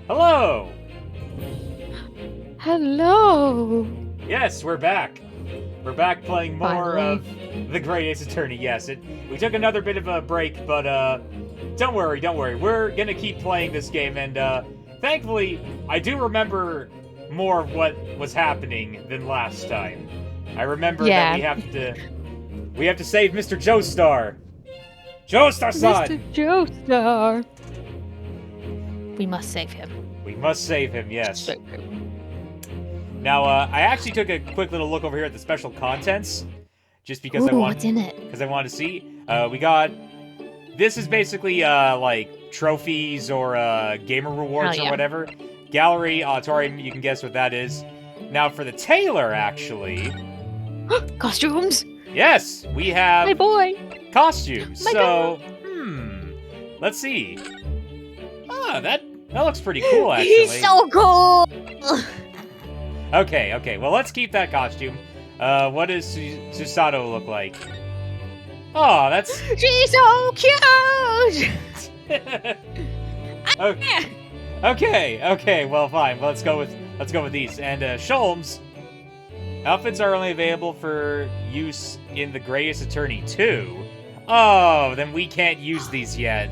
Hello! Hello! Yes, we're back. We're back playing more Finally. of The Great Ace Attorney. Yes, we took another bit of a break, but don't worry. We're gonna keep playing this game, and thankfully, I do remember more of what was happening than last time. I remember that we have to save Mr. Joestar. Joestar-san! Mr. Joestar! We must save him. We must save him, yes. Save him. Now, I actually took a quick little look over here at the special contents, just because what's in it? Because I wanted to see. We got. This is basically like trophies or gamer rewards or whatever. Gallery, auditorium. You can guess what that is. Now for the tailor, actually. Costumes. Yes, we have. My boy. Costumes. My so, let's see. Ah, that looks pretty cool, actually. He's so cool. Okay, well, let's keep that costume. What does Susato look like? Oh, that's... She's so cute! Okay, well, fine. Let's go with these. And, Sholmes, outfits are only available for use in The Greatest Attorney 2. Oh, then we can't use these yet.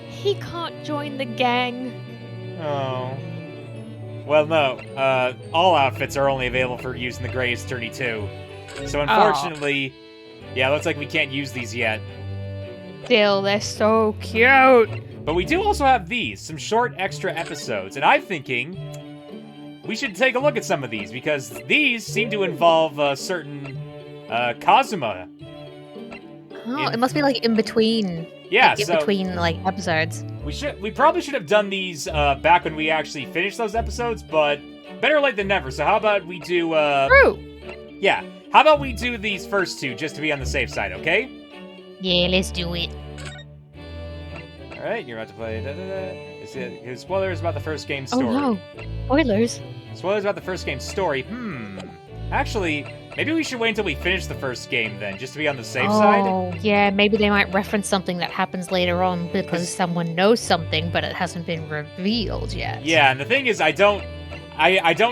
He can't join the gang. Oh... Well, no. All outfits are only available for use in The Greatest Attorney 2. So, unfortunately, yeah, looks like we can't use these yet. Still, they're so cute. But we do also have these, some short extra episodes, and I'm thinking we should take a look at some of these, because these seem to involve a certain Kazuma. Oh, it must be like in between. Yeah, like in between like episodes. We probably should have done these back when we actually finished those episodes, but better late than never. So how about we do True. Yeah. How about we do these first two just to be on the safe side, okay? Yeah, let's do it. Alright, you're about to play Here's spoilers about the first game's story. Oh no. Spoilers. Spoilers about the first game's story. Actually, maybe we should wait until we finish the first game then, just to be on the safe side. Oh, yeah, maybe they might reference something that happens later on because someone knows something, but it hasn't been revealed yet. Yeah, and the thing is, I don't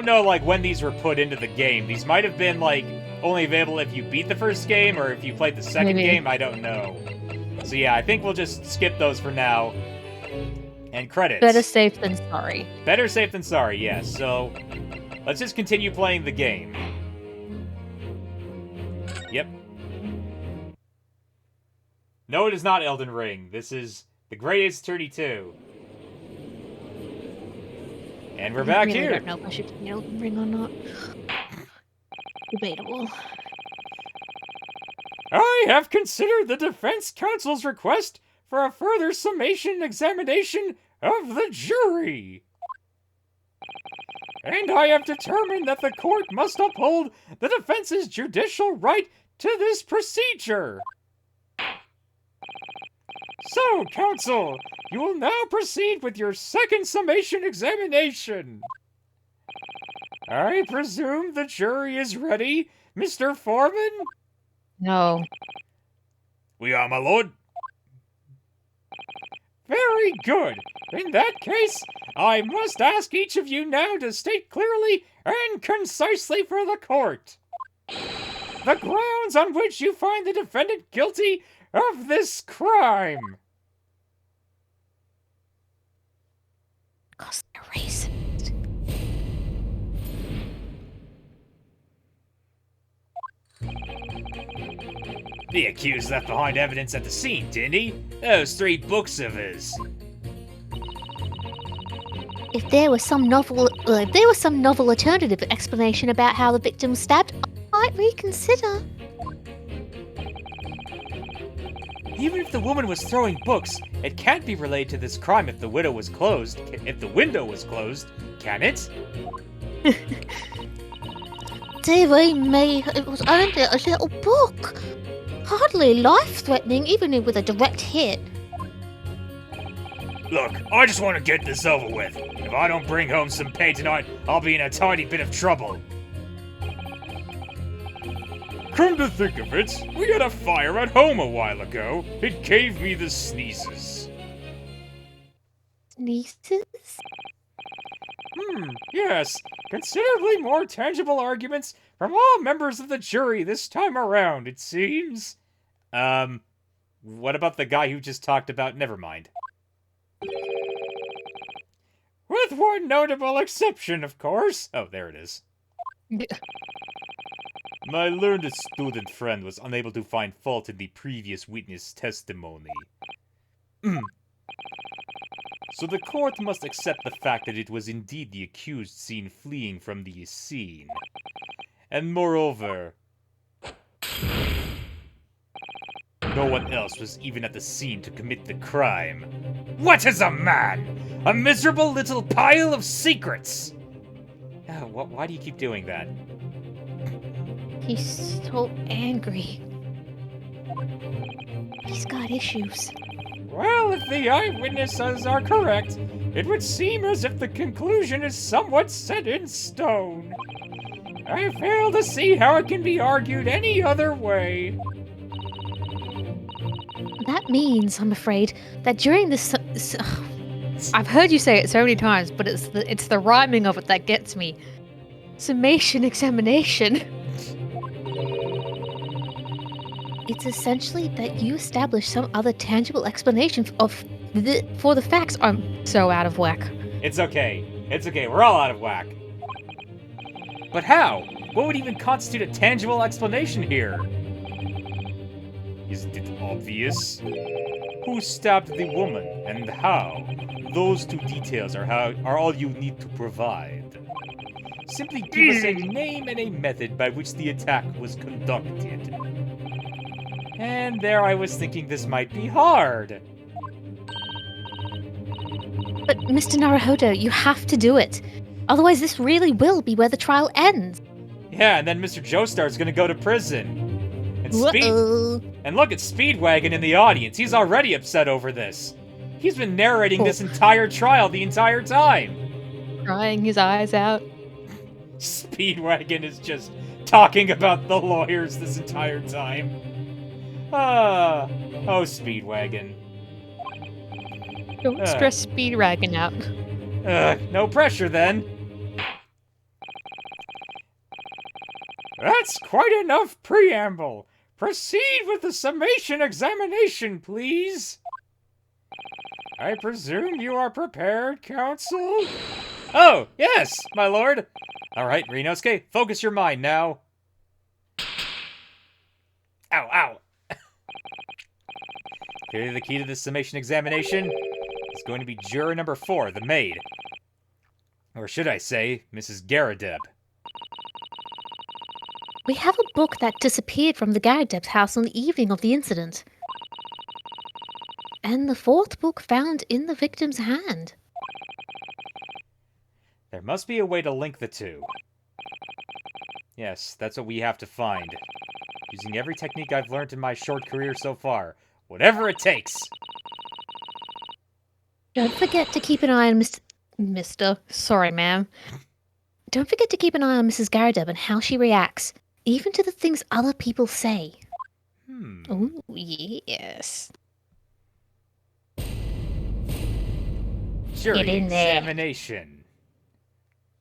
know, like, when these were put into the game. These might have been, like, only available if you beat the first game, or if you played the second game, I don't know. So yeah, I think we'll just skip those for now. And credits. Better safe than sorry. Better safe than sorry, yes. So, let's just continue playing the game. Yep. No, it is not Elden Ring. This is The Greatest Attorney 2. And we're back here. I don't know if I should play Elden Ring or not. Debatable. I have considered the defense counsel's request for a further summation examination of the jury. And I have determined that the court must uphold the defense's judicial right to this procedure. So, counsel, you will now proceed with your second summation examination. I presume the jury is ready, Mr. Foreman? No. We are, my lord. Very good. In that case, I must ask each of you now to state clearly and concisely for the court the grounds on which you find the defendant guilty of this crime. Because they're racist. The accused left behind evidence at the scene, didn't he? Those 3 books of his. If there was some novel alternative explanation about how the victim was stabbed, I might reconsider. Even if the woman was throwing books, it can't be related to this crime if the window was closed. Can it? dearie me, it was only a little book. Hardly life-threatening, even with a direct hit. Look, I just want to get this over with. If I don't bring home some pay tonight, I'll be in a tiny bit of trouble. Come to think of it, we had a fire at home a while ago. It gave me the sneezes. Sneezes? Yes. Considerably more tangible arguments from all members of the jury this time around, it seems. What about the guy who just talked about... Never mind. With one notable exception, of course. Oh, there it is. My learned student friend was unable to find fault in the previous witness testimony. So the court must accept the fact that it was indeed the accused seen fleeing from the scene. And moreover, no one else was even at the scene to commit the crime. What is a man? A miserable little pile of secrets! Oh, why do you keep doing that? He's so angry. He's got issues. Well, if the eyewitnesses are correct, it would seem as if the conclusion is somewhat set in stone. I fail to see how it can be argued any other way. That means, I'm afraid, that during this... I've heard you say it so many times, but it's the rhyming of it that gets me. Summation examination. It's essentially that you establish some other tangible explanation for the facts. I'm so out of whack. It's okay. It's okay. We're all out of whack. But how? What would even constitute a tangible explanation here? Isn't it obvious? Who stabbed the woman and how? Those two details are all you need to provide. Simply give us a name and a method by which the attack was conducted. And there I was thinking this might be hard. But Mr. Naruhodo, you have to do it. Otherwise this really will be where the trial ends. Yeah, and then Mr. Joestar's gonna go to prison. And And look at Speedwagon in the audience. He's already upset over this. He's been narrating this entire trial the entire time. Crying his eyes out. Speedwagon is just talking about the lawyers this entire time. Oh, Speedwagon. Don't stress Speedwagon out. No pressure then. That's quite enough preamble. Proceed with the summation examination, please. I presume you are prepared, counsel? Oh, yes, my lord. All right, Rinosuke, focus your mind now. Ow, ow. Clearly the key to this summation examination is going to be juror number 4, the maid. Or should I say, Mrs. Garadeb. We have a book that disappeared from the Garadeb's house on the evening of the incident. And the 4th book found in the victim's hand. There must be a way to link the two. Yes, that's what we have to find. Using every technique I've learned in my short career so far. Whatever it takes. Don't forget to keep an eye on Mr. Sorry, ma'am. Don't forget to keep an eye on Mrs. Garadeb and how she reacts, even to the things other people say. Oh, yes. Jury Get in there. examination.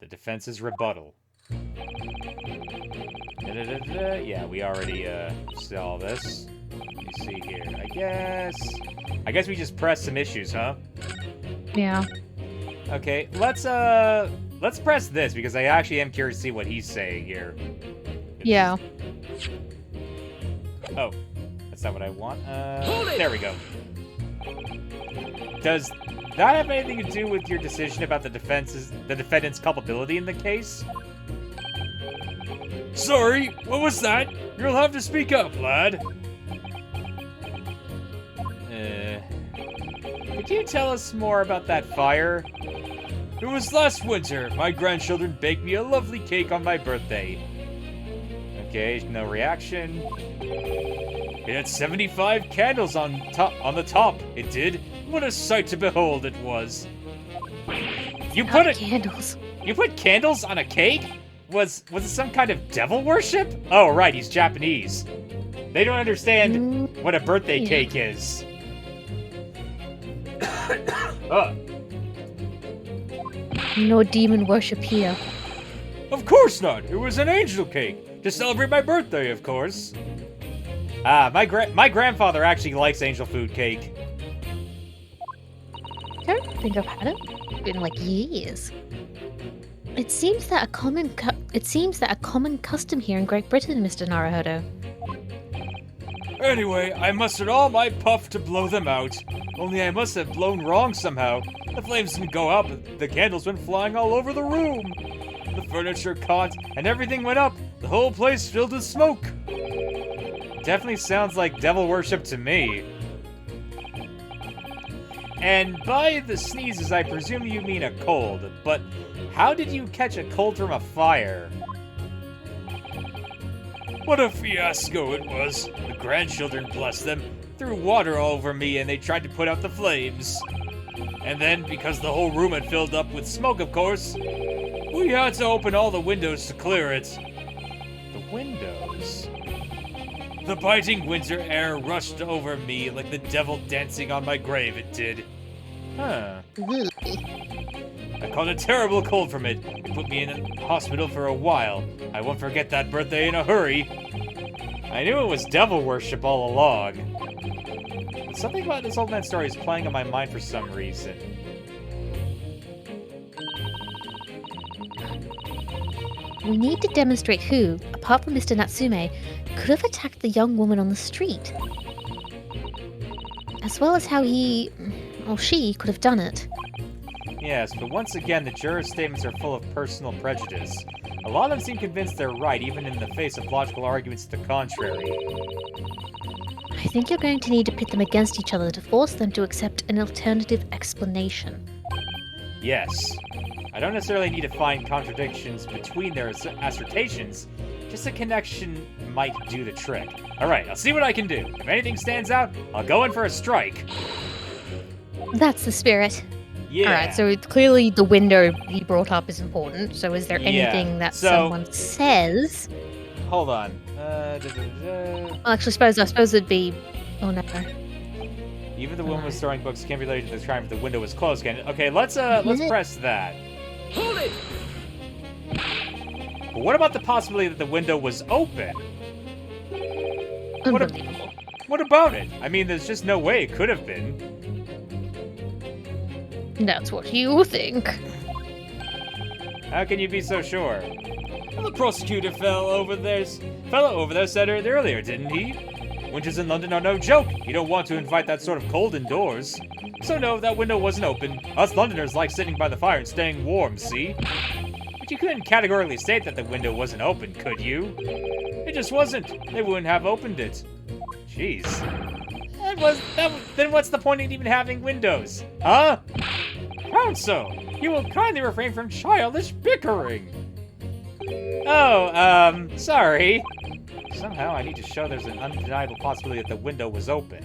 The defense's rebuttal. Yeah, we already saw this. Let me see here. I guess we just press some issues, huh? Yeah. Okay, let's press this because I actually am curious to see what he's saying here. Yeah. Oh, that's not what I want. There we go. Does that have anything to do with your decision about the defendant's culpability in the case? Sorry, what was that? You'll have to speak up, lad. Could you tell us more about that fire? It was last winter. My grandchildren baked me a lovely cake on my birthday. Okay, no reaction. It had 75 candles on the top. It did. What a sight to behold it was. You put candles. You put candles on a cake? Was it some kind of devil worship? Oh, right, he's Japanese. They don't understand what a birthday cake is. No demon worship here. Of course not. It was an angel cake to celebrate my birthday, of course. My grandfather actually likes angel food cake. I don't think I've had it. It's been like years. It seems that a common custom here in Great Britain, Mr. Naruhodo. Anyway, I mustered all my puff to blow them out. Only I must have blown wrong somehow. The flames didn't go up, the candles went flying all over the room. The furniture caught, and everything went up. The whole place filled with smoke. Definitely sounds like devil worship to me. And by the sneezes, I presume you mean a cold. But how did you catch a cold from a fire? What a fiasco it was. The grandchildren, bless them, threw water all over me and they tried to put out the flames. And then, because the whole room had filled up with smoke, of course, we had to open all the windows to clear it. The windows? The biting winter air rushed over me like the devil dancing on my grave, it did. Huh. I caught a terrible cold from it. It put me in a hospital for a while. I won't forget that birthday in a hurry. I knew it was devil worship all along. But something about this old man's story is playing on my mind for some reason. We need to demonstrate who, apart from Mr. Natsume, could have attacked the young woman on the street. As well as how he, or she, could have done it. Yes, but once again, the jurors' statements are full of personal prejudice. A lot of them seem convinced they're right, even in the face of logical arguments to the contrary. I think you're going to need to pit them against each other to force them to accept an alternative explanation. Yes. I don't necessarily need to find contradictions between their assertions, just a connection might do the trick. Alright, I'll see what I can do. If anything stands out, I'll go in for a strike. That's the spirit. Yeah. Alright, so clearly the window he brought up is important, so is there anything that someone says? Hold on. Well, actually, I suppose it'd be... Oh, no. Even the woman was throwing books can't be related to the crime if the window was closed. Okay, let's press that. Hold it! But what about the possibility that the window was open? Unbelievable. What about it? I mean, there's just no way it could have been. That's what you think. How can you be so sure? Well, the prosecutor fellow over there said it earlier, didn't he? Winters in London are no joke. You don't want to invite that sort of cold indoors. So no, that window wasn't open. Us Londoners like sitting by the fire and staying warm, see? But you couldn't categorically state that the window wasn't open, could you? It just wasn't. They wouldn't have opened it. Jeez. Then what's the point in even having windows? Huh? Counsel, you will kindly refrain from childish bickering. Oh, sorry. Somehow I need to show there's an undeniable possibility that the window was open.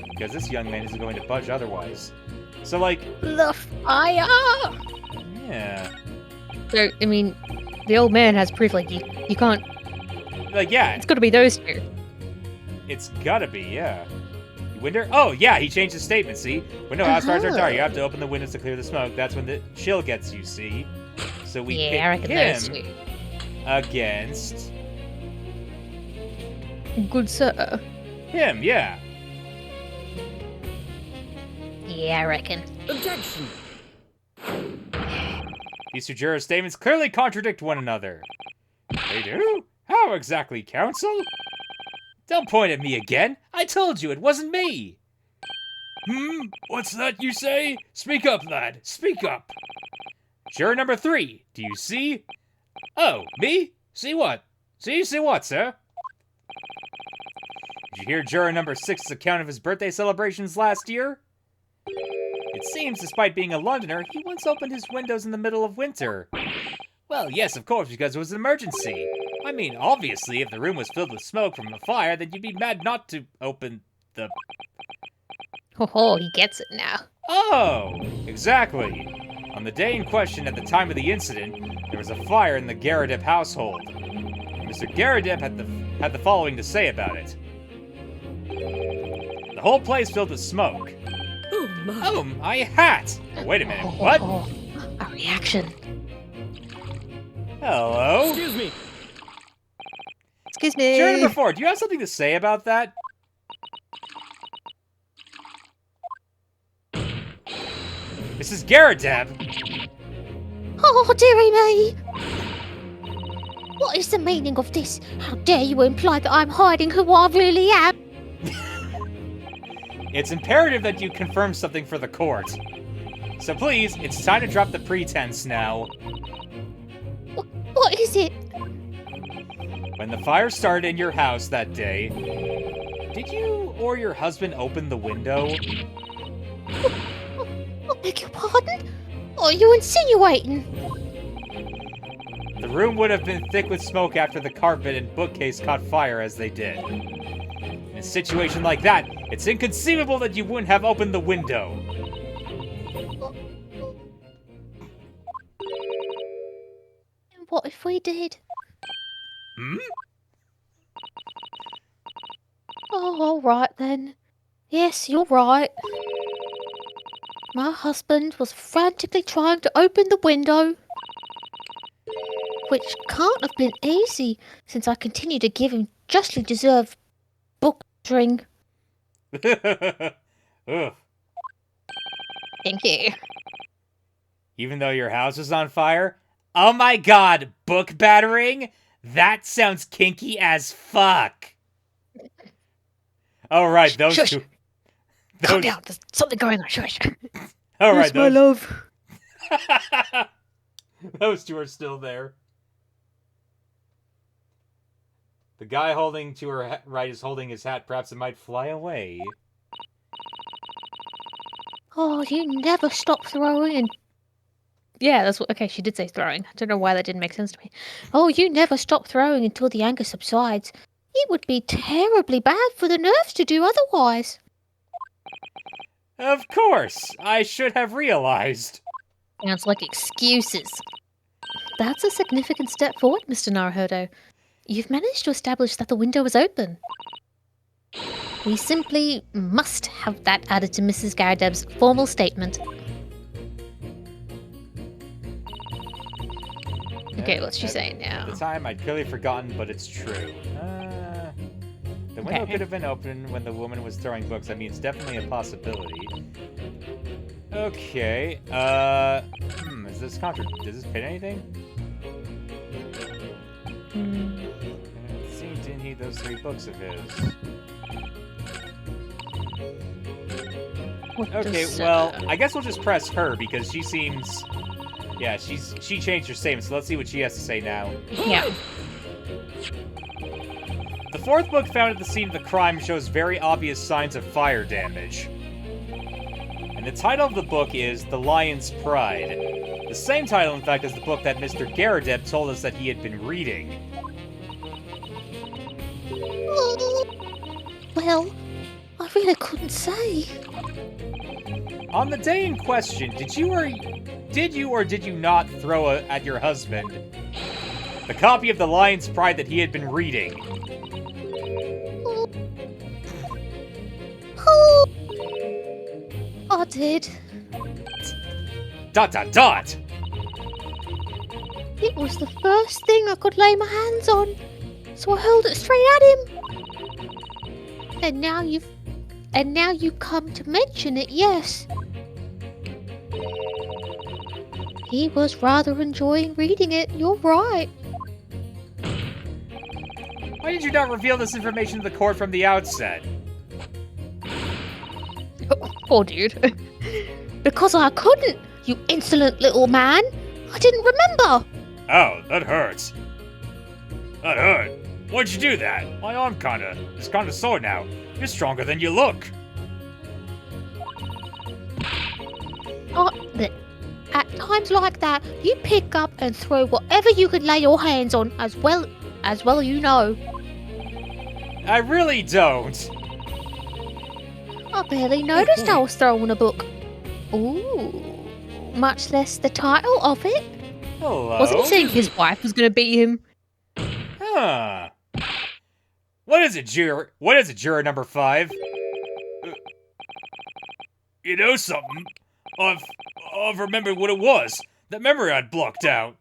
Because this young man isn't going to budge otherwise. So, like... The fire! Yeah. So, I mean, the old man has proof, like, you can't... Like, yeah. It's gotta be those two. It's gotta be, yeah. Window? Oh, yeah, he changed his statement, see? Window house fires are dark. You have to open the windows to clear the smoke. That's when the chill gets you, see? So we pick I reckon those two. Against... Good sir. Him, yeah. Yeah, I reckon. Objection! These two jurors' statements clearly contradict one another. They do? How exactly, counsel? Don't point at me again. I told you it wasn't me. What's that you say? Speak up, lad. Speak up. Juror number 3. Do you see? Oh, me? See what? See what, sir? Did you hear juror number 6's account of his birthday celebrations last year? It seems, despite being a Londoner, he once opened his windows in the middle of winter. Well, yes, of course, because it was an emergency. I mean, obviously, if the room was filled with smoke from a fire, then you'd be mad not to open the... Oh, he gets it now. Oh, exactly. On the day in question, at the time of the incident, there was a fire in the Garadip household. Mr. Garadip had the following to say about it. The whole place filled with smoke. Oh, my hat! Oh, wait a minute, what? A reaction. Hello? Excuse me. Excuse me. Chair number 4, do you have something to say about that? Mrs. Garadeb! Oh, dearie me! What is the meaning of this? How dare you imply that I'm hiding who I really am? It's imperative that you confirm something for the court. So please, it's time to drop the pretense now. What is it? When the fire started in your house that day, did you or your husband open the window? I beg your pardon? Are you insinuating? The room would have been thick with smoke after the carpet and bookcase caught fire as they did. In a situation like that, it's inconceivable that you wouldn't have opened the window. And what if we did? Hmm? Oh, all right then. Yes, you're right. My husband was frantically trying to open the window. Which can't have been easy, since I continue to give him justly deserved book string. Ugh. Thank you. Even though your house is on fire? Oh my god, book battering? That sounds kinky as fuck. Oh right, those Shush. two. Calm down, there's something going on. Shush. All right, my love. Those two are still there. The guy holding to her right is holding his hat. Perhaps it might fly away. Oh, you never stop throwing and... Yeah, that's what... Okay, she did say throwing. I don't know why that didn't make sense to me. Oh, you never stop throwing until the anger subsides. It would be terribly bad for the nerves to do otherwise. Of course! I should have realized. Sounds like excuses. That's a significant step forward, Mr. Naruhodo. You've managed to establish that the window is open. We simply must have that added to Mrs. Garadeb's formal statement. Okay, what's she saying now? At the time, I'd clearly forgotten, but it's true. The window Okay. could have been open when the woman was throwing books. I mean, it's definitely a possibility. Okay, is this does this fit anything? It seemed to need those 3 books of his. What Okay, does, well, I guess we'll just press her because she seems... Yeah, she changed her statement, so let's see what she has to say now. Yeah. The 4th book found at the scene of the crime shows very obvious signs of fire damage. And the title of the book is The Lion's Pride. The same title, in fact, as the book that Mr. Garadeb told us that he had been reading. Well, I really couldn't say. On the day in question, did you or did you not throw at your husband the copy of The Lion's Pride that he had been reading? Oh, I did. ... It was the first thing I could lay my hands on, so I hurled it straight at him. And now you come to mention it, yes. He was rather enjoying reading it, you're right. Why did you not reveal this information to the court from the outset? Oh, dude. Because I couldn't, you insolent little man. I didn't remember. Oh, that hurts. That hurt. Why'd you do that? My arm is kinda sore now. You're stronger than you look. At times like that, you pick up and throw whatever you can lay your hands on, as well As well you know. I really don't. I barely noticed I was throwing a book. Ooh. Much less the title of it. Hello? Wasn't he saying his wife was going to beat him? Huh. What is it, juror? What is it, juror number 5? You know something? I've remembered what it was. That memory I'd blocked out.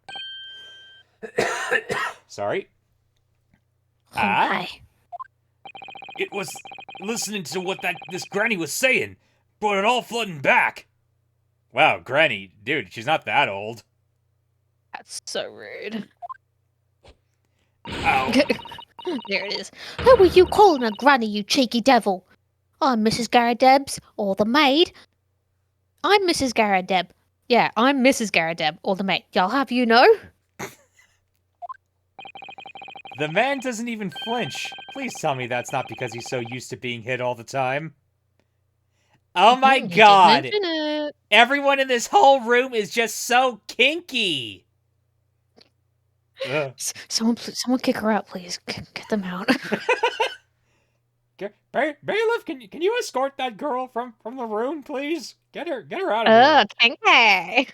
Sorry. Oh my. It was listening to what this granny was saying. Brought it all flooding back. Wow, granny. Dude, she's not that old. That's so rude. Ow. There it is. Who were you calling a granny, you cheeky devil? I'm Mrs. Garradebs, or the maid. I'm Mrs. Garradeb. Yeah, I'm Mrs. Garradeb, or the maid. Y'all have you know? The man doesn't even flinch. Please tell me that's not because he's so used to being hit all the time. Oh my He did god! mention it. Everyone in this whole room is just so kinky! Ugh. Someone kick her out, please. Get them out. Bailiff, can you escort that girl from the room, please? Get her out of here. Kinky.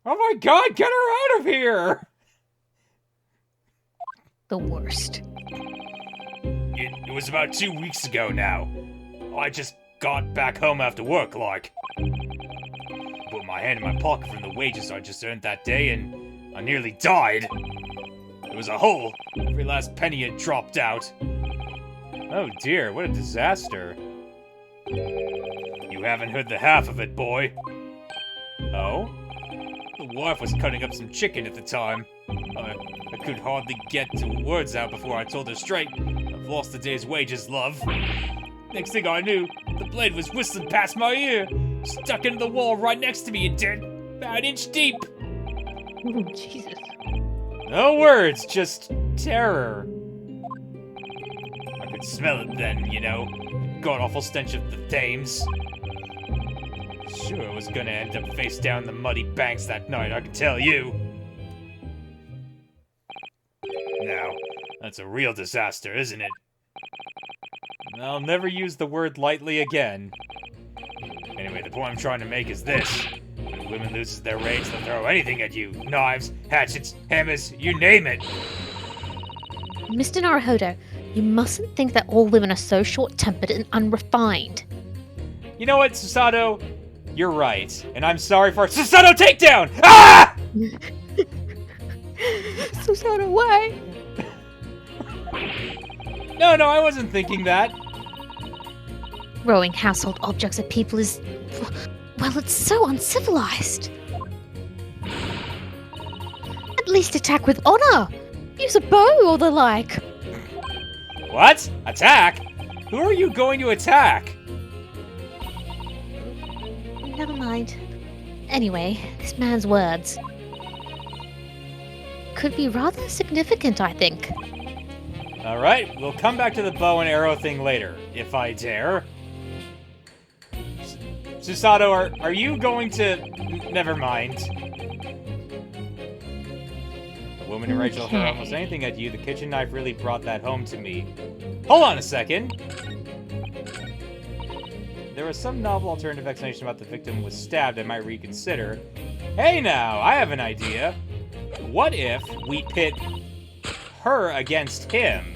Oh my god, get her out of here! The worst. It was about 2 weeks ago now. I just got back home after work, like. Put my hand in my pocket from the wages I just earned that day, and I nearly died. There was a hole. Every last penny had dropped out. Oh dear, what a disaster. You haven't heard the half of it, boy. Oh? The wife was cutting up some chicken at the time. I could hardly get the words out before I told her straight. I've lost the day's wages, love. Next thing I knew, the blade was whistling past my ear. Stuck into the wall right next to me, it did. About an inch deep. Ooh, Jesus. No words, just terror. I could smell it then, you know. God-awful stench of the Thames. Sure, I was gonna end up face down in the muddy banks that night, I can tell you. Now, that's a real disaster, isn't it? I'll never use the word lightly again. Anyway, the point I'm trying to make is this. When a woman loses their rage, they'll throw anything at you. Knives, hatchets, hammers, you name it. Mr. Naruhodo, you mustn't think that all women are so short-tempered and unrefined. You know what, Susato? You're right. And I'm sorry for Susato takedown! Ah! Susato, why? No, I wasn't thinking that. Throwing household objects at people is... well, it's so uncivilized. At least attack with honor. Use a bow or the like. What? Attack? Who are you going to attack? Never mind. Anyway, this man's words could be rather significant, I think. Alright, we'll come back to the bow and arrow thing later, if I dare. Susato, are you going to... Never mind. A woman who Rachel threw almost anything at you, the kitchen knife really brought that home to me. Hold on a second! There was some novel alternative explanation about the victim was stabbed I might reconsider. Hey now, I have an idea. What if we pit her against him?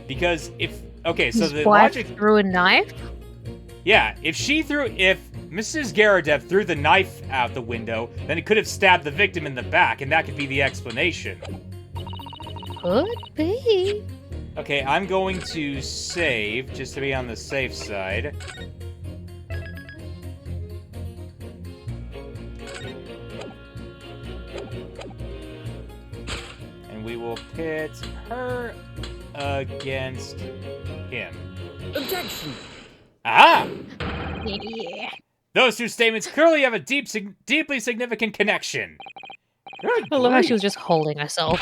Because if... Okay, so His the wife logic... threw a knife? Yeah, if Mrs. Garradeb threw the knife out the window, then it could have stabbed the victim in the back, and that could be the explanation. Could be. Okay, I'm going to save, just to be on the safe side. And we will pit her against him. Objection! Ah! Yeah. Those two statements clearly have a deeply significant connection. Good I love how grief. she was just holding herself.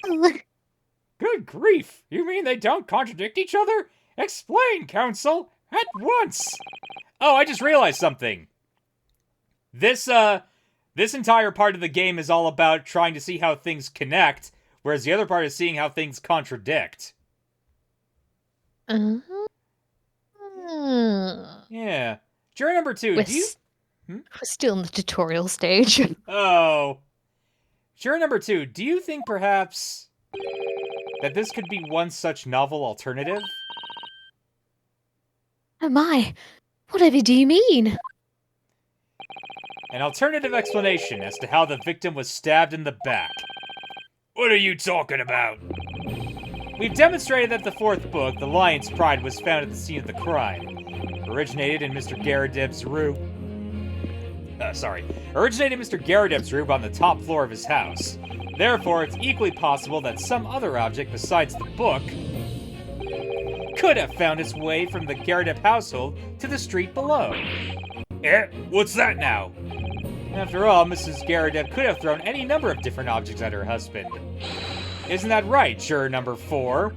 Good grief! You mean they don't contradict each other? Explain, counsel, at once! Oh, I just realized something. This entire part of the game is all about trying to see how things connect, whereas the other part is seeing how things contradict. Uh, Yeah. Juror number 2, do you... We're still in the tutorial stage. Oh. Juror number 2, do you think perhaps that this could be one such novel alternative? Oh my, whatever do you mean? An alternative explanation as to how the victim was stabbed in the back. What are you talking about? We've demonstrated that the 4th book, The Lion's Pride, was found at the scene of the crime. Originated in Mr. Garadeb's room on the top floor of his house. Therefore, it's equally possible that some other object besides the book could have found its way from the Garadeb household to the street below. Eh? What's that now? After all, Mrs. Garadeb could have thrown any number of different objects at her husband. Isn't that right, juror number 4?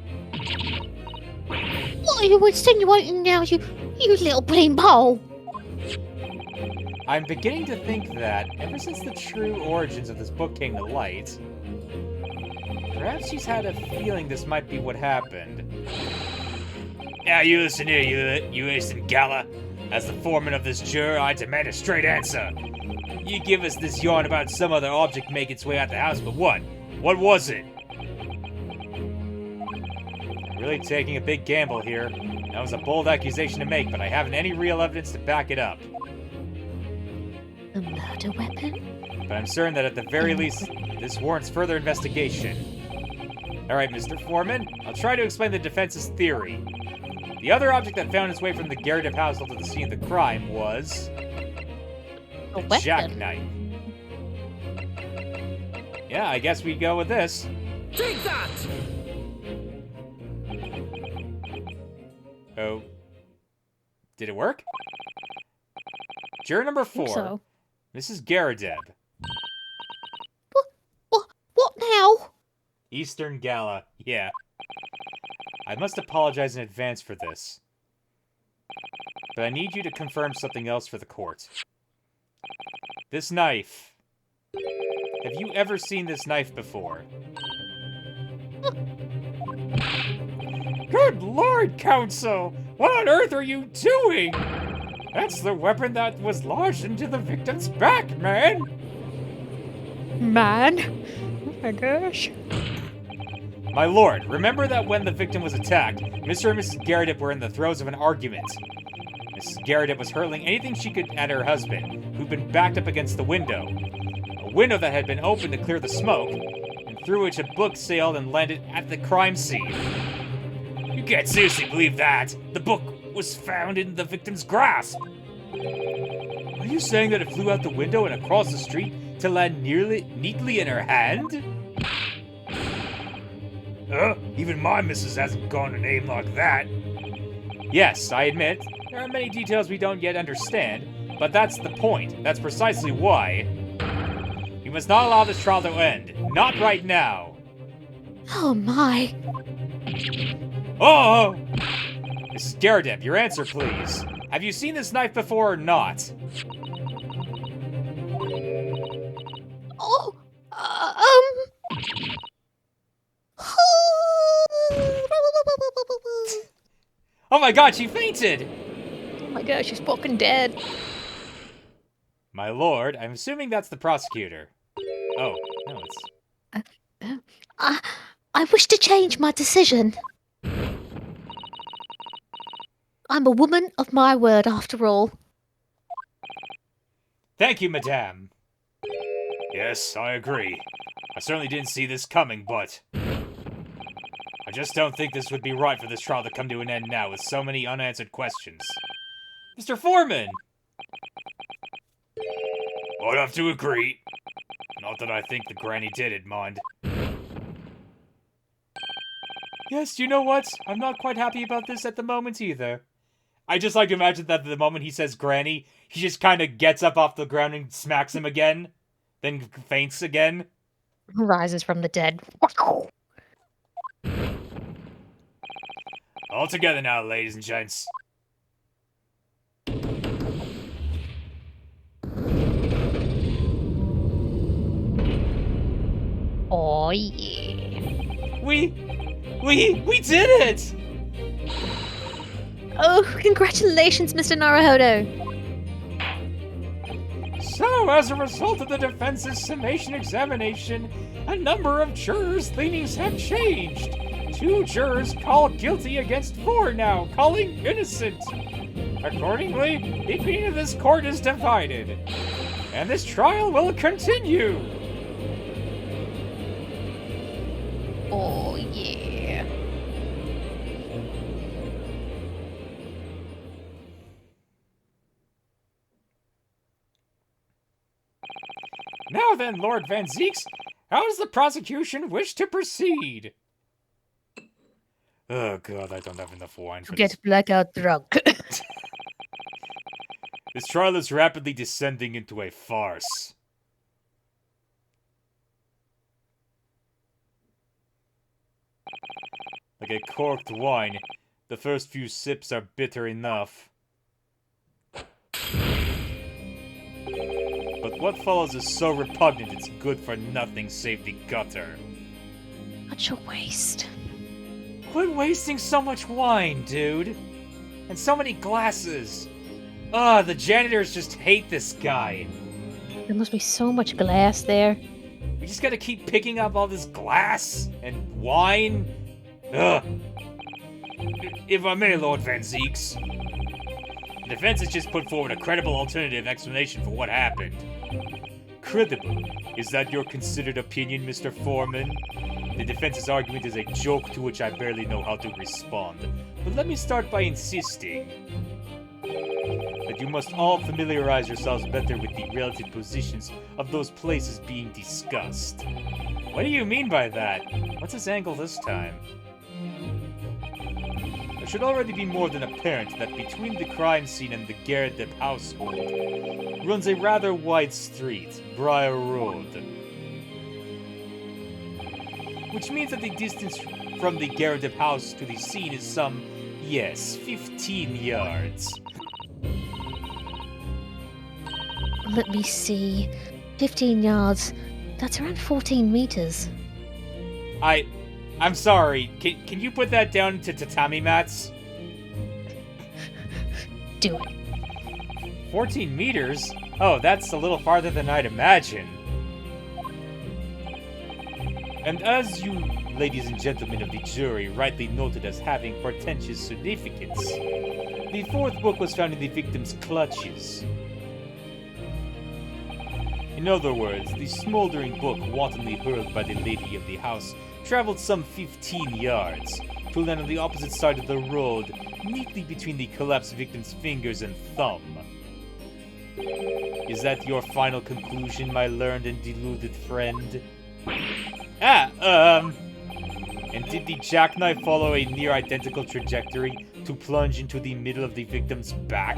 What are you insinuating now, you little beanpole? I'm beginning to think that, ever since the true origins of this book came to light, perhaps she's had a feeling this might be what happened. Now you listen here, you Ace Gala. As the foreman of this juror, I demand a straight answer. You give us this yarn about some other object making its way out the house, but what? What was it? I'm really taking a big gamble here. That was a bold accusation to make, but I haven't any real evidence to back it up. A murder weapon? But I'm certain that at the very least, this warrants further investigation. Alright, Mr. Foreman, I'll try to explain the defense's theory. The other object that found its way from the Garadeb household to the scene of the crime was... A weapon? jackknife. Yeah, I guess we go with this. Take that! Oh. Did it work? Juror number 4. So. Mrs. Garadeb. What now? Eastern Gala. Yeah. I must apologize in advance for this. But I need you to confirm something else for the court. This knife. Have you ever seen this knife before? Good Lord, Counsel! What on earth are you doing? That's the weapon that was lodged into the victim's back, man! Man? Oh my gosh. My lord, remember that when the victim was attacked, Mr. and Mrs. Garadeb were in the throes of an argument. Mrs. Garadeb was hurling anything she could at her husband, who'd been backed up against the window. A window that had been opened to clear the smoke, and through which a book sailed and landed at the crime scene. You can't seriously believe that! The book was found in the victim's grasp! Are you saying that it flew out the window and across the street to land neatly in her hand? Even my missus hasn't gone a name like that. Yes, I admit, there are many details we don't yet understand, but that's the point. That's precisely why. You must not allow this trial to end. Not right now. Oh my. Oh! Mrs. Garadeb, your answer, please. Have you seen this knife before or not? Oh, Oh my god, she fainted! Oh my gosh, she's fucking dead. My lord, I'm assuming that's the prosecutor. Oh, no, it's... I wish to change my decision. I'm a woman of my word, after all. Thank you, madame. Yes, I agree. I certainly didn't see this coming, but... I just don't think this would be right for this trial to come to an end now with so many unanswered questions. Mr. Foreman! I'd have to agree. Not that I think the granny did it, mind. Yes, you know what? I'm not quite happy about this at the moment either. I just like to imagine that the moment he says granny, he just kind of gets up off the ground and smacks him again. Then faints again. Rises from the dead. All together now, ladies and gents. Oh yeah. We did it! Oh, congratulations, Mr. Naruhodo. So, as a result of the defense's summation examination, a number of jurors' leanings have changed. 2 jurors call guilty against 4 now, calling innocent. Accordingly, the opinion of this court is divided, and this trial will continue. Oh, yeah. Now then, Lord Van Zeeks, how does the prosecution wish to proceed? Oh god, I don't have enough wine for this. Get blackout drunk. This trial is rapidly descending into a farce. Like a corked wine, the first few sips are bitter enough. But what follows is so repugnant it's good for nothing save the gutter. Such a waste. Quit wasting so much wine, dude! And so many glasses! Ugh, the janitors just hate this guy. There must be so much glass there. We just gotta keep picking up all this glass and wine. Ugh. If I may, Lord Van Zeeks. The defense has just put forward a credible alternative explanation for what happened. Credible? Is that your considered opinion, Mr. Foreman? The defense's argument is a joke to which I barely know how to respond. But let me start by insisting that you must all familiarize yourselves better with the relative positions of those places being discussed. What do you mean by that? What's his angle this time? It should already be more than apparent that between the crime scene and the Gerardep household runs a rather wide street, Briar Road. Which means that the distance from the Gerardep house to the scene is some, yes, 15 yards. Let me see. 15 yards. That's around 14 meters. I'm sorry. Can you put that down into tatami mats? Do it. 14 meters? Oh, that's a little farther than I'd imagine. And as you, ladies and gentlemen of the jury, rightly noted as having portentous significance, the 4th book was found in the victim's clutches. In other words, the smoldering book wantonly hurled by the lady of the house traveled some 15 yards to land on the opposite side of the road, neatly between the collapsed victim's fingers and thumb. Is that your final conclusion, my learned and deluded friend? And did the jackknife follow a near-identical trajectory to plunge into the middle of the victim's back?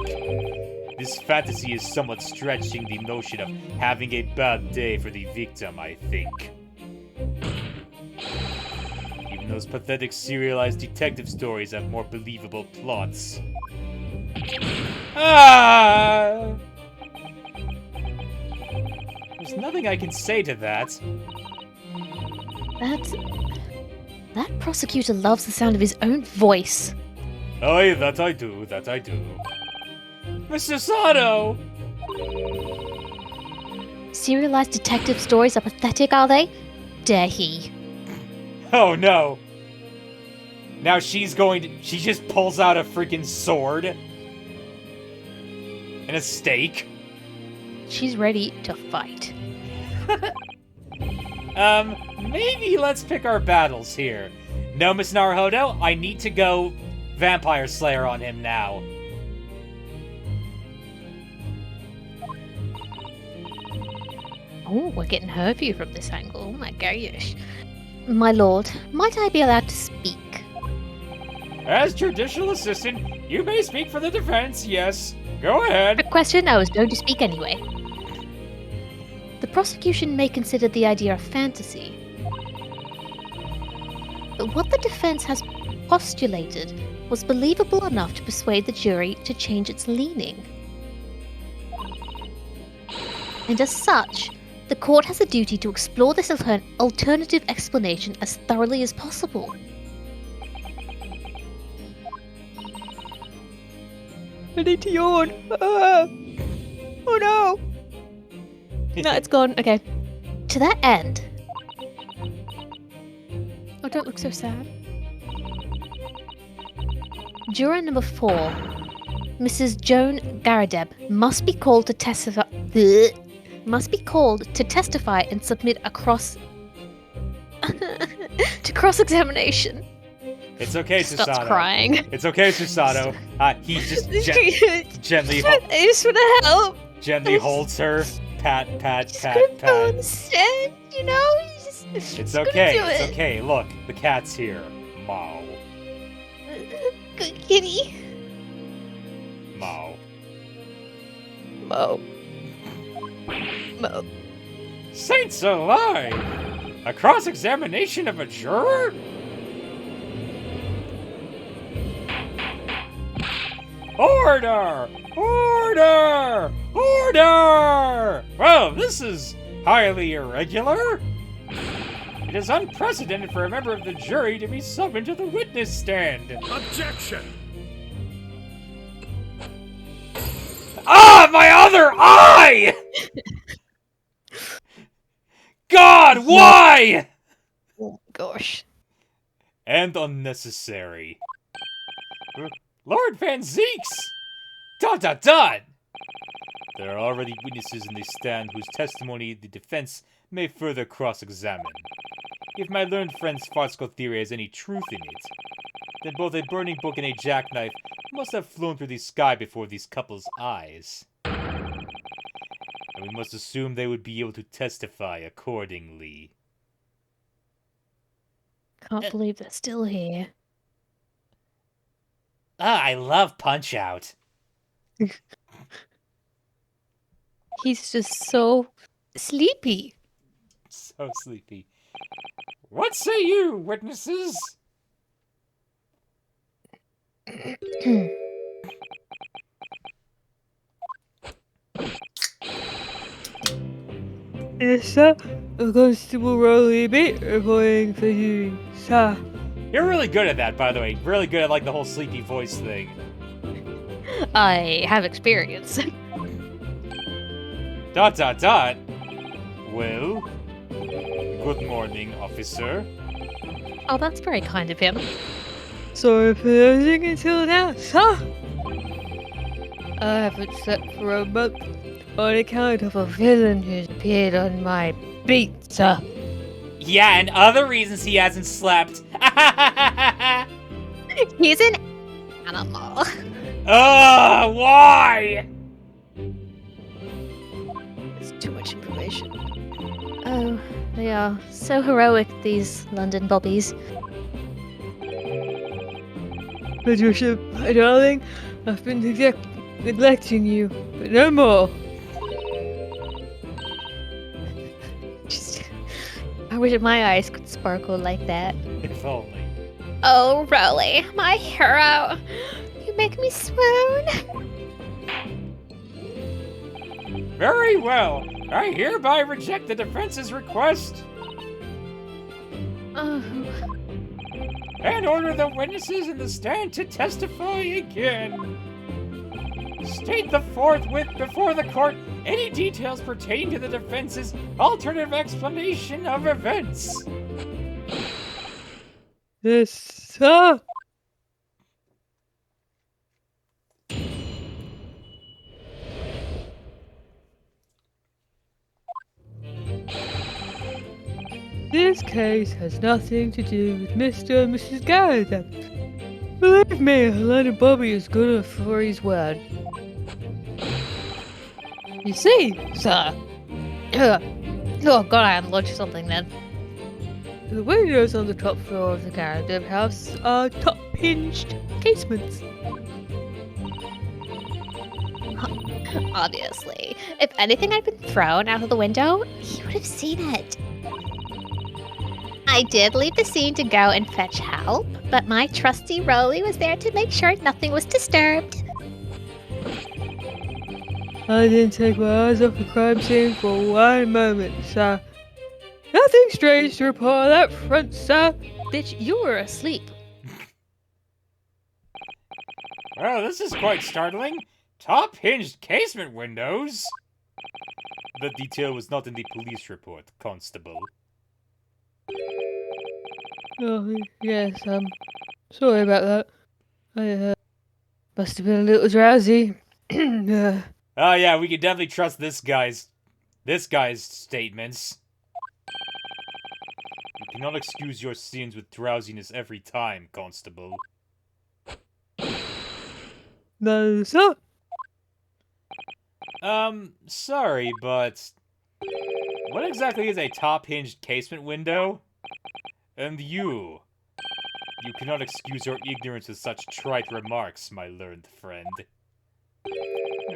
This fantasy is somewhat stretching the notion of having a bad day for the victim, I think. Even those pathetic serialized detective stories have more believable plots. Ah! There's nothing I can say to that. That prosecutor loves the sound of his own voice. Aye, that I do. Mr. Sato! Serialized detective stories are pathetic, are they? Dare he? Oh no! Now she just pulls out a freaking sword. And a stake. She's ready to fight. Maybe let's pick our battles here. No, Miss Naruhodo, I need to go Vampire Slayer on him now. Oh, we're getting her view from this angle. Oh my gosh. My lord, might I be allowed to speak? As judicial assistant, you may speak for the defense, yes. Go ahead. Quick question, I was going to speak anyway. The prosecution may consider the idea a fantasy. But what the defense has postulated was believable enough to persuade the jury to change its leaning. And as such, The court has a duty to explore this alternative explanation as thoroughly as possible. I need to yawn. Oh no! No, it's gone. Okay. To that end, Oh, don't look so sad. juror number 4, Mrs. Joan Garadeb, must be called to testify. And submit a to cross-examination. It's okay, Starts Susato. crying. It's okay, Susato. He just gently I just want to help. gently holds her. Pat, pat, Just pat, gonna go pat. instead, you know? It's okay, it's okay. Look, the cat's here. Mow. Good kitty. Mow. Mo. Mo. Saints alive! A cross-examination of a juror? Order! Order! Order! Well, this is highly irregular. It is unprecedented for a member of the jury to be summoned to the witness stand. Objection! Ah, my other eye! God, why? Oh gosh. And unnecessary. Lord Van Zeeks! Dot dot dot! There are already witnesses in the stand whose testimony the defense may further cross-examine. If my learned friend's farcical theory has any truth in it, then both a burning book and a jackknife must have flown through the sky before these couple's eyes. And we must assume they would be able to testify accordingly. Can't believe they're still here. Ah, I love Punch-Out! He's just so sleepy. So sleepy. What say you, witnesses? Yes, sir. Constable Rowley Bate reporting for you, sir. You're really good at that, by the way. Really good at, like, the whole sleepy voice thing. I have experience. Dot dot dot. Well, good morning, officer. Oh, that's very kind of him. Sorry for losing until now, sir. I haven't slept for a month on account of a villain who's appeared on my beat, sir. Yeah, and other reasons he hasn't slept. He's an animal. Ugh, why? It's too much information. Oh, they are so heroic, these London bobbies. Patricia, my darling, I've been neglecting you, but no more. Just, I wish my eyes could sparkle like that. If only. Oh, Rowley, my hero. You make me swoon. Very well. I hereby reject the defense's request Oh, and order the witnesses in the stand to testify again. State the forthwith before the court any details pertaining to the defense's alternative explanation of events. Yes, sir. This case has nothing to do with Mr. and Mrs. Garrett. Believe me, London Bobby is good for his word. You see, sir, oh God, I am looking something then. the windows on the top floor of the Garrett house are top-hinged casements. Obviously. If anything had been thrown out of the window, he would have seen it. I did leave the scene to go and fetch help, but my trusty Rowley was there to make sure nothing was disturbed. I didn't take my eyes off the crime scene for one moment, sir. Nothing strange to report on that front, sir. Bitch, you were asleep. Well, this is quite startling. Top hinged casement windows? That detail was not in the police report, Constable. Oh, yes, sorry about that. I, must have been a little drowsy. Oh yeah, we can definitely trust this guy's statements. You cannot excuse your sins with drowsiness every time, Constable. No, sir. Sorry, but what exactly is a top-hinged casement window? And you cannot excuse your ignorance with such trite remarks, my learned friend.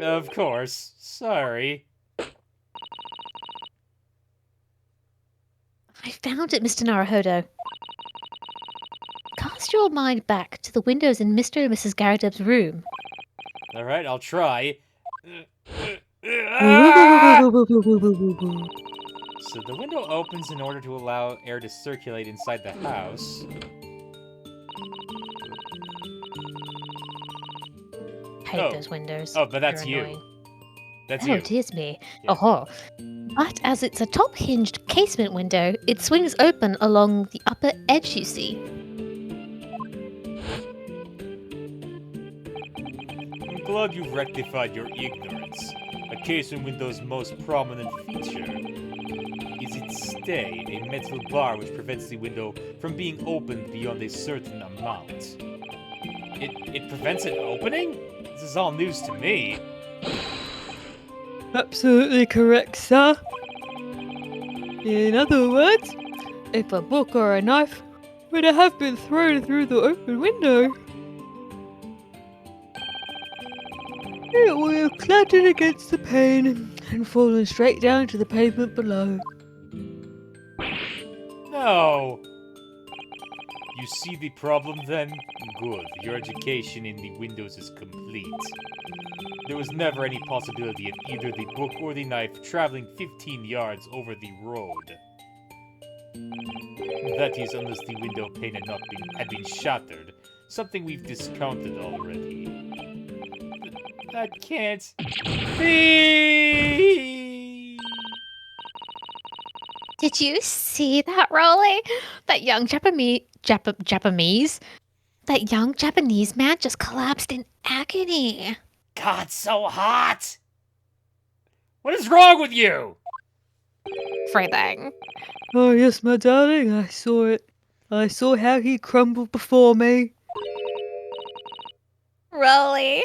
Of course, sorry. I found it, Mr. Naruhodo. Cast your mind back to the windows in Mr. and Mrs. Garrideb's room. Alright, I'll try. So the window opens in order to allow air to circulate inside the house. Hate those windows. Oh, but that's They're you. annoying. That's Oh, you. it is me. Yeah. Oh. But as it's a top-hinged casement window, it swings open along the upper edge, you see. I'm glad you've rectified your ignorance. A casement window's most prominent feature is its stay, a metal bar which prevents the window from being opened beyond a certain amount. It prevents it opening? This is all news to me. Absolutely correct, sir. In other words, if a book or a knife were to have been thrown through the open window, it would have clattered against the pane and fallen straight down to the pavement below. No! You see the problem then? Good. Your education in the windows is complete. There was never any possibility of either the book or the knife traveling 15 yards over the road. That is, unless the window pane had been shattered, something we've discounted already. That can't be! Did you see that, Rolly? That young That young Japanese man just collapsed in agony. God, so hot! What is wrong with you? Everything. Oh yes, my darling, I saw it. I saw how he crumbled before me. Rolly,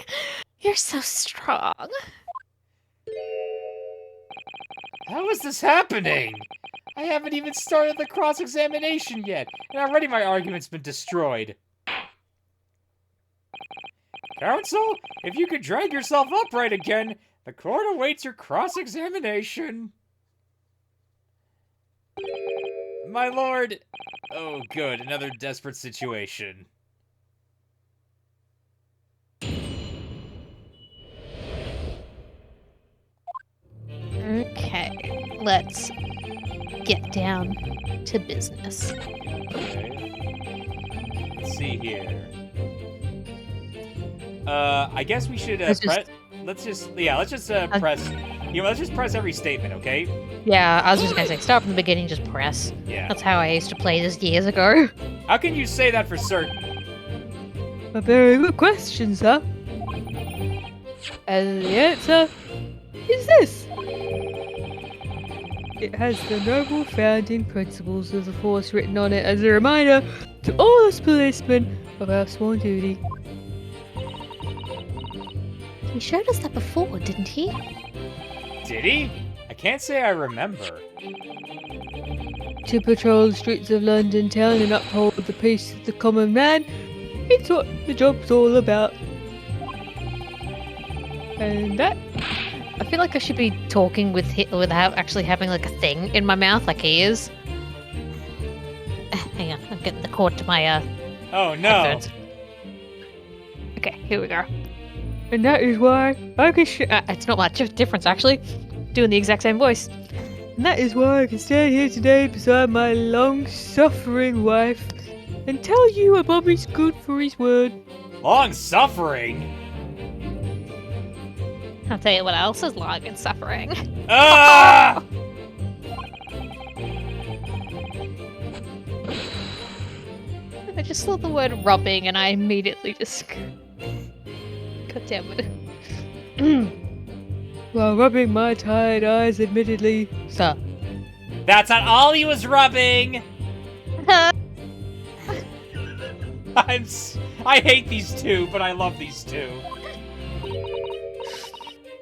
you're so strong. How is this happening? I haven't even started the cross-examination yet, and already my argument's been destroyed. Counsel, if you could drag yourself upright again, the court awaits your cross-examination. My lord... Oh, good, another desperate situation. Okay, let's get down to business. Okay. Let's see here. I guess we should Let's press. Let's just press. Let's just press every statement, okay? Yeah, I was just gonna say, start from the beginning, just press. Yeah. That's how I used to play this years ago. How can you say that for certain? A very good question, sir. And the answer is this. It has the noble founding principles of the force written on it as a reminder to all us policemen of our sworn duty. He showed us that before, didn't he? Did he? I can't say I remember. To patrol the streets of London town and uphold the peace of the common man, it's what the job's all about. And that... I feel like I should be talking with without actually having like a thing in my mouth, like he is. Hang on, I'm getting the cord to my Oh no! headphones. Okay, here we go. And that is why I can it's not much of a difference, actually. Doing the exact same voice. And that is why I can stand here today beside my long-suffering wife and tell you a Bobby's good for his word. Long suffering? I'll tell you what else is long and suffering. Ah! I just saw the word rubbing and I immediately just... God damn it. While rubbing my tired eyes, admittedly, sir. That's not all he was rubbing! I hate these two, but I love these two.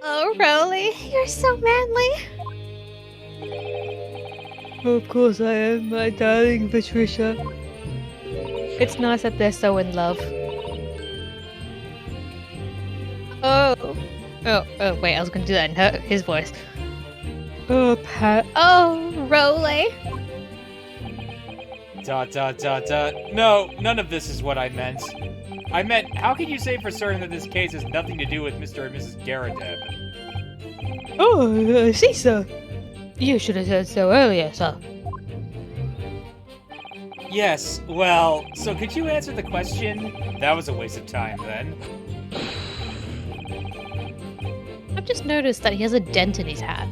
Oh, Rolly, you're so manly. Of course I am, my darling Patricia. It's nice that they're so in love. Oh, wait, I was gonna do that in his voice. Oh, Pat. Oh, Rolly. ... No, none of this is what I meant. I meant, how can you say for certain that this case has nothing to do with Mr. and Mrs. Garadeb? Oh, I see, sir. You should have said so earlier, sir. Yes, well, so could you answer the question? That was a waste of time, then. I've just noticed that he has a dent in his hat.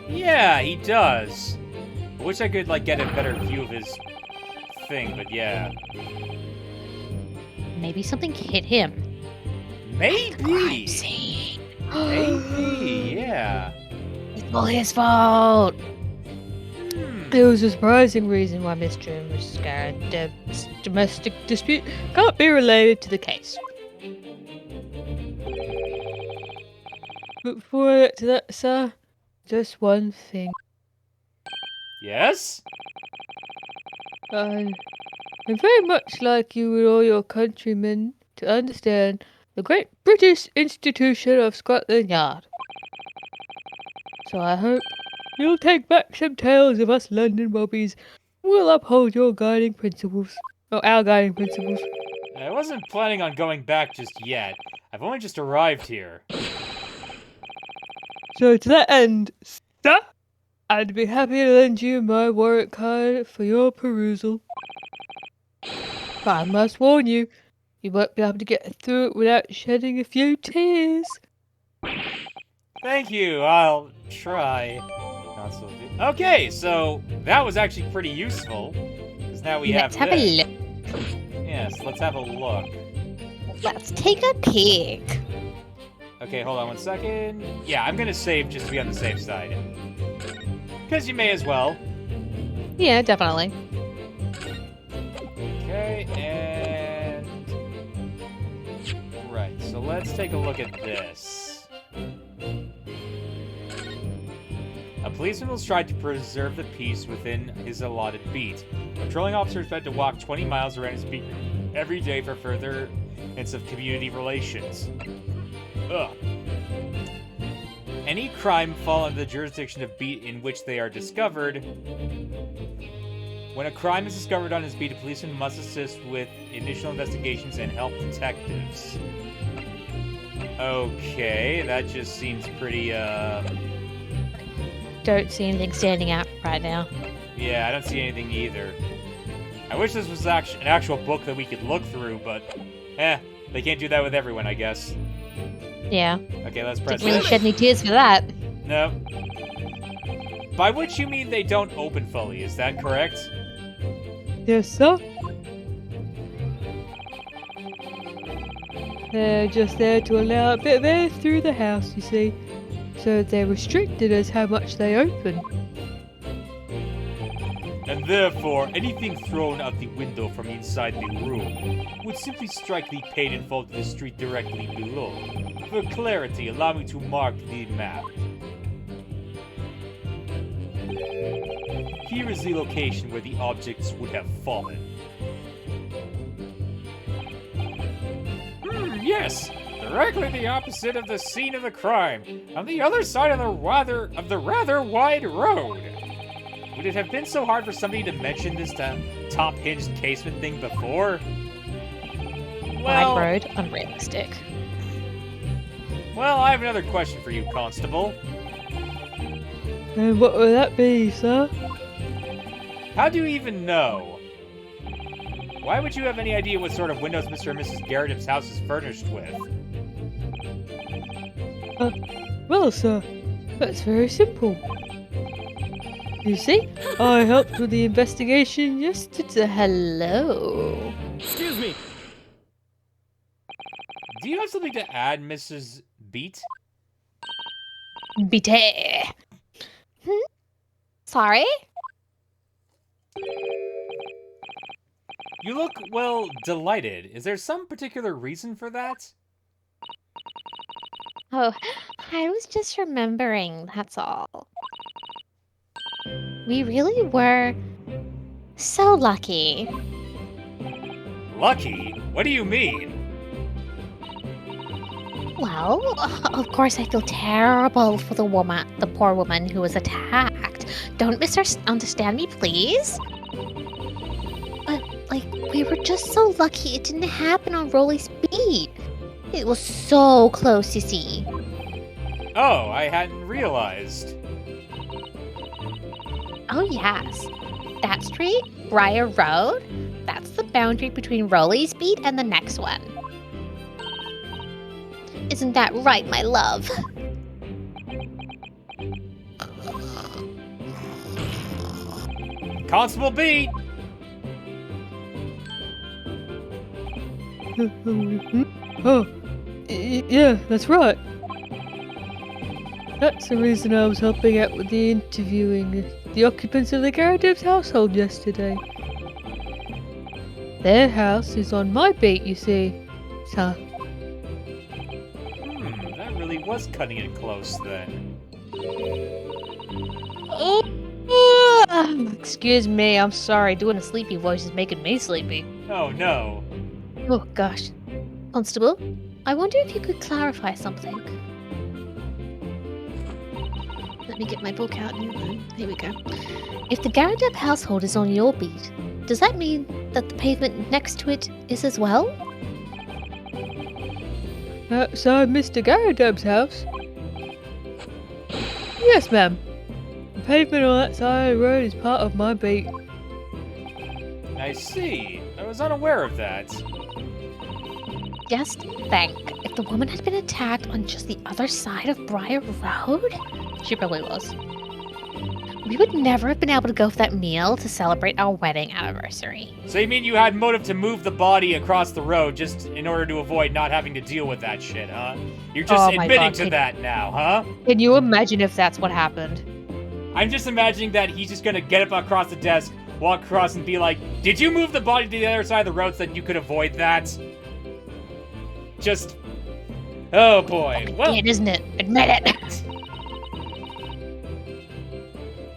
Yeah, he does. I wish I could, get a better view of his thing, but yeah. Maybe something hit him. Maybe! Crime scene. Maybe, yeah. It's all his fault. There was a surprising reason why Mr. and Mrs. Garadeb's domestic dispute can't be related to the case. But before I get to that, sir, just one thing. Yes? I'm very much like you and all your countrymen to understand the great British institution of Scotland Yard. So I hope you'll take back some tales of us London Bobbies. We'll uphold your guiding principles. Oh, our guiding principles. I wasn't planning on going back just yet. I've only just arrived here. So to that end, sir, I'd be happy to lend you my warrant card for your perusal. But I must warn you, you won't be able to get through it without shedding a few tears. Thank you, I'll try. Not so good. Okay, so that was actually pretty useful. Because now we Let's have have this. a look. Yes, let's have a look. Let's take a peek. Okay, hold on one second. Yeah, I'm gonna save just to be on the safe side. Because you may as well. Yeah, definitely. Okay, and... Right, so let's take a look at this. A policeman will strive to preserve the peace within his allotted beat. A patrolling officer is expected to walk 20 miles around his beat every day for furtherance of community relations. Ugh. Any crime fall under the jurisdiction of beat in which they are discovered. When a crime is discovered on his beat, a policeman must assist with initial investigations and help detectives. Okay, that just seems pretty, Don't see anything standing out right now. Yeah, I don't see anything either. I wish this was an actual book that we could look through, but... they can't do that with everyone, I guess. Yeah. Okay, let's press Didn't really this. shed any tears for that. No. By which you mean they don't open fully, is that correct? Yes, sir. They're just there to allow a bit of air through the house, you see. So they're restricted as how much they open. And therefore, anything thrown out the window from inside the room would simply strike the pane and fall to the street directly below. For clarity, allow me to mark the map. Here is the location where the objects would have fallen. Yes! Directly the opposite of the scene of the crime, on the other side of the rather wide road. Would it have been so hard for somebody to mention this top hinged casement thing before? Wide road, unrealistic. Well, I have another question for you, Constable. And what will that be, sir? How do you even know? Why would you have any idea what sort of windows Mr. and Mrs. Garridim's house is furnished with? Well, sir, that's very simple. You see, I helped with the investigation yesterday. Hello. Excuse me. Do you have something to add, Mrs. Beat? Bite. Sorry? You look, well, delighted. Is there some particular reason for that? Oh, I was just remembering, that's all. We really were so lucky. Lucky? What do you mean? Well, of course I feel terrible for the poor woman who was attacked. Don't misunderstand me, please. But, like, we were just so lucky it didn't happen on Rolly's beat. It was so close, you see. Oh, I hadn't realized. Oh, yes. That street, Briar Road, that's the boundary between Rolly's beat and the next one. Isn't that right, my love? Constable Beat! Oh, yeah, that's right. That's the reason I was helping out with the interviewing the occupants of the Garridim's household yesterday. Their house is on my beat, you see, sir. That really was cutting it close, then. Excuse me, I'm sorry. Doing a sleepy voice is making me sleepy. Oh, no. Oh, gosh. Constable, I wonder if you could clarify something. Let me get my book out. Here we go. If the Garridim household is on your beat, does that mean that the pavement next to it is as well? Outside Mr. Garridim's house? Yes, ma'am. The pavement on that side of the road is part of my beat. I see. I was unaware of that. Just think, if the woman had been attacked on just the other side of Briar Road, she probably was, we would never have been able to go for that meal to celebrate our wedding anniversary. So you mean you had motive to move the body across the road just in order to avoid not having to deal with that shit, huh? You're just Oh my admitting God, to that now, huh? Can you imagine if that's what happened? I'm just imagining that he's just gonna get up across the desk, walk across and be like, did you move the body to the other side of the road so that you could avoid that? Just... Oh boy. Well, It isn't it? Admit it!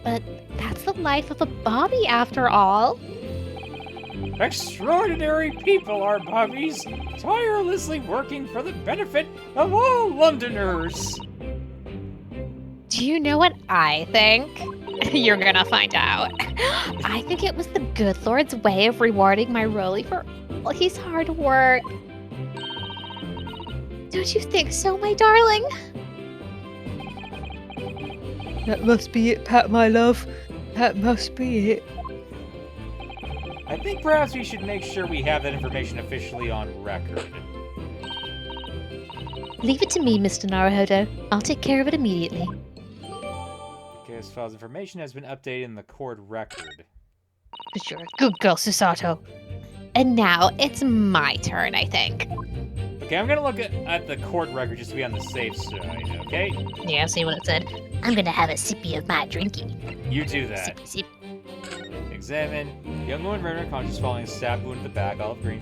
But that's the life of a Bobby after all. extraordinary people are Bobbies, tirelessly working for the benefit of all Londoners. Do you know what I think? You're gonna find out. I think it was the good Lord's way of rewarding my Rolly for all his hard work. Don't you think so, my darling? That must be it, Pat, my love. That must be it. I think perhaps we should make sure we have that information officially on record. Leave it to me, Mr. Naruhodo. I'll take care of it immediately. Case file's information has been updated in the court record. But you're a good girl, Susato. And now it's my turn, I think. Okay, I'm gonna look at the court record just to be on the safe side, okay? Yeah, see what it said. I'm gonna have a sippy of my drinking. You do that. Sippy, sip. Examine. Young woman rendered unconscious following a stab wound to the back, olive green,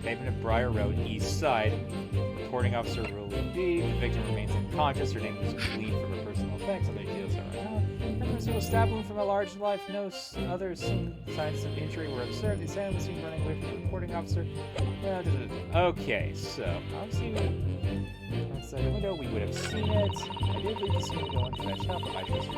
pavement of Briar Road, east side. Reporting officer Rolly B. The victim remains unconscious. Her name was gleaned from her personal effects. Other details are unknown. A single stab wound from a large knife. No other signs of injury were observed. The assailant was seen running away from the reporting officer. Okay, so obviously, outside the window, we would have seen it. I did leave the scene to go and fetch help, but I just.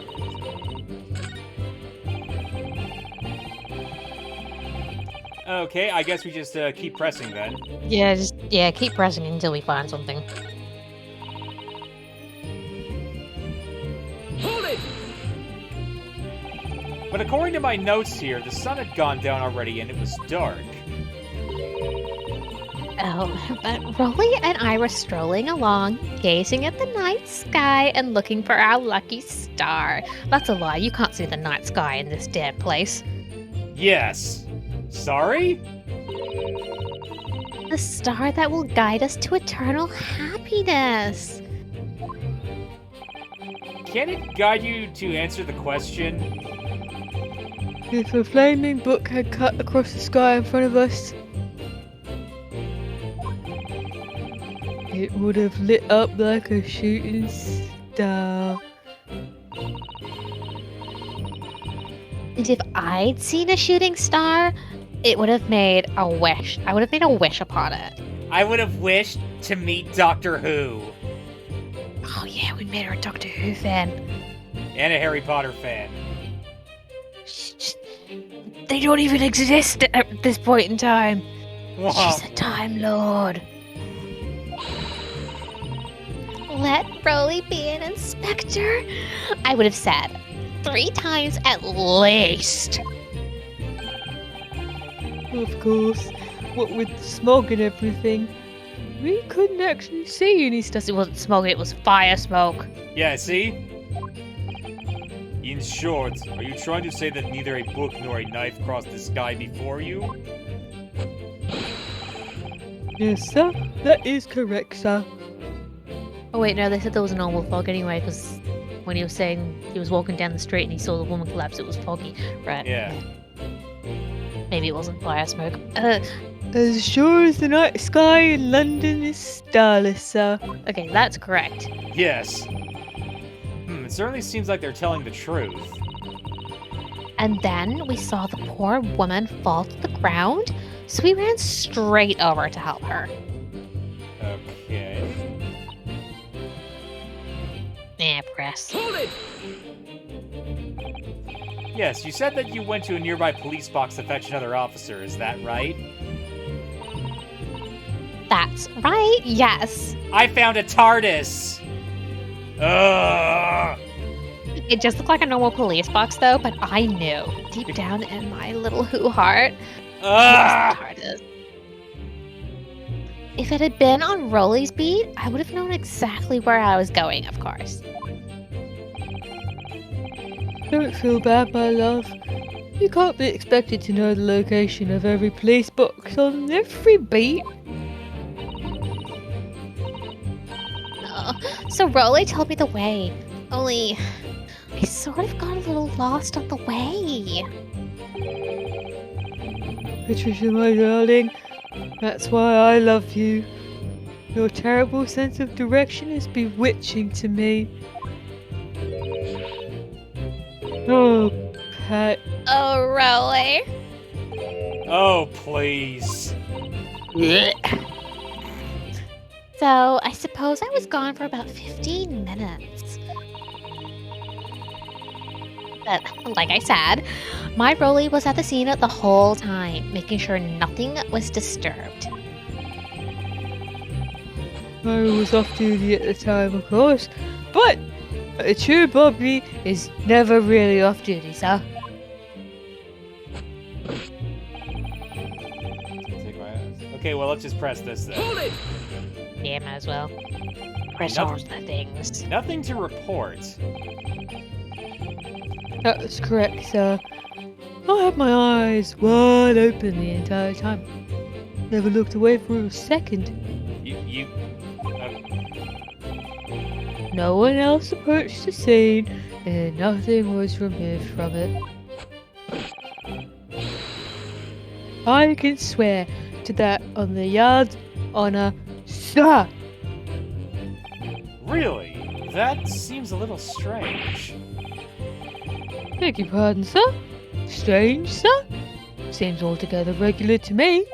Okay, I guess we just keep pressing then. Yeah, keep pressing until we find something. But according to my notes here, the sun had gone down already and it was dark. Oh, but Rolly and I were strolling along, gazing at the night sky and looking for our lucky star. That's a lie. You can't see the night sky in this damn place. Yes. Sorry? The star that will guide us to eternal happiness. Can it guide you to answer the question? If a flaming book had cut across the sky in front of us, it would have lit up like a shooting star. And if I'd seen a shooting star, it would have made a wish. I would have made a wish upon it. I would have wished to meet Doctor Who. Oh yeah, we made her a Doctor Who fan. And a Harry Potter fan. They don't even exist at this point in time. Wow. She's a Time Lord. Let Rolly be an inspector? I would have said 3 times at least. Of course, what with the smog and everything, we couldn't actually see any stuff. It wasn't smoke, it was fire smoke. Yeah, see? In short, are you trying to say that neither a book nor a knife crossed the sky before you? Yes, sir. That is correct, sir. Oh wait, no, they said there was a normal fog anyway, because when he was saying he was walking down the street and he saw the woman collapse, it was foggy. Right. Yeah. Maybe it wasn't fire smoke. As sure as the night sky in London is starless, sir. Okay, that's correct. Yes. It certainly seems like they're telling the truth. And then we saw the poor woman fall to the ground, so we ran straight over to help her. Okay. Press. Hold it! Yes, you said that you went to a nearby police box to fetch another officer, is that right? That's right, yes. I found a TARDIS! Ugh! It just looked like a normal police box though, but I knew, deep down in my little Who heart, it was the TARDIS. If it had been on Rolly's beat, I would have known exactly where I was going, of course. Don't feel bad, my love. You can't be expected to know the location of every police box on every beat. So Rolly told me the way, only I sort of got a little lost on the way. Patricia, my darling, that's why I love you. Your terrible sense of direction is bewitching to me. Oh, Pat. Oh, Rolly. Oh, please. So, I suppose I was gone for about 15 minutes. But, like I said, my Rolly was at the scene the whole time, making sure nothing was disturbed. I was off duty at the time, of course, but a true Bobby is never really off duty, sir. Okay, well, let's just press this then. Hold it! Yeah, might as well. Press all the things. Nothing to report. That's correct, sir. I had my eyes wide open the entire time. Never looked away for a second. No one else approached the scene, and nothing was removed from it. I can swear to that on the yard's honor, sir! Really? That seems a little strange. Beg your pardon, sir? Strange, sir? Seems altogether regular to me.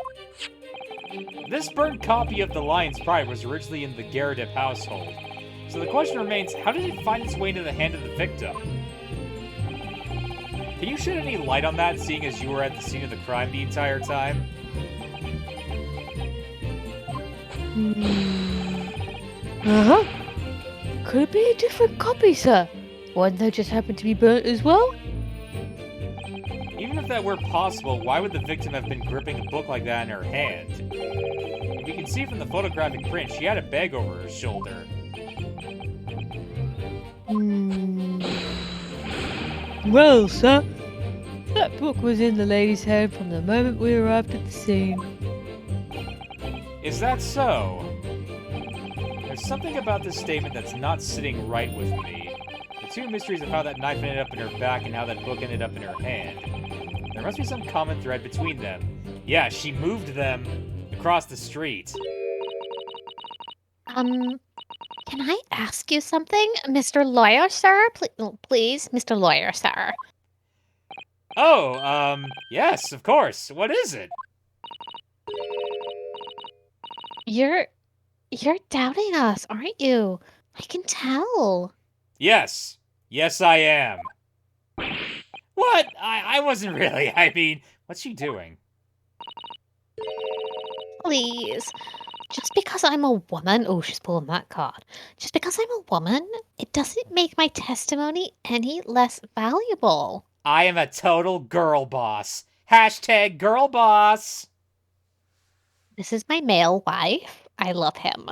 This burnt copy of The Lion's Pride was originally in the Garridip household. So the question remains, how did it find its way into the hand of the victim? Can you shed any light on that, seeing as you were at the scene of the crime the entire time? Uh-huh. Could it be a different copy, sir? One that just happened to be burnt as well? that were possible, why would the victim have been gripping a book like that in her hand? If you can see from the photographic print, she had a bag over her shoulder. Well, sir, that book was in the lady's hand from the moment we arrived at the scene. Is that so? There's something about this statement that's not sitting right with me. The two mysteries of how that knife ended up in her back and how that book ended up in her hand. There must be some common thread between them. Yeah, she moved them across the street. Can I ask you something, Mr. Lawyer, sir? Please, Mr. Lawyer, sir. Oh, yes, of course. What is it? You're doubting us, aren't you? I can tell. Yes. Yes, I am. What? I wasn't really. I mean, what's she doing? Please. Just because I'm a woman, oh, she's pulling that card. Just because I'm a woman, it doesn't make my testimony any less valuable. I am a total girl boss. Hashtag girl boss. This is my male wife. I love him.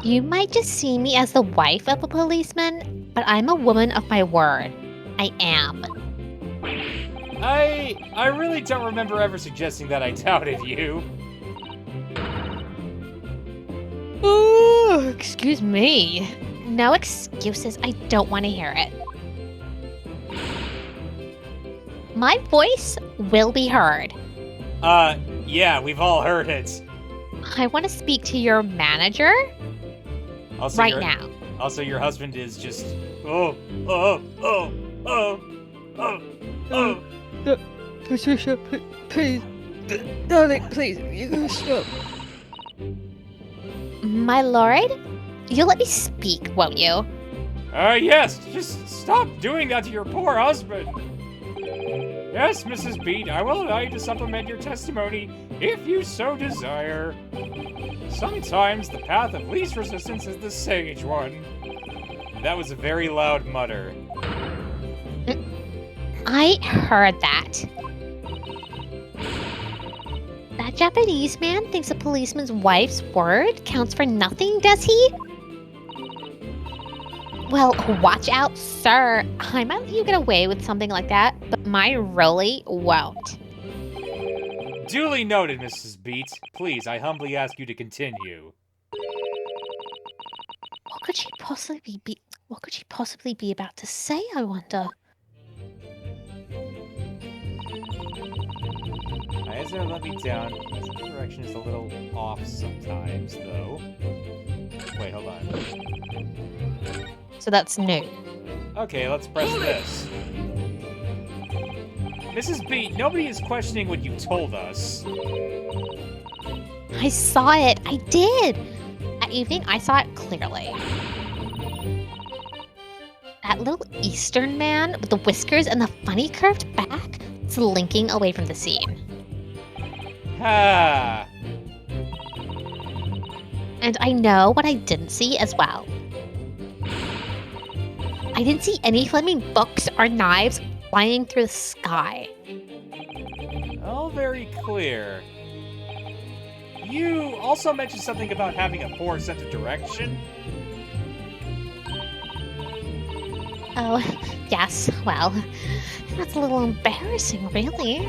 You might just see me as the wife of a policeman, but I'm a woman of my word. I am. I really don't remember ever suggesting that I doubted you. Ooh, excuse me. No excuses. I don't want to hear it. My voice will be heard. Yeah, we've all heard it. I want to speak to your manager Also, right now. Also, your husband is just... Patricia, please, darling, please, you gotta stop. My lord, you'll let me speak, won't you? Yes, just stop doing that to your poor husband. Yes, Mrs. Beat, I will allow you to supplement your testimony if you so desire. Sometimes the path of least resistance is the sage one. That was a very loud mutter. I heard that. That Japanese man thinks a policeman's wife's word counts for nothing, does he? Well, watch out, sir. I might let you get away with something like that, but my Rolly won't. Duly noted, Mrs. Beat. Please, I humbly ask you to continue. What could she possibly be about to say, I wonder? My eyes are let me down. The direction is a little off sometimes, though. Wait, hold on. So that's new. Okay, let's press this. Mrs. Beat, nobody is questioning what you told us. I saw it. I did. That evening, I saw it clearly. That little Eastern man with the whiskers and the funny curved back slinking away from the scene. Ah. And I know what I didn't see as well. I didn't see any flaming books or knives flying through the sky. All very clear. You also mentioned something about having a poor sense of direction. Oh, yes, well, that's a little embarrassing, really.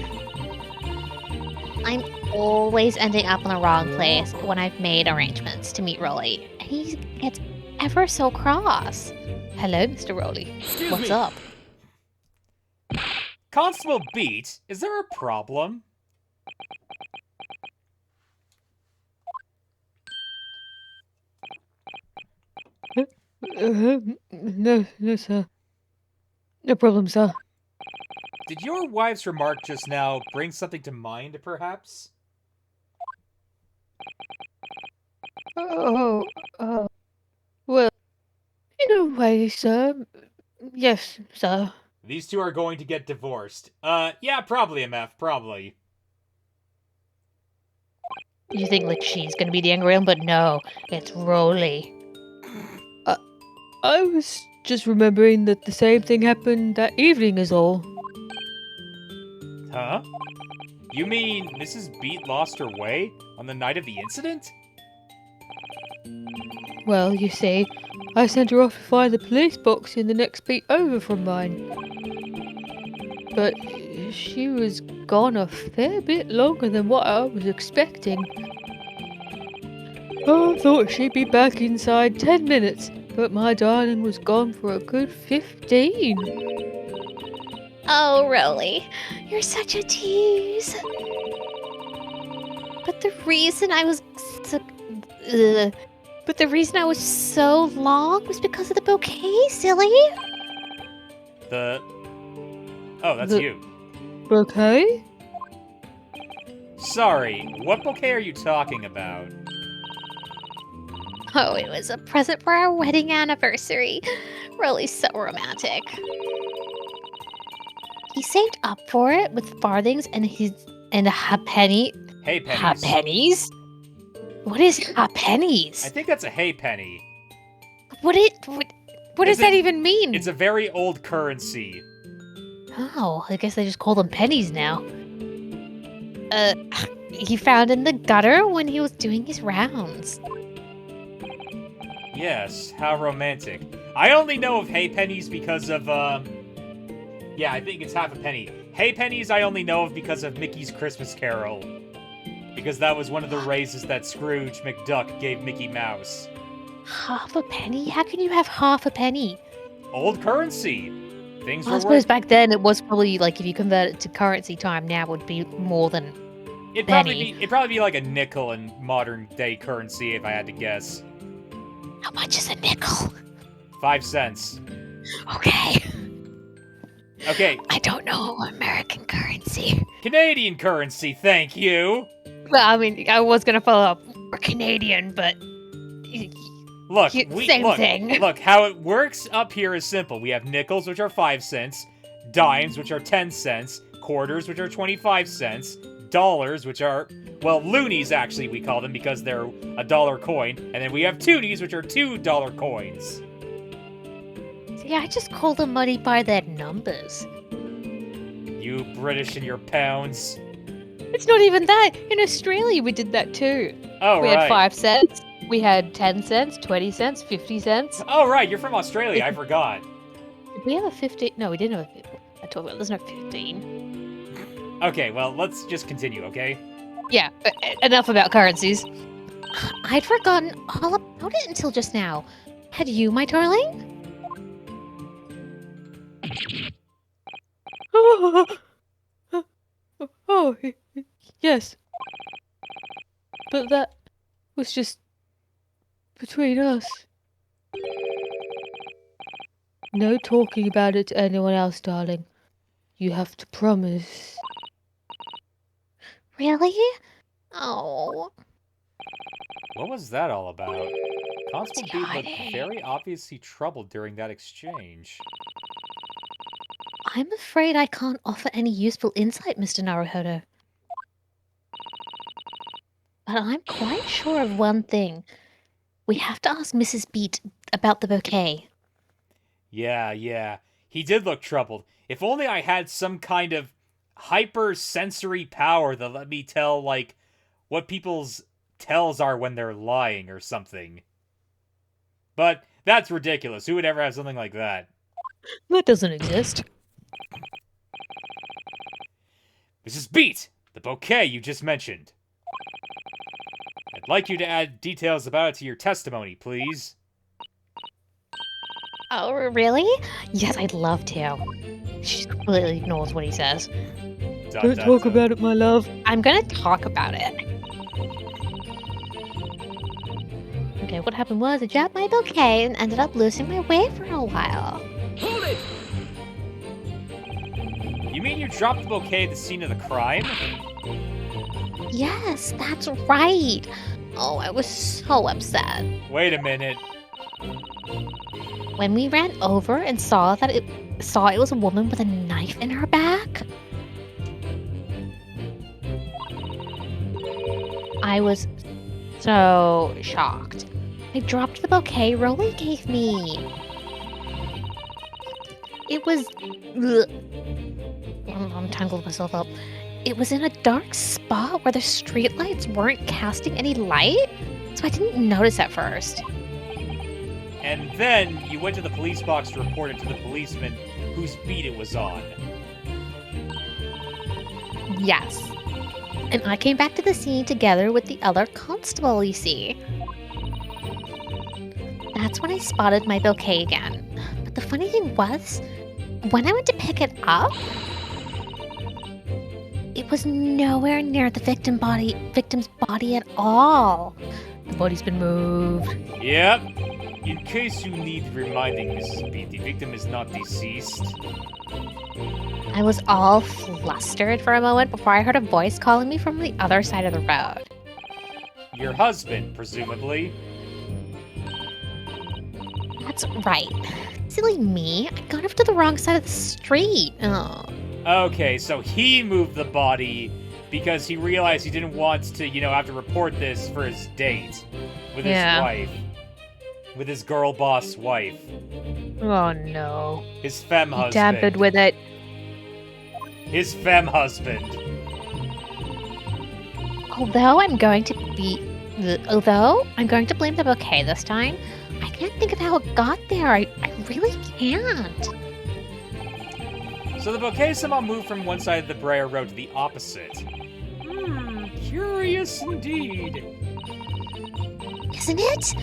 I'm always ending up in the wrong place when I've made arrangements to meet Rolly, and he gets ever so cross. Hello, Mr. Rolly. What's up? Constable Beat, is there a problem? No, sir. No problem, sir. Did your wife's remark just now bring something to mind, perhaps? Well, in a way, sir. Yes, sir. These two are going to get divorced. Yeah, probably, MF, probably. You think, like, she's gonna be the angry one, but no, it's Rolly. I was just remembering that the same thing happened that evening is all. Huh? You mean Mrs. Beat lost her way on the night of the incident? Well, you see, I sent her off to find the police box in the next beat over from mine. But she was gone a fair bit longer than what I was expecting. I thought she'd be back inside 10 minutes, but my darling was gone for a good 15. Oh, Rolly, you're such a tease. But the reason I was so long was because of the bouquet, silly. Oh, that's you. Bouquet? Sorry, what bouquet are you talking about? Oh, it was a present for our wedding anniversary. Rolly's so romantic. He saved up for it with farthings and a halfpenny. Hey pennies. Halfpennies? What is halfpennies? I think that's a hay penny. What does that even mean? It's a very old currency. Oh, I guess they just call them pennies now. He found in the gutter when he was doing his rounds. Yes, how romantic. I only know of hay pennies because of, yeah, I think it's half a penny. Hay pennies I only know of because of Mickey's Christmas Carol. Because that was one of the raises that Scrooge McDuck gave Mickey Mouse. Half a penny? How can you have half a penny? Old currency. Things Well, were I suppose worth... back then it was probably, like, if you convert it to currency time now, it would be more than It'd penny. probably be like a nickel in modern day currency if I had to guess. How much is a nickel? 5 cents. Okay. Okay, I don't know American currency. Canadian currency, thank you. Well, I mean, I was gonna follow up. We're Canadian, but Look, same thing. Look, how it works up here is simple. We have nickels, which are 5 cents, dimes, which are 10 cents, quarters, which are 25 cents, dollars, which are, well, loonies, actually, we call them because they're a dollar coin, and then we have toonies, which are $2 coins. See, I just call them money by their numbers. You British and your pounds. It's not even that. In Australia, we did that too. Oh, We right. had 5 cents, we had 10 cents, 20 cents, 50 cents. Oh, right, you're from Australia, I forgot. Did we have a 15? No, we didn't have a 15. I told you, there's no 15. Okay, well, let's just continue, okay? Yeah, enough about currencies. I'd forgotten all about it until just now. Had you, my darling? Oh, yes. But that was just between us. No talking about it to anyone else, darling. You have to promise. Really? Oh. What was that all about? Constable Beat looked hiding. very obviously troubled during that exchange. I'm afraid I can't offer any useful insight, Mr. Naruhodo. But I'm quite sure of one thing. We have to ask Mrs. Beat about the bouquet. Yeah. He did look troubled. If only I had some kind of hyper-sensory power that let me tell, like, what people's tells are when they're lying or something. But that's ridiculous. Who would ever have something like that? That doesn't exist. Mrs. Beat! The bouquet you just mentioned. I'd like you to add details about it to your testimony, please. Oh, really? Yes, I'd love to. She completely ignores what he says. Don't talk about it, my love. I'm gonna talk about it. Okay, what happened was I dropped my bouquet and ended up losing my way for a while. Hold it! You mean you dropped the bouquet at the scene of the crime? Yes, that's right. Oh, I was so upset. Wait a minute. When we ran over and saw it was a woman with a knife in her back, I was so shocked. I dropped the bouquet Rolly gave me. It was... Ugh. I'm tangled myself up. It was in a dark spot where the streetlights weren't casting any light, so I didn't notice at first. And then you went to the police box to report it to the policeman whose beat it was on. Yes. And I came back to the scene together with the other constable, you see. That's when I spotted my bouquet again. But the funny thing was, when I went to pick it up, it was nowhere near the victim's body at all. The body's been moved. Yep. In case you need reminding, Mrs. B, the victim is not deceased. I was all flustered for a moment before I heard a voice calling me from the other side of the road. Your husband, presumably. That's right. Silly me. I got off to the wrong side of the street. Oh. Okay, so he moved the body because he realized he didn't want to, have to report this for his date with his wife. With his girl boss wife. Oh no. His femme husband. Tampered with it. His femme husband. Although I'm going to blame the bouquet this time, I can't think of how it got there. I really can't. So the bouquet somehow moved from one side of the Briar Road to the opposite. Curious indeed. Isn't it?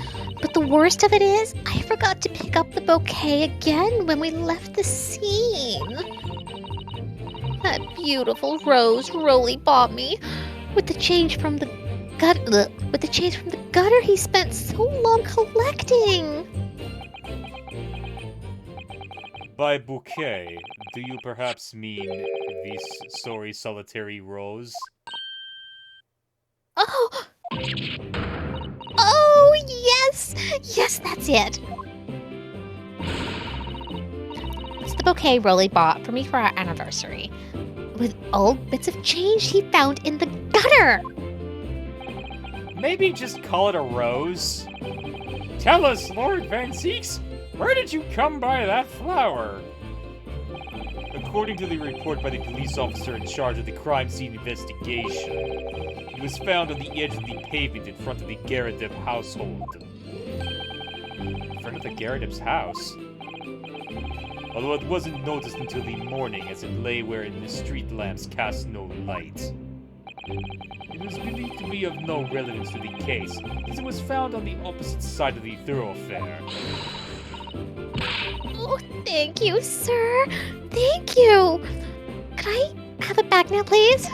But the worst of it is, I forgot to pick up the bouquet again when we left the scene. That beautiful rose Rolly bought me, with the change from the gutter he spent so long collecting. By bouquet, do you perhaps mean this sorry solitary rose? Oh! Oh, yes! Yes, that's it. It's the bouquet Rolly bought for me for our anniversary. With old bits of change he found in the gutter. Maybe just call it a rose? Tell us, Lord Van Seeks, where did you come by that flower? According to the report by the police officer in charge of the crime scene investigation, it was found on the edge of the pavement in front of the Garadeb household. In front of the Garadeb's house? Although it wasn't noticed until the morning as it lay wherein the street lamps cast no light. It was believed to be of no relevance to the case, as it was found on the opposite side of the thoroughfare. Oh, thank you, sir. Thank you. Could I have it back now, please?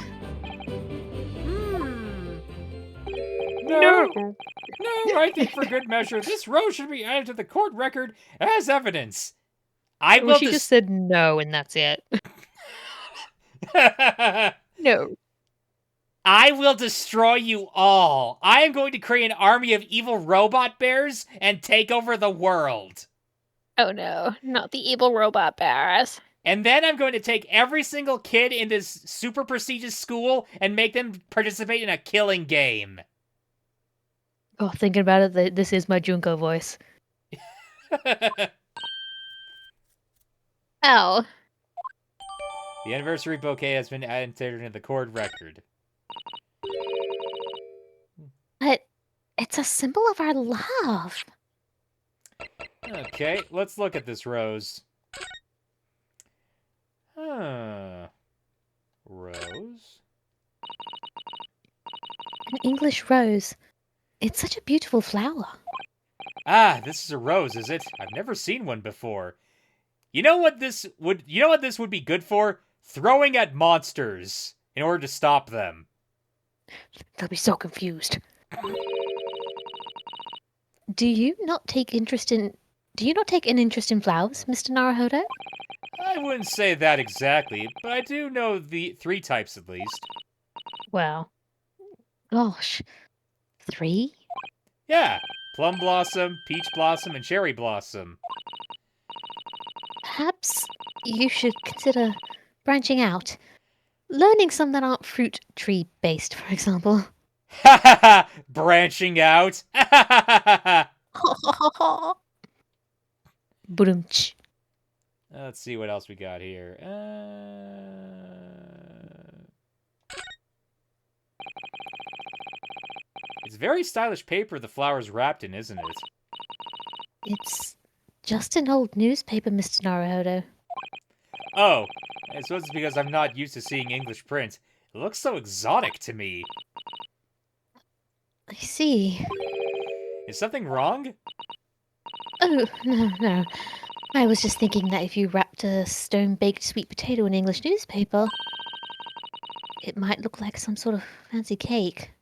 No, I think for good measure, this rose should be added to the court record as evidence. She just said no, and that's it. No. I will destroy you all. I am going to create an army of evil robot bears and take over the world. Oh no, not the evil robot bears. And then I'm going to take every single kid in this super prestigious school and make them participate in a killing game. Oh, thinking about it, this is my Junko voice. Oh. The anniversary bouquet has been entered into the court record. But it's a symbol of our love. Okay, let's look at this rose. Rose? An English rose. It's such a beautiful flower. Ah, this is a rose, is it? I've never seen one before. You know what this would be good for? Throwing at monsters in order to stop them. They'll be so confused. Do you not take an interest in flowers, Mr. Naruhodo? I wouldn't say that exactly, but I do know the 3 types at least. Well, gosh, 3? Yeah, plum blossom, peach blossom, and cherry blossom. Perhaps you should consider branching out. Learning some that aren't fruit tree based, for example. Ha ha ha! Branching out! Ha ha ha ha! Boom. Let's see what else we got here. It's very stylish paper the flower's wrapped in, isn't it? It's just an old newspaper, Mr. Naruhodo. Oh, I suppose it's because I'm not used to seeing English print. It looks so exotic to me. I see. Is something wrong? Oh, no. I was just thinking that if you wrapped a stone-baked sweet potato in English newspaper, it might look like some sort of fancy cake.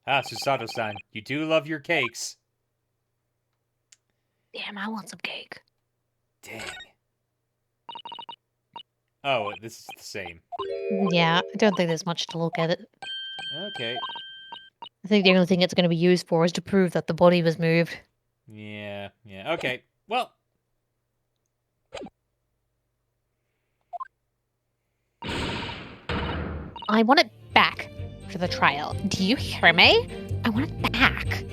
Ah, Susato-san, you do love your cakes. Damn, I want some cake. Dang. Oh, this is the same. Yeah, I don't think there's much to look at it. Okay. I think the only thing it's going to be used for is to prove that the body was moved. Yeah. Okay. Well. I want it back for the trial. Do you hear me? I want it back.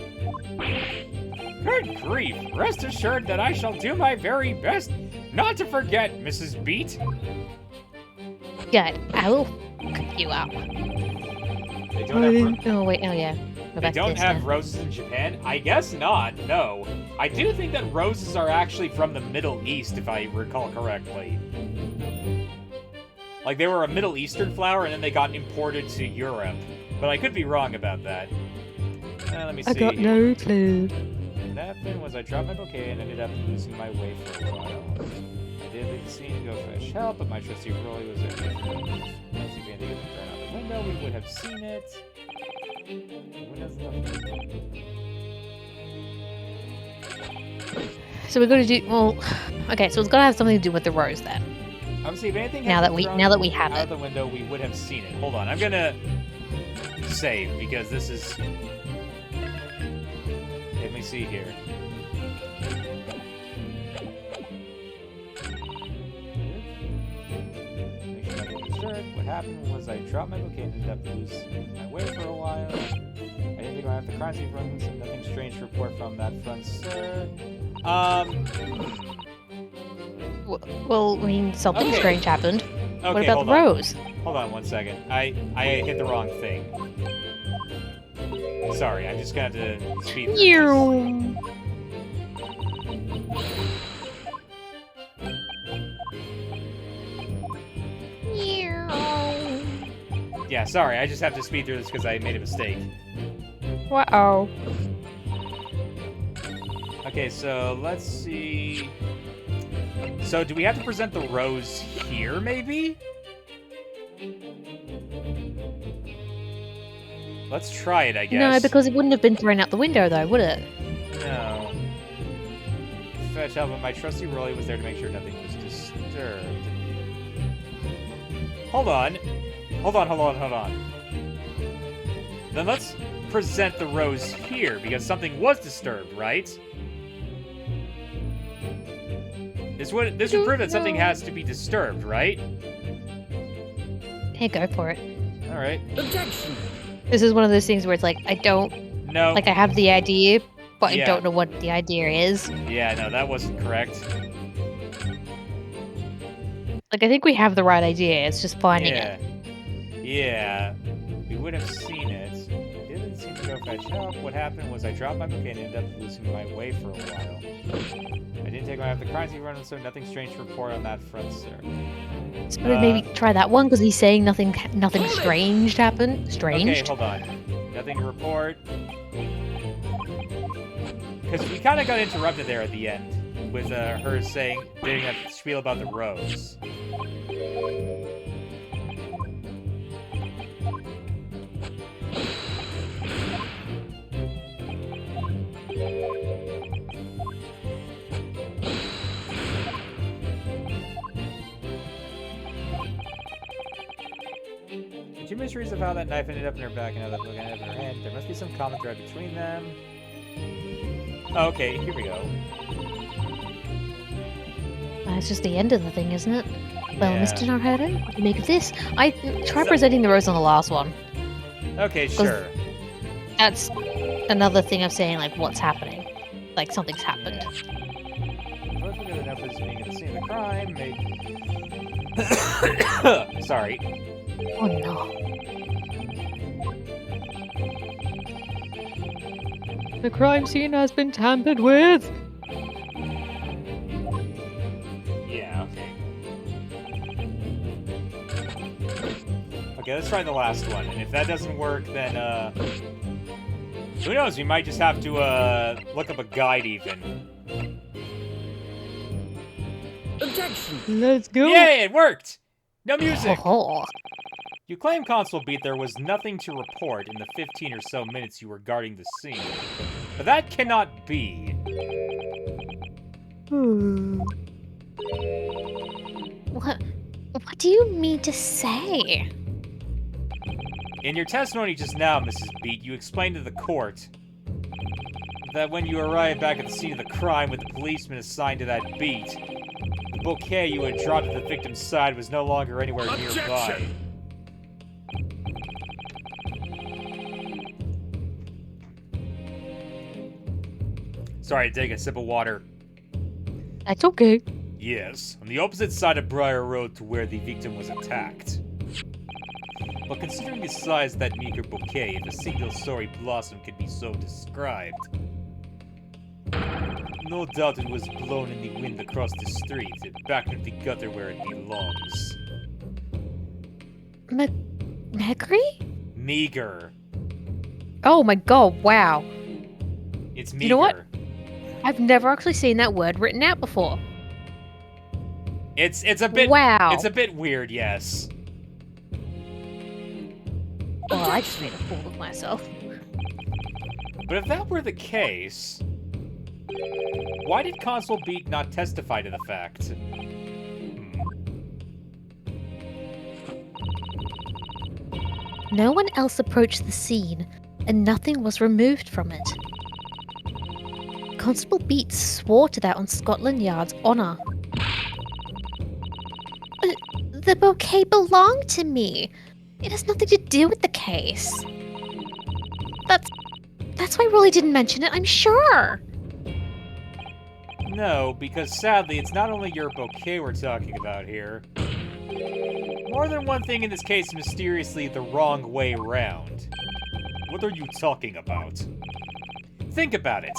Good grief. Rest assured that I shall do my very best not to forget, Mrs. Beat. Good. I will cut you out. They don't have... Oh, wait. Oh, yeah. They don't have roses in Japan? I guess not, no. I do think that roses are actually from the Middle East, if I recall correctly. Like, they were a Middle Eastern flower, and then they got imported to Europe. But I could be wrong about that. Let me see. I got no clue. What happened was I dropped my bouquet and ended up losing my way for a while. I did leave the scene to go fetch help, but my trusty Rolly was there. Once you began to get the burn out the window, we would have seen it. So we're going to do... Well, okay, so it's got to have something to do with the rose, then. Obviously, if anything now that we have out the window, we would have seen it. Hold on, I'm gonna save because this is. Let me see here. Make sure nothing disturbed. What happened was I dropped my bouquet and ended up losing my way for a while. I didn't think I have the crime scene run, so nothing strange to report from that front, sir. Well, I mean, something strange happened. Okay, what about the rose? Hold on 1 second. I hit the wrong thing. Sorry, I'm just gonna have to speed through this. Yeah, sorry, I just have to speed through this because I made a mistake. Uh-oh. Okay, so let's see... So, do we have to present the rose here, maybe? Let's try it, I guess. No, because it wouldn't have been thrown out the window, though, would it? No. Fetch help, but my trusty Rolly was there to make sure nothing was disturbed. Hold on. Hold on. Then let's present the rose here, because something was disturbed, right? This would prove that something has to be disturbed, right? Hey, go for it. Alright. Objection! This is one of those things where it's like, I don't... No. Like, I have the idea, but Yeah. I don't know what the idea is. Yeah, no, that wasn't correct. Like, I think we have the right idea, it's just finding it. Yeah. We would have seen it. I didn't seem to go fetch help. What happened was I dropped my bouquet and ended up losing my way for a while. I didn't take my half the crime scene run, so nothing strange to report on that front, sir. So maybe try that one, because he's saying nothing strange happened. Strange? Okay, hold on. Nothing to report. Because we kind of got interrupted there at the end with her saying, doing that spiel about the rose. The two mysteries of how that knife ended up in her back and how that book ended up in her hand. There must be some common thread between them. Oh, okay, here we go. That's just the end of the thing, isn't it? Well, Yeah. Mr. Naruhodo, what do you make of this? I try presenting the rose on the last one. Okay, sure. That's another thing of saying, like, what's happening. Like, something's happened. Yeah. no business being at the scene of the crime. Sorry. Oh no. The crime scene has been tampered with. Yeah, okay. Okay, let's try the last one. And if that doesn't work, then, who knows? We might just have to, look up a guide even. Objection! Let's go. Yay, it worked! No music! Oh, You claim, Constable Beat, there was nothing to report in the 15 or so minutes you were guarding the scene. But that cannot be. what do you mean to say? In your testimony just now, Mrs. Beat, you explained to the court that when you arrived back at the scene of the crime with the policeman assigned to that beat, the bouquet you had dropped at the victim's side was no longer anywhere nearby. Sorry, take a sip of water. That's okay. Yes, on the opposite side of Briar Road to where the victim was attacked. But considering the size of that meager bouquet, if a single sorry blossom could be so described, no doubt it was blown in the wind across the street and back into the gutter where it belongs. Megri? Meager. Oh my god, wow. It's meager. You know what? I've never actually seen that word written out before. It's a bit Wow. It's a bit weird, yes. Well, I just made a fool of myself. But if that were the case, why did Constable Beat not testify to the fact? No one else approached the scene, and nothing was removed from it. Constable Beat swore to that on Scotland Yard's honour. The bouquet belonged to me. It has nothing to do with the case. That's why Rolly didn't mention it, I'm sure. No, because sadly, it's not only your bouquet we're talking about here. More than one thing in this case is mysteriously the wrong way round. What are you talking about? Think about it.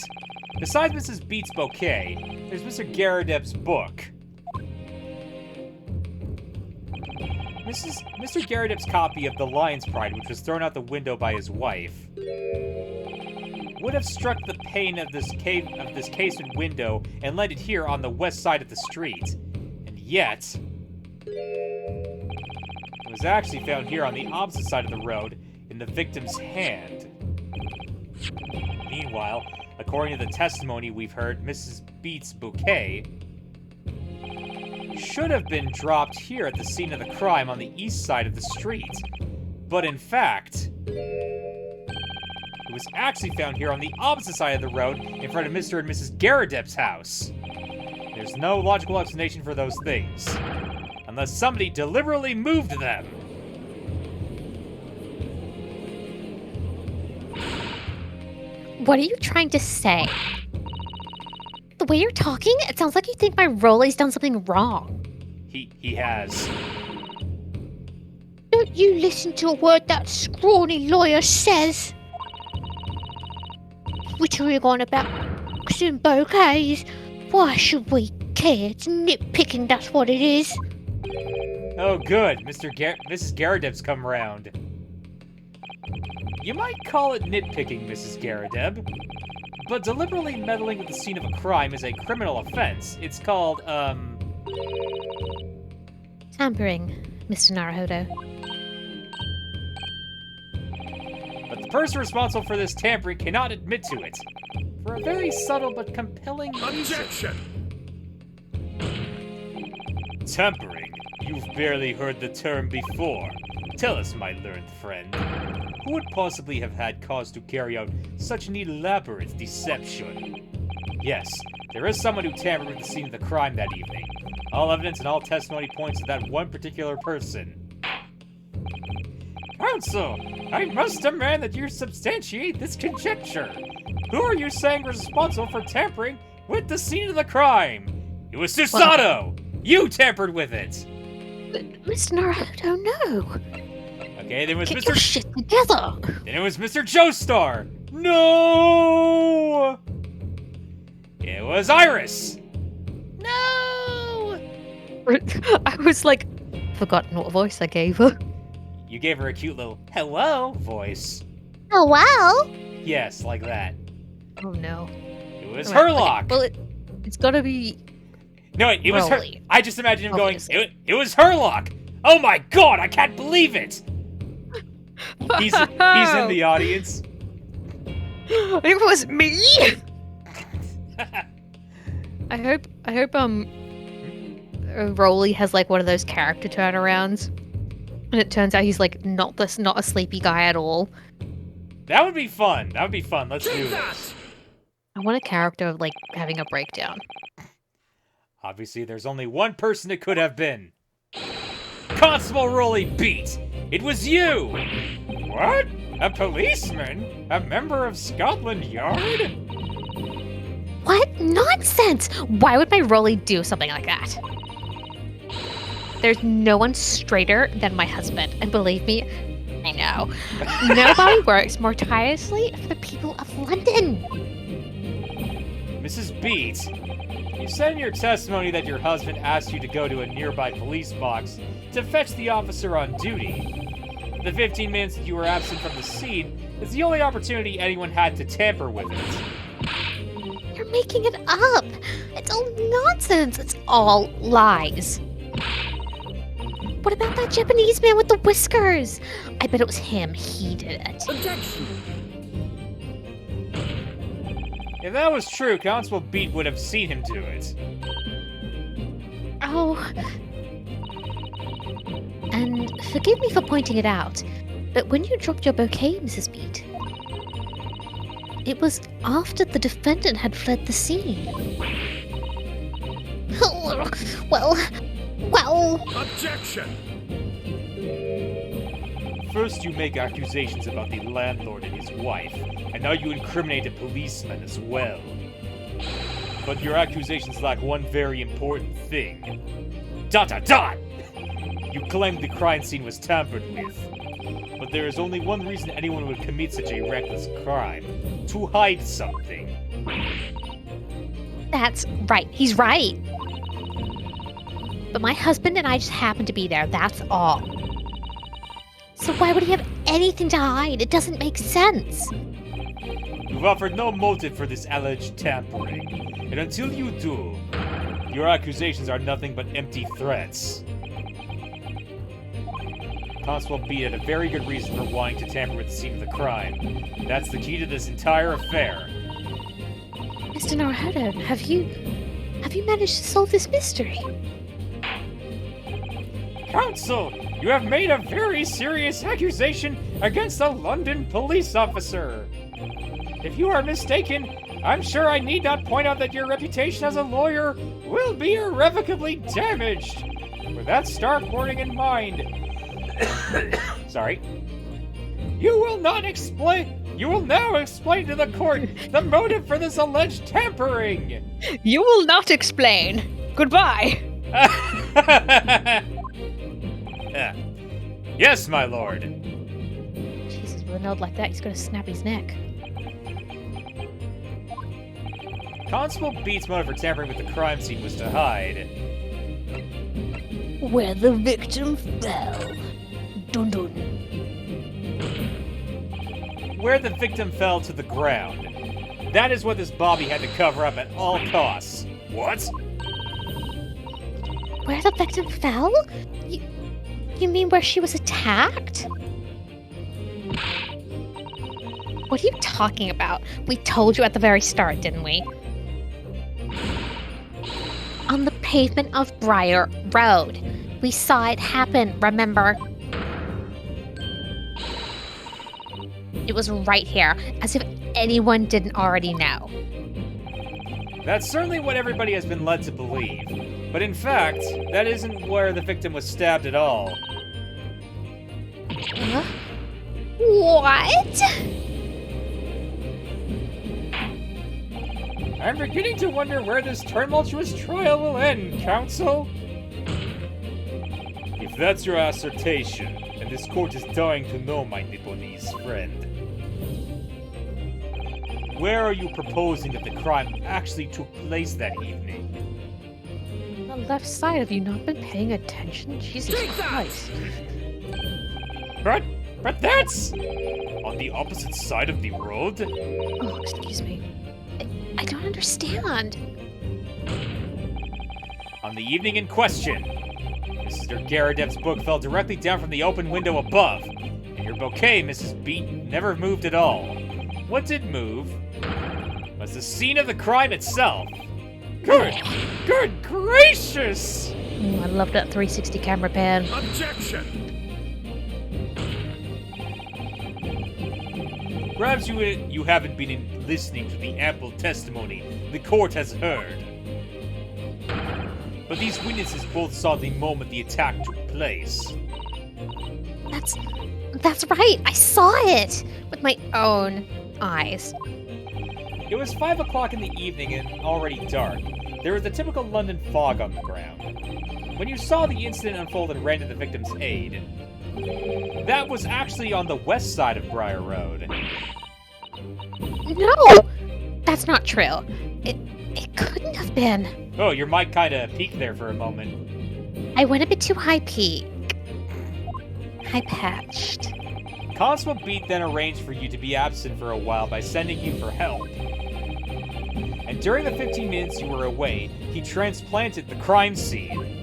Besides Mrs. Beat's bouquet, there's Mr. Garadeb's book. Mr. Garadeb's copy of The Lion's Pride, which was thrown out the window by his wife, would have struck the pane of this casement window and landed here on the west side of the street. And yet, it was actually found here on the opposite side of the road in the victim's hand. Meanwhile, according to the testimony we've heard, Mrs. Beat's bouquet should have been dropped here at the scene of the crime on the east side of the street. But in fact, it was actually found here on the opposite side of the road in front of Mr. and Mrs. Garadeb's house. There's no logical explanation for those things, unless somebody deliberately moved them. What are you trying to say? The way you're talking, it sounds like you think my Rolly's done something wrong. He has. Don't you listen to a word that scrawny lawyer says. Twittering on about some bouquets. Why should we care? It's nitpicking, that's what it is. Oh, good. Mrs. Garadeb's come around. You might call it nitpicking, Mrs. Garadeb, but deliberately meddling with the scene of a crime is a criminal offense. It's called, Tampering, Mr. Naruhodo. But the person responsible for this tampering cannot admit to it, for a very subtle but compelling reason. Objection! Tampering? You've barely heard the term before. Tell us, my learned friend, who would possibly have had cause to carry out such an elaborate deception? Yes, there is someone who tampered with the scene of the crime that evening. All evidence and all testimony points to that one particular person. Counsel, I must demand that you substantiate this conjecture. Who are you saying was responsible for tampering with the scene of the crime? It was Susato! You tampered with it! Mr. Naruto, no. Okay, then it was Get your Mr. shit together. Then it was Mr. Joestar! No! It was Iris! No! I was like, forgotten what voice I gave her. You gave her a cute little hello voice. Oh, wow. Yes, like that. Oh no. It was Right, Herlock! okay, well, it's gotta be. No, it was her. Rolly. I just imagine him going, Obviously. it was Herlock! Oh my god, I can't believe it! He's in the audience. It was me. I hope Rolly has like one of those character turnarounds, and it turns out he's like not a sleepy guy at all. That would be fun. That would be fun. Let's do this. I want a character of like having a breakdown. Obviously, there's only one person it could have been. Constable Rolly beat! It was you! What? A policeman? A member of Scotland Yard? What nonsense! Why would my Rolly do something like that? There's no one straighter than my husband, and believe me, I know. Nobody works more tirelessly for the people of London. Mrs. Beat, you said in your testimony that your husband asked you to go to a nearby police box to fetch the officer on duty. The 15 minutes that you were absent from the scene is the only opportunity anyone had to tamper with it. You're making it up. It's all nonsense. It's all lies. What about that Japanese man with the whiskers? I bet it was him. He did it. Objection! If that was true, Constable Beat would have seen him do it. Oh. And forgive me for pointing it out, but when you dropped your bouquet, Mrs. Beat, it was after the defendant had fled the scene. Well. Objection! First you make accusations about the landlord and his wife, and now you incriminate a policeman as well. But your accusations lack one very important thing. ... You claim the crime scene was tampered with. But there is only one reason anyone would commit such a reckless crime. To hide something. That's right. He's right. But my husband and I just happened to be there, that's all. So why would he have anything to hide? It doesn't make sense. You've offered no motive for this alleged tampering. And until you do, your accusations are nothing but empty threats. Constable Beat had a very good reason for wanting to tamper with the scene of the crime. That's the key to this entire affair. Mr. Naruto, have you managed to solve this mystery? Counsel, you have made a very serious accusation against a London police officer. If you are mistaken, I'm sure I need not point out that your reputation as a lawyer will be irrevocably damaged. With that stark warning in mind, sorry. You will now explain to the court the motive for this alleged tampering. You will not explain. Goodbye. Yes, my lord. Jesus, with a nod like that, he's gonna snap his neck. Constable Beat's motive for tampering with the crime scene was to hide. Where the victim fell. Dun dun. Where the victim fell to the ground. That is what this Bobby had to cover up at all costs. What? Where the victim fell? You mean where she was attacked? What are you talking about? We told you at the very start, didn't we? On the pavement of Briar Road. We saw it happen, remember? It was right here, as if anyone didn't already know. That's certainly what everybody has been led to believe. But in fact, that isn't where the victim was stabbed at all. Huh? What? I'm beginning to wonder where this tumultuous trial will end, Counsel. If that's your assertion, and this court is dying to know, my Nipponese friend, where are you proposing that the crime actually took place that evening? The left side, have you not been paying attention? Jesus Christ. But that's on the opposite side of the road. Oh, excuse me. I don't understand. On the evening in question, Mr. Garadev's book fell directly down from the open window above, and your bouquet, Mrs. Beaton, never moved at all. What did move was the scene of the crime itself. Good gracious! Oh, I love that 360 camera pan. Objection! Perhaps you haven't been listening to the ample testimony the court has heard. But these witnesses both saw the moment the attack took place. That's right. I saw it with my own eyes. It was 5 o'clock in the evening and already dark. There was the typical London fog on the ground. When you saw the incident unfold and ran to the victim's aid, that was actually on the west side of Briar Road. No! That's not true. It couldn't have been. Oh, your mic kinda peaked there for a moment. I went a bit too high peak. High patched. Constable Beat then arranged for you to be absent for a while by sending you for help. And during the 15 minutes you were away, he transplanted the crime scene.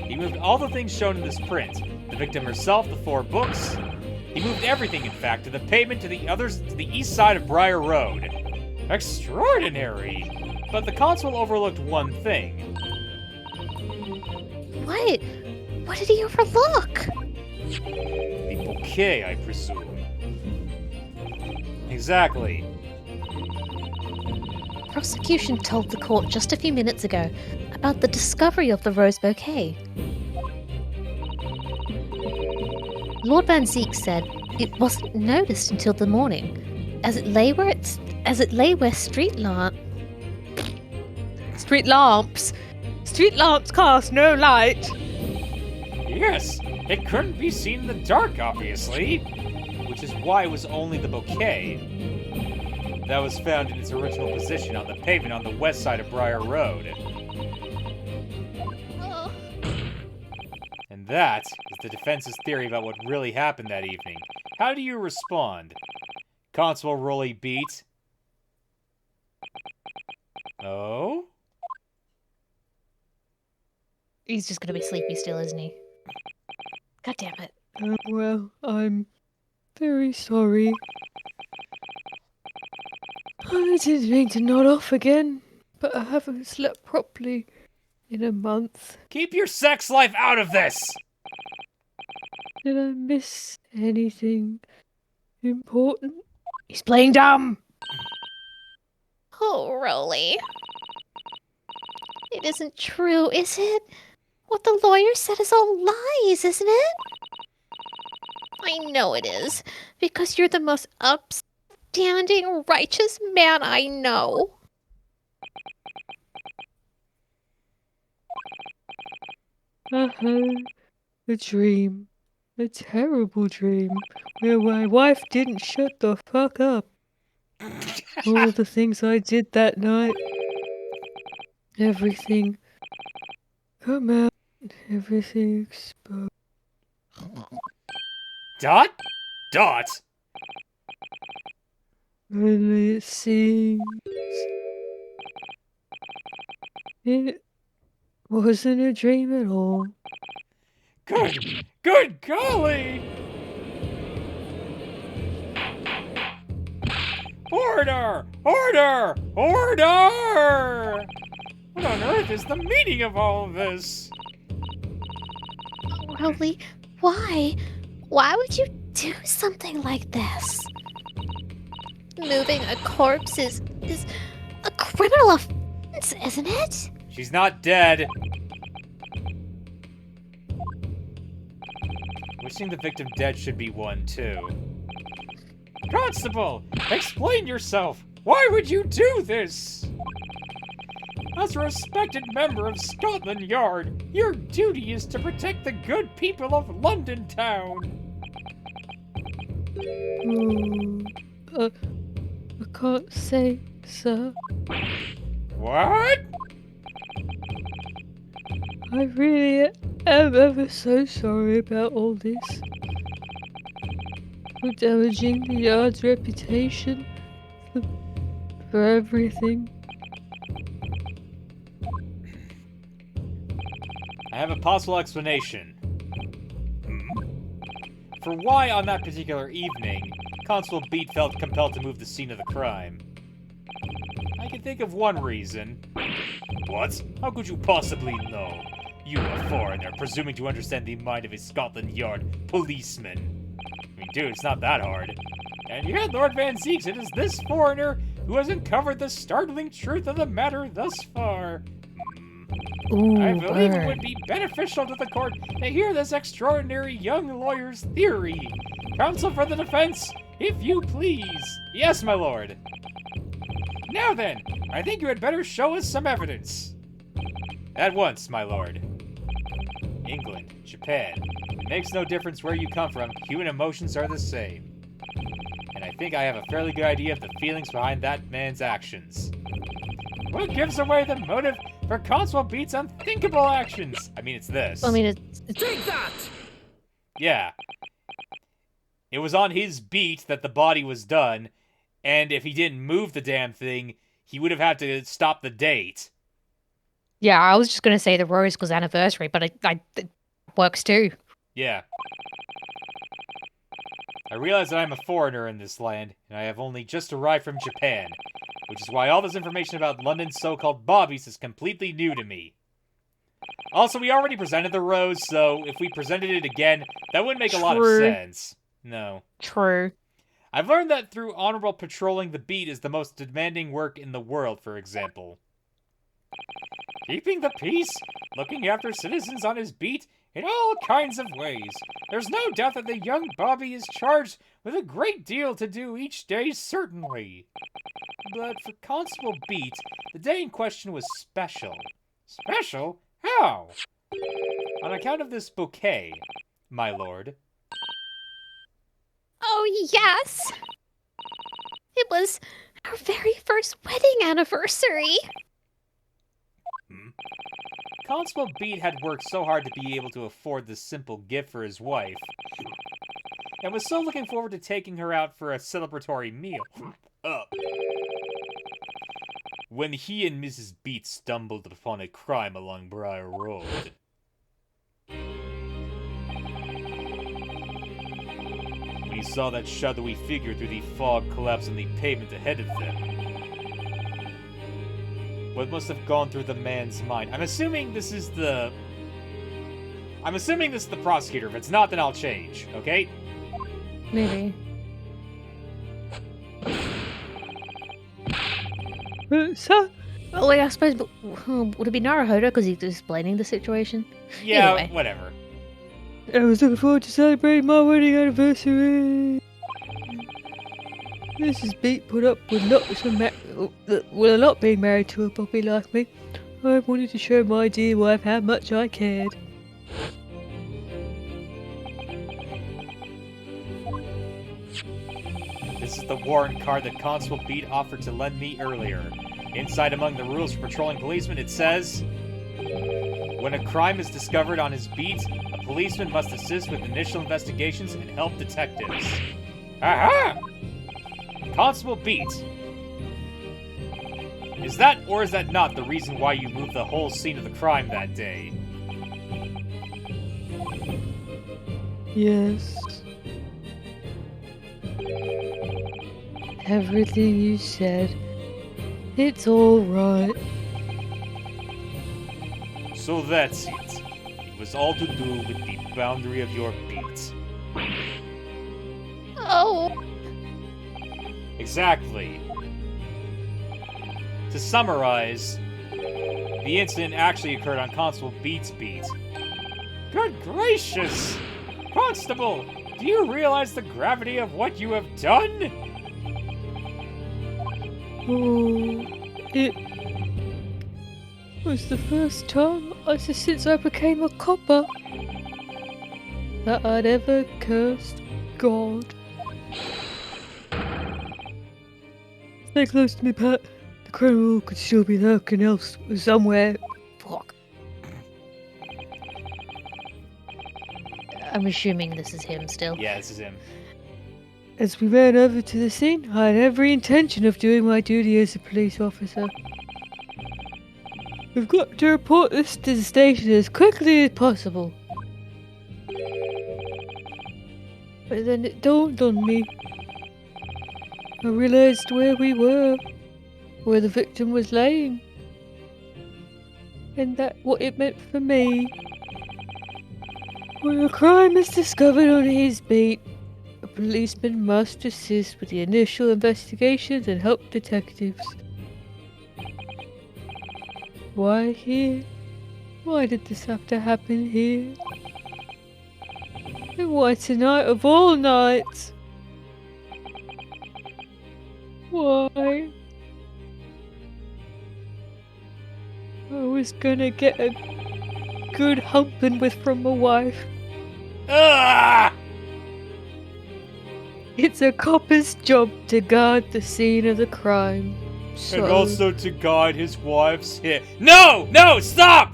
He moved all the things shown in this print. The victim herself, the 4 books. He moved everything, in fact, to the pavement to the east side of Briar Road. Extraordinary! But the constable overlooked one thing. What? What did he overlook? The bouquet, I presume. Exactly. Prosecution told the court just a few minutes ago about the discovery of the rose bouquet. Lord Van Zeek said it wasn't noticed until the morning, as it lay where street lamps cast no light. Yes, it couldn't be seen in the dark, obviously. Which is why it was only the bouquet that was found in its original position on the pavement on the west side of Briar Road. And that is the defense's theory about what really happened that evening. How do you respond? Constable Rolly Beat. Oh? He's just gonna be sleepy still, isn't he? God damn it. Well, I'm very sorry. I didn't mean to nod off again, but I haven't slept properly in a month. Keep your sex life out of this! Did I miss anything important? He's playing dumb! Oh, Rolly. It isn't true, is it? What the lawyer said is all lies, isn't it? I know it is, because you're the most upstanding, righteous man I know. I had a dream. A terrible dream. Where my wife didn't shut the fuck up. All the things I did that night. Everything come out. Everything exposed. Dot? Dot? Only it seems it wasn't a dream at all. Good golly! Order! Order! Order! What on earth is the meaning of all of this? Rolly, why? Why would you do something like this? Moving a corpse is a criminal offense, isn't it? She's not dead. Wishing the victim dead should be one, too. Constable, explain yourself! Why would you do this? As a respected member of Scotland Yard, your duty is to protect the good people of London Town. I can't say, sir. What? I really am ever so sorry about all this. For damaging the Yard's reputation. For everything. I have a possible explanation. For why, on that particular evening, Constable Beat felt compelled to move the scene of the crime. I can think of one reason. What? How could you possibly know? You, a foreigner, presuming to understand the mind of a Scotland Yard policeman. I mean, dude, it's not that hard. And yet, Lord Van Zeeks, it is this foreigner who has uncovered the startling truth of the matter thus far. Ooh, I believe it burn. would be beneficial to the court to hear this extraordinary young lawyer's theory. Counsel for the defense, if you please. Yes, my lord. Now then, I think you had better show us some evidence. At once, my lord. England, Japan. It makes no difference where you come from, human emotions are the same. And I think I have a fairly good idea of the feelings behind that man's actions. What gives away the motive for Constable Beat's unthinkable actions? I mean, it's this. I mean, Take that! Yeah. It was on his beat that the body was done, and if he didn't move the damn thing, he would have had to stop the date. yeah, I was just gonna say the rose goes anniversary, but it works too. Yeah. I realize that I'm a foreigner in this land, and I have only just arrived from Japan, which is why all this information about London's so-called bobbies is completely new to me. Also, we already presented the rose, so if we presented it again, that wouldn't make a lot of True. sense. No. True. I've learned that through honorable patrolling the beat is the most demanding work in the world, for example. Keeping the peace, looking after citizens on his beat in all kinds of ways. There's no doubt that the young Bobby is charged with a great deal to do each day, certainly. But for Constable Beat, the day in question was special. Special? How? On account of this bouquet, my lord. Oh, yes! It was our very first wedding anniversary! Constable Beat had worked so hard to be able to afford this simple gift for his wife, and was so looking forward to taking her out for a celebratory meal. When he and Mrs. Beat stumbled upon a crime along Briar Road. When he saw that shadowy figure through the fog collapse on the pavement ahead of them. What must have gone through the man's mind? I'm assuming this is the prosecutor. If it's not, then I'll change, okay? Maybe. Sir? Oh, wait, I suppose, but would it be Naruhodo because he's explaining the situation? Yeah, Either way. whatever. I was looking forward to celebrating my wedding anniversary. Mrs. Beat put up with not being married to a bobby like me. I wanted to show my dear wife how much I cared. This is the warrant card that Constable Beat offered to lend me earlier. Inside, among the rules for patrolling policemen, it says, when a crime is discovered on his beat, a policeman must assist with initial investigations and help detectives. Aha! Constable Beat. Is that or is that not the reason why you moved the whole scene of the crime that day? Yes. Everything you said, it's all right. So that's it. It was all to do with the boundary of your beat. Oh! Exactly. To summarize, the incident actually occurred on Constable Beat's beat. Good gracious! Constable, do you realize the gravity of what you have done? Oh, it was the first time since I became a copper that I'd ever cursed God. Stay close to me, Pat. The criminal could still be lurking else somewhere. Fuck. I'm assuming this is him still. Yeah, this is him. As we ran over to the scene, I had every intention of doing my duty as a police officer. We've got to report this to the station as quickly as possible. But then it dawned on me. I realized where we were, where the victim was laying, and that what it meant for me. When a crime is discovered on his beat, a policeman must assist with the initial investigations and help detectives. Why here? Why did this have to happen here? And why tonight of all nights? Why? I was gonna get a good humping with from my wife. Ah! It's a copper's job to guard the scene of the crime. So And also to guide his wife's hair. No! No! Stop!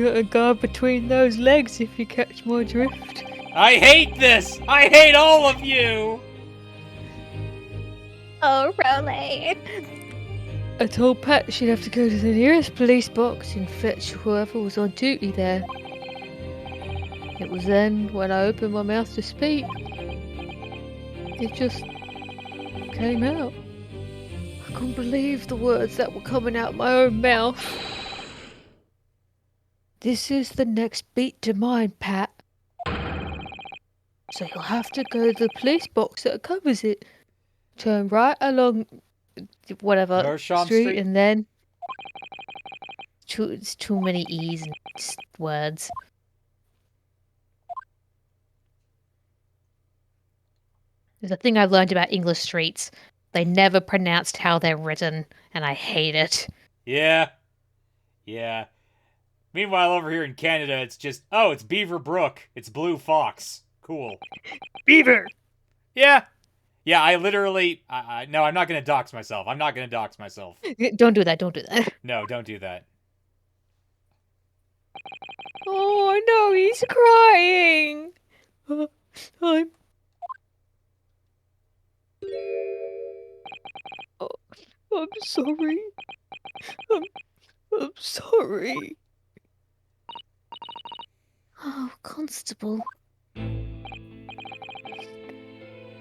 got a guard between those legs if you catch my drift. I hate this! I hate all of you! Oh, Rolly. I told Pat she'd have to go to the nearest police box and fetch whoever was on duty there. It was then, when I opened my mouth to speak, it just came out. I couldn't believe the words that were coming out my own mouth. This is the next beat to mine, Pat. So you'll have to go to the police box that covers it. Turn right along whatever Mershon street and then... It's too many E's and words. There's a thing I've learned about English streets. They never pronounced how they're written, and I hate it. Yeah. Yeah. Meanwhile, over here in Canada, it's just, oh, it's Beaver Brook. It's Blue Fox. Cool. Beaver! Yeah. Yeah, I literally, no, I'm not going to dox myself. I'm not going to dox myself. Don't do that, don't do that. No, don't do that. Oh no, he's crying! I'm... Oh, I'm sorry. I'm sorry. Oh, Constable.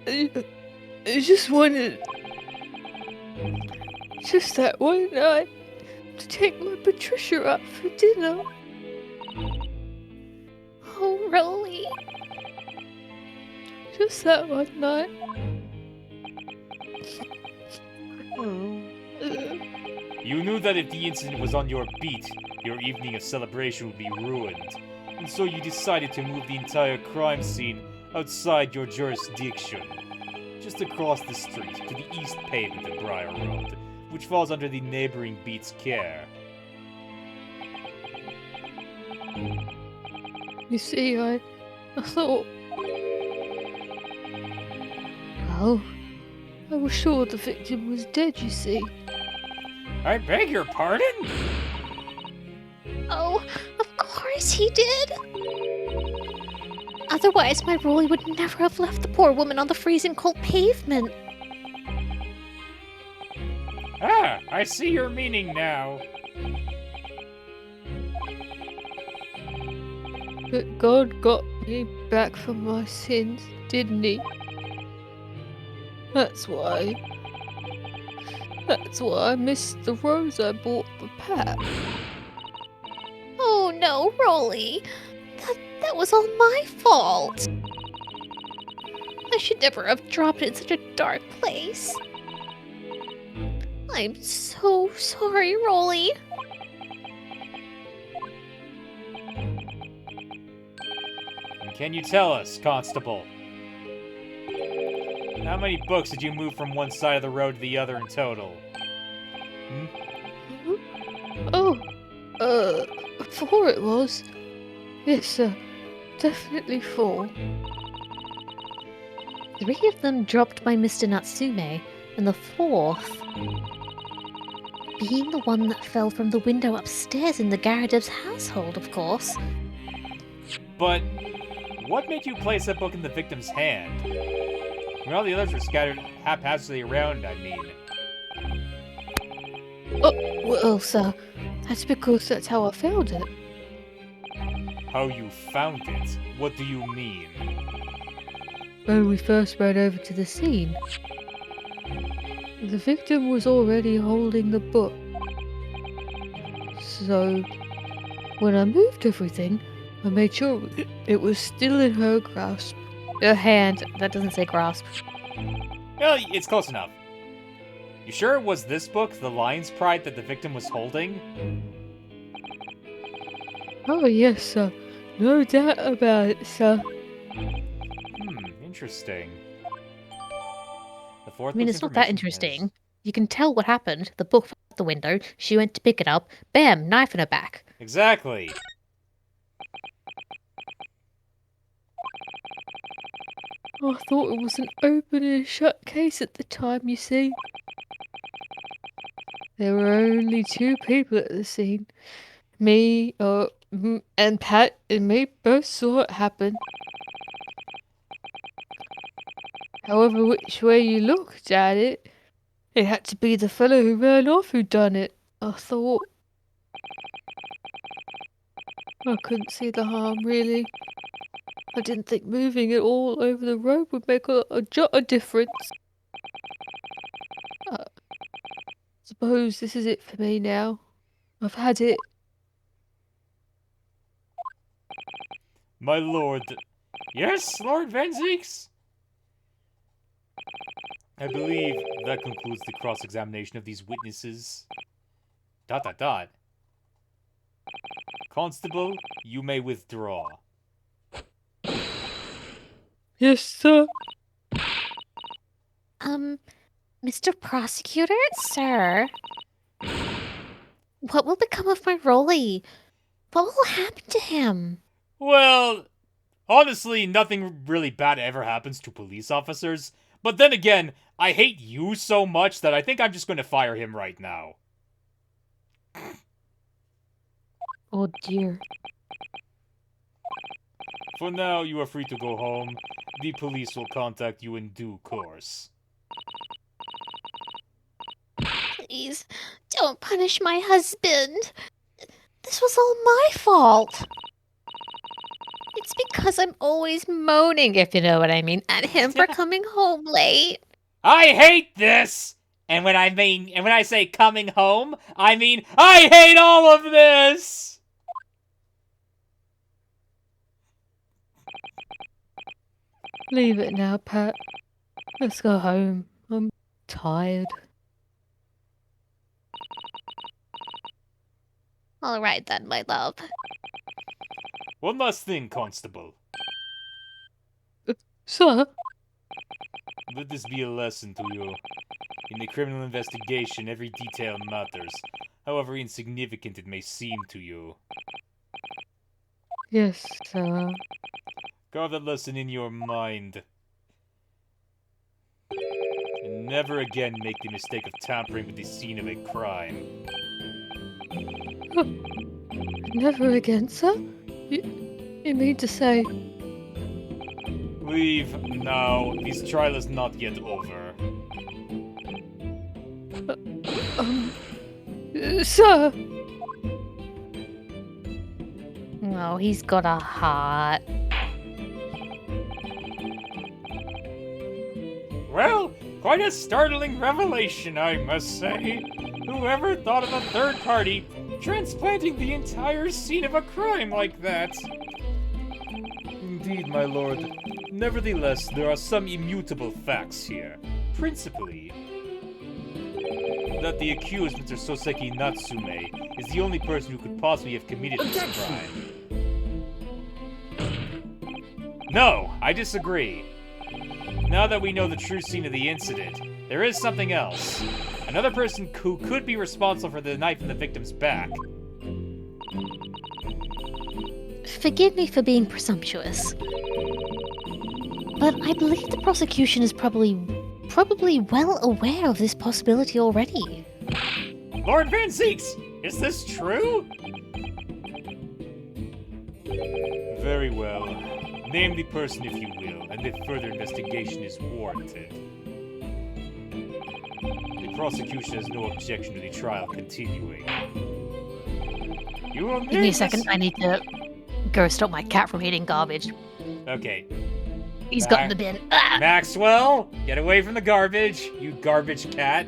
I just wanted... Just that one night to take my Patricia out for dinner. Oh, Rolly. Just that one night. You knew that if the incident was on your beat, your evening of celebration would be ruined. And so you decided to move the entire crime scene outside your jurisdiction. Just across the street, to the east pavement of Briar Road, which falls under the neighboring beat's care. You see, I thought... Well, I was sure the victim was dead, you see. I beg your pardon? Oh, of course he did. Otherwise, my Rolly would never have left the poor woman on the freezing cold pavement. Ah, I see your meaning now. But God got me back from my sins, didn't he? That's why I missed the rose I bought for Pat. Oh no, Rolly. That was all my fault. I should never have dropped it in such a dark place. I'm so sorry, Rolly. Can you tell us, Constable? How many books did you move from one side of the road to the other in total? Oh, 4 it was. Yes, sir. Definitely 4. 3 of them dropped by Mr. Natsume, and the 4th being the one that fell from the window upstairs in the Garadev's household, of course. But what made you place that book in the victim's hand? I mean, all the others were scattered haphazardly around, I mean. Oh, well, sir, that's because that's how I found it. How you found it? What do you mean? When we first ran over to the scene, the victim was already holding the book. So, when I moved everything, I made sure it was still in her grasp. Hand. That doesn't say grasp. Well, it's close enough. You sure it was this book, The Lion's Pride, that the victim was holding? Oh, yes, sir. No doubt about it, sir. Interesting. The fourth I mean, book's it's not that information interesting. You can tell what happened. The book fell out the window. She went to pick it up. Bam! Knife in her back. Exactly. I thought it was an open and shut case at the time, you see. There were only 2 people at the scene. Me, and Pat and me both saw it happen. However, which way you looked at it, it had to be the fellow who ran off who done it, I thought. I couldn't see the harm, really. I didn't think moving it all over the road would make a jot of difference. Suppose this is it for me now. I've had it. My lord... Yes, Lord Van Zeeks? I believe that concludes the cross-examination of these witnesses. ... Constable, you may withdraw. Yes, sir. Mr. Prosecutor? Sir? What will become of my Rolly? What will happen to him? Well, honestly, nothing really bad ever happens to police officers. But then again, I hate you so much that I think I'm just going to fire him right now. Oh dear. For now, you are free to go home. The police will contact you in due course. Please, don't punish my husband. This was all my fault. It's because I'm always moaning, if you know what I mean, at him for coming home late. I hate this! And when I say coming home, I mean I hate all of this! Leave it now, Pat. Let's go home. I'm tired. All right then, my love. One last thing, Constable. Sir? Let this be a lesson to you. In a criminal investigation, every detail matters, however insignificant it may seem to you. Yes, sir. Carve that lesson in your mind. And never again make the mistake of tampering with the scene of a crime. Never again, sir? You mean to say... Leave now. This trial is not yet over. Sir! Oh, he's got a heart. Well, quite a startling revelation, I must say. Whoever thought of a third party transplanting the entire scene of a crime like that? Indeed, my lord. Nevertheless, there are some immutable facts here. Principally, that the accused, Mr. Soseki Natsume, is the only person who could possibly have committed this crime. No, I disagree. Now that we know the true scene of the incident, there is something else. Another person who could be responsible for the knife in the victim's back. Forgive me for being presumptuous, but I believe the prosecution is probably well aware of this possibility already. Lord Van Zeeks, is this true? Very well. Name the person if you will, and if further investigation is warranted. The prosecution has no objection to the trial continuing. You will Give me a second, I need to go stop my cat from eating garbage. Okay. He's got in the bin. Ah! Maxwell, get away from the garbage, you garbage cat.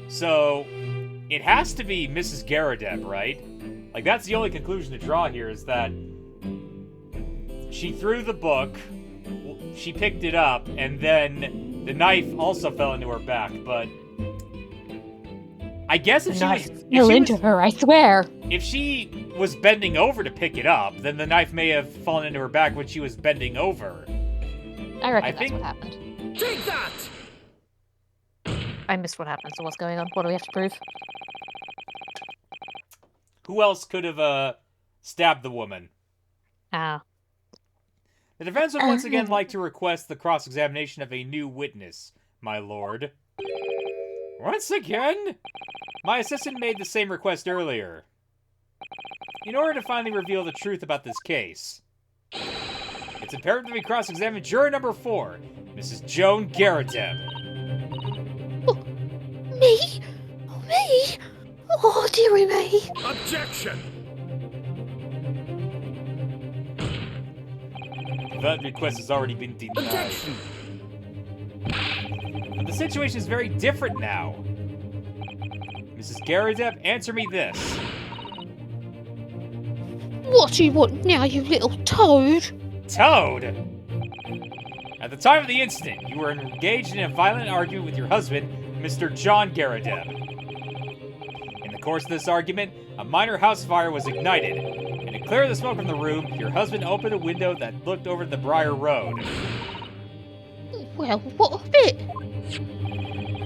So, it has to be Mrs. Garadeb, right? Like, that's the only conclusion to draw here, is that she threw the book, she picked it up, and then the knife also fell into her back, but I guess if she was... Fell into her, I swear! If she was bending over to pick it up, then the knife may have fallen into her back when she was bending over. I reckon that's what happened. Take that! I missed what happened, so what's going on? What do we have to prove? Who else could have, stabbed the woman? Ah. The defense would once again like to request the cross-examination of a new witness, my lord. Once again? My assistant made the same request earlier. In order to finally reveal the truth about this case, it's imperative we cross-examine juror number 4, Mrs. Joan Garadeb. Me? Me? Oh, dearie me. Objection! That request has already been denied. Objection! But the situation is very different now. Mrs. Garadeb, answer me this. What do you want now, you little toad? Toad! At the time of the incident, you were engaged in a violent argument with your husband, Mr. John Garadeb. In the course of this argument, a minor house fire was ignited, and to clear the smoke from the room, your husband opened a window that looked over the Briar Road. Well, what of it?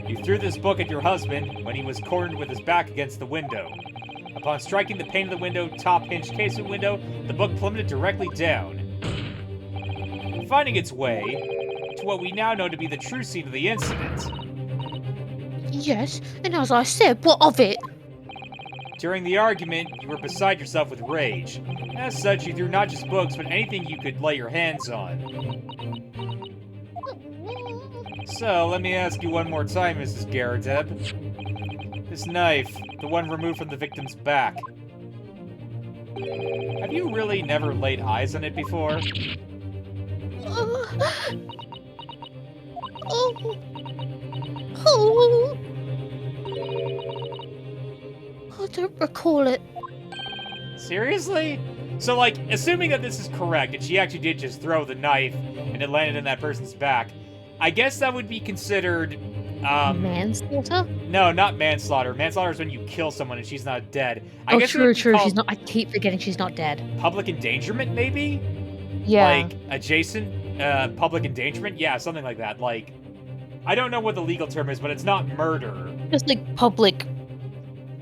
You threw this book at your husband when he was cornered with his back against the window. Upon striking the pane of the window, top hinged casement window, the book plummeted directly down, finding its way to what we now know to be the true scene of the incident. Yes, and as I said, what of it? During the argument, you were beside yourself with rage. As such, you threw not just books, but anything you could lay your hands on. So, let me ask you one more time, Mrs. Garadeb. This knife, the one removed from the victim's back. Have you really never laid eyes on it before? Oh. I don't recall it. Seriously? So, like, assuming that this is correct, and she actually did just throw the knife, and it landed in that person's back, I guess that would be considered, manslaughter? No, not manslaughter. Manslaughter is when you kill someone and she's not dead. I guess true. She's not. I keep forgetting she's not dead. Public endangerment, maybe? Yeah. Like, adjacent, public endangerment? Yeah, something like that. Like, I don't know what the legal term is, but it's not murder. Just like public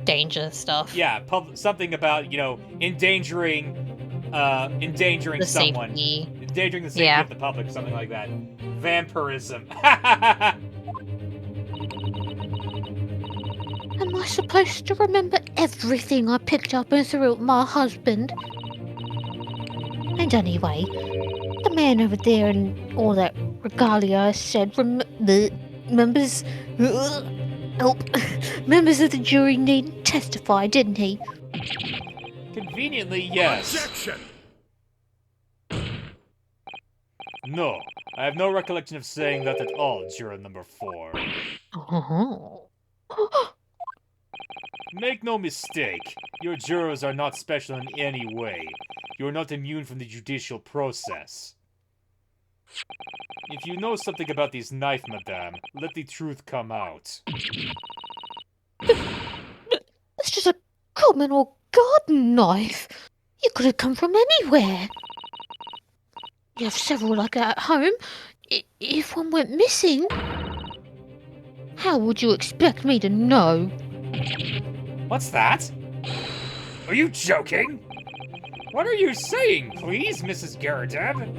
danger stuff. Yeah, something about, you know, endangering The someone. safety. Endangering the safety Yeah. of the public, something like that. Vampirism. Am I supposed to remember everything I picked up and threw at my husband? And anyway, the man over there and all that regalia said members members of the jury needn't testify, didn't he? Conveniently, yes. Objection! No, I have no recollection of saying that at all, juror number 4. Oh. Make no mistake, your jurors are not special in any way. You are not immune from the judicial process. If you know something about this knife, madame, let the truth come out. It's just a common old garden knife. It could have come from anywhere. You have several like that at home. If one went missing, how would you expect me to know? What's that? Are you joking? What are you saying, please, Mrs. Garadeb?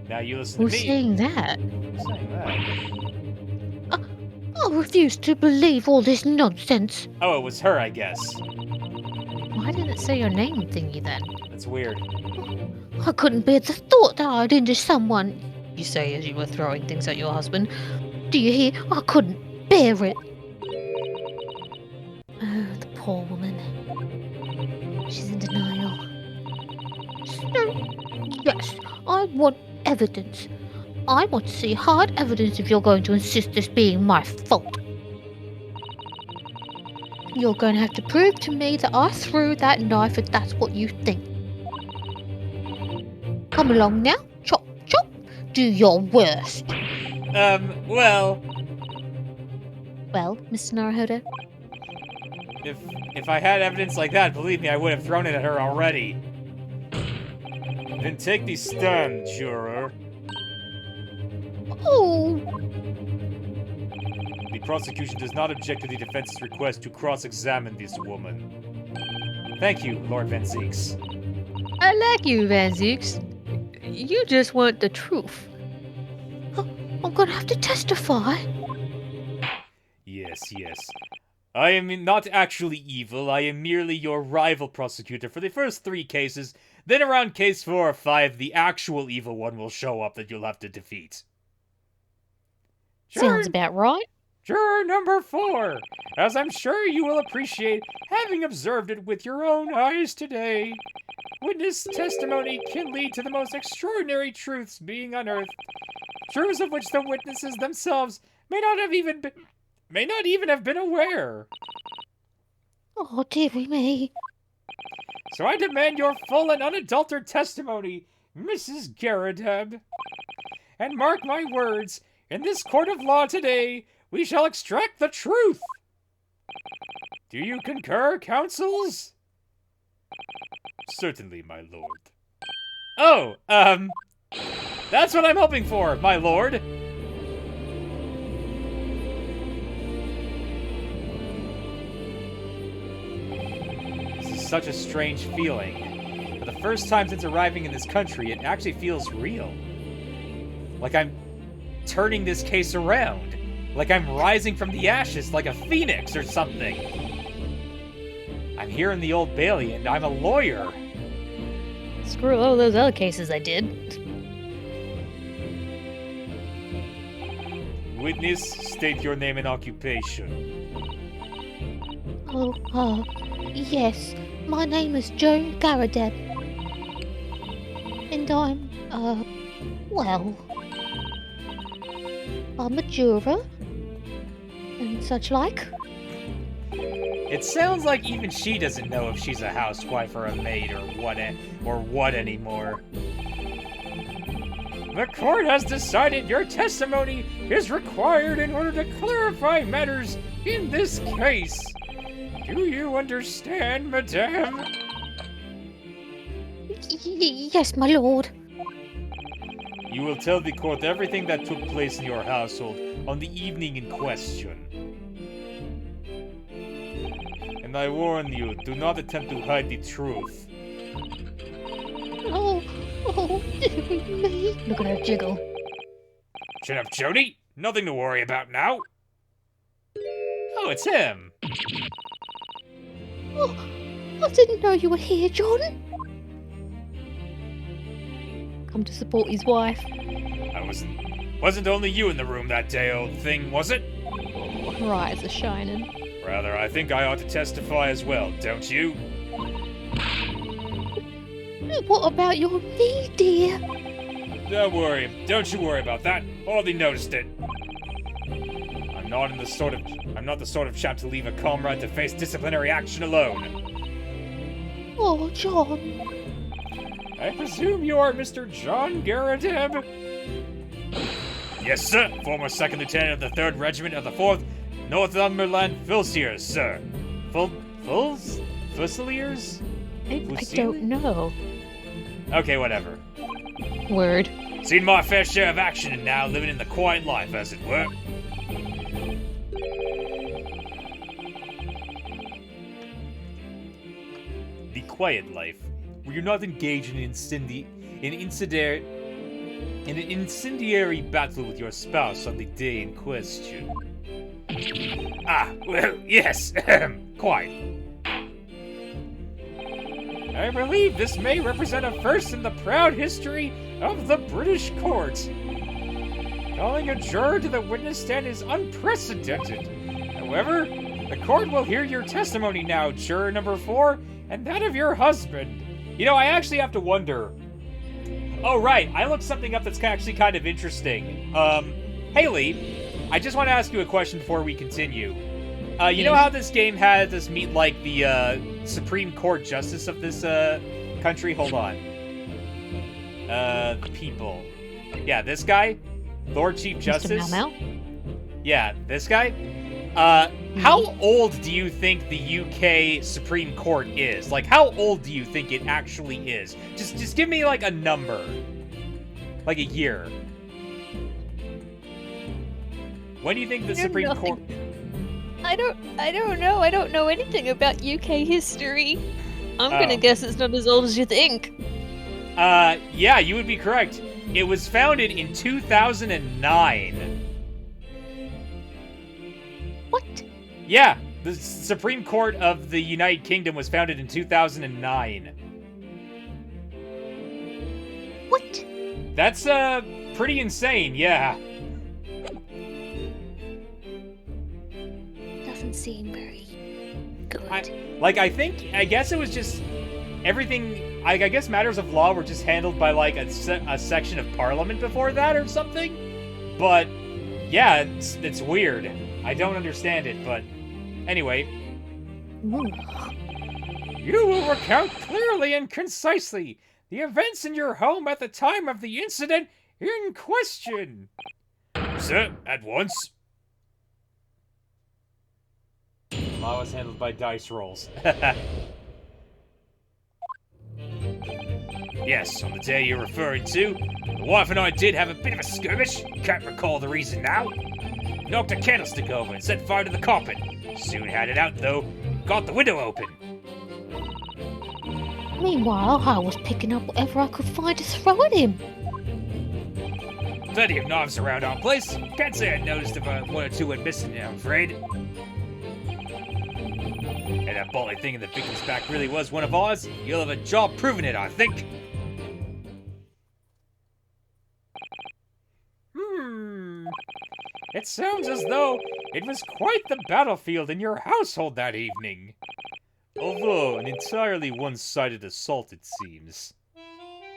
Now you listen to Who's me. saying that? Who's saying that? I refuse to believe all this nonsense. Oh, it was her, I guess. Why didn't it say your name thingy then? That's weird. I couldn't bear the thought that I'd injure someone, you say as you were throwing things at your husband. Do you hear? I couldn't bear it. Oh, the poor woman. She's in denial. So, yes, I want evidence. I want to see hard evidence if you're going to insist this being my fault. You're going to have to prove to me that I threw that knife if that's what you think. Come along now, chop chop, do your worst. Well, Well, Mr. Naruhodo? if I had evidence like that, believe me, I would have thrown it at her already. Then take the stand, juror. Oh, The prosecution does not object to the defense's request to cross-examine this woman. Thank you, Lord Van Zeeks. I like you, Van Zeeks. You just want the truth. I'm gonna have to testify. Yes, yes. I am not actually evil, I am merely your rival prosecutor for the first 3 cases, then around case 4 or 5, the actual evil one will show up that you'll have to defeat. Sounds about right. Juror number 4, as I'm sure you will appreciate, having observed it with your own eyes today. Witness testimony can lead to the most extraordinary truths being unearthed, truths of which the witnesses themselves may not even have been aware. Oh, dearie me. So I demand your full and unadulterated testimony, Mrs. Garadeb. And mark my words, in this court of law today, we shall extract the truth. Do you concur, counsels? Certainly, my lord. Oh, that's what I'm hoping for, my lord. This is such a strange feeling. For the first time since arriving in this country, it actually feels real. Like I'm turning this case around. Like I'm rising from the ashes like a phoenix or something. I'm here in the Old Bailey and I'm a lawyer. Screw all those other cases I did. Witness, state your name and occupation. Oh, yes. My name is Joan Garadeb. And I'm a juror. And such like. It sounds like even she doesn't know if she's a housewife or a maid or what anymore. The court has decided your testimony is required in order to clarify matters in this case. Do you understand, madame? Yes, my lord. You will tell the court everything that took place in your household on the evening in question. And I warn you, do not attempt to hide the truth. Oh, dearie me. Look at her jiggle. Chin up, Jody. Nothing to worry about now. Oh, it's him. Oh, I didn't know you were here, John. Come to support his wife. I wasn't only you in the room that day, old thing, was it? Oh, her eyes are shining. Rather, I think I ought to testify as well, don't you? What about your knee, dear? Don't you worry about that. Hardly noticed it. I'm not the sort of chap to leave a comrade to face disciplinary action alone. Oh, John. I presume you are Mr. John Garadeb? Yes, sir. Former 2nd Lieutenant of the 3rd Regiment of the 4th Northumberland Fusiliers, sir. Fusiliers? I don't know. Okay, whatever. Word. Seen my fair share of action and now living in the quiet life, as it were. The quiet life, where you're not engaged in an incendiary battle with your spouse on the day in question. Ah, well, yes, quite. I believe this may represent a first in the proud history of the British court. Calling a juror to the witness stand is unprecedented. However, the court will hear your testimony now, juror number 4, and that of your husband. You know, I actually have to wonder. Oh, right, I looked something up that's actually kind of interesting. Haley, I just want to ask you a question before we continue. You know how this game had us meet, like, the, Supreme Court Justice of this, country? Hold on. The people. Yeah, this guy? Lord Chief Justice? Mr. Mau? Yeah, this guy? How old do you think the UK Supreme Court is? Like, how old do you think it actually is? Just give me, like, a number. Like a year. When do you think the Supreme Court... I don't know. I don't know anything about UK history. I'm gonna guess it's not as old as you think. Yeah, you would be correct. It was founded in 2009. What? Yeah, the Supreme Court of the United Kingdom was founded in 2009. What? That's, pretty insane, yeah. Doesn't seem very good. I guess it was just everything. I guess matters of law were just handled by like a section of Parliament before that or something. But yeah, it's weird. I don't understand it, but anyway. You will recount clearly and concisely the events in your home at the time of the incident in question. Sir, at once. Law was handled by dice rolls. Yes, on the day you're referring to, the wife and I did have a bit of a skirmish. Can't recall the reason now. Knocked a candlestick over and set fire to the carpet. Soon had it out, though. Got the window open. Meanwhile, I was picking up whatever I could find to throw at him. Plenty of knives around our place. Can't say I noticed if one or two went missing, I'm afraid. And that bally thing in the victim's back really was one of ours. You'll have a job proving it, I think. It sounds as though it was quite the battlefield in your household that evening. Although an entirely one-sided assault, it seems.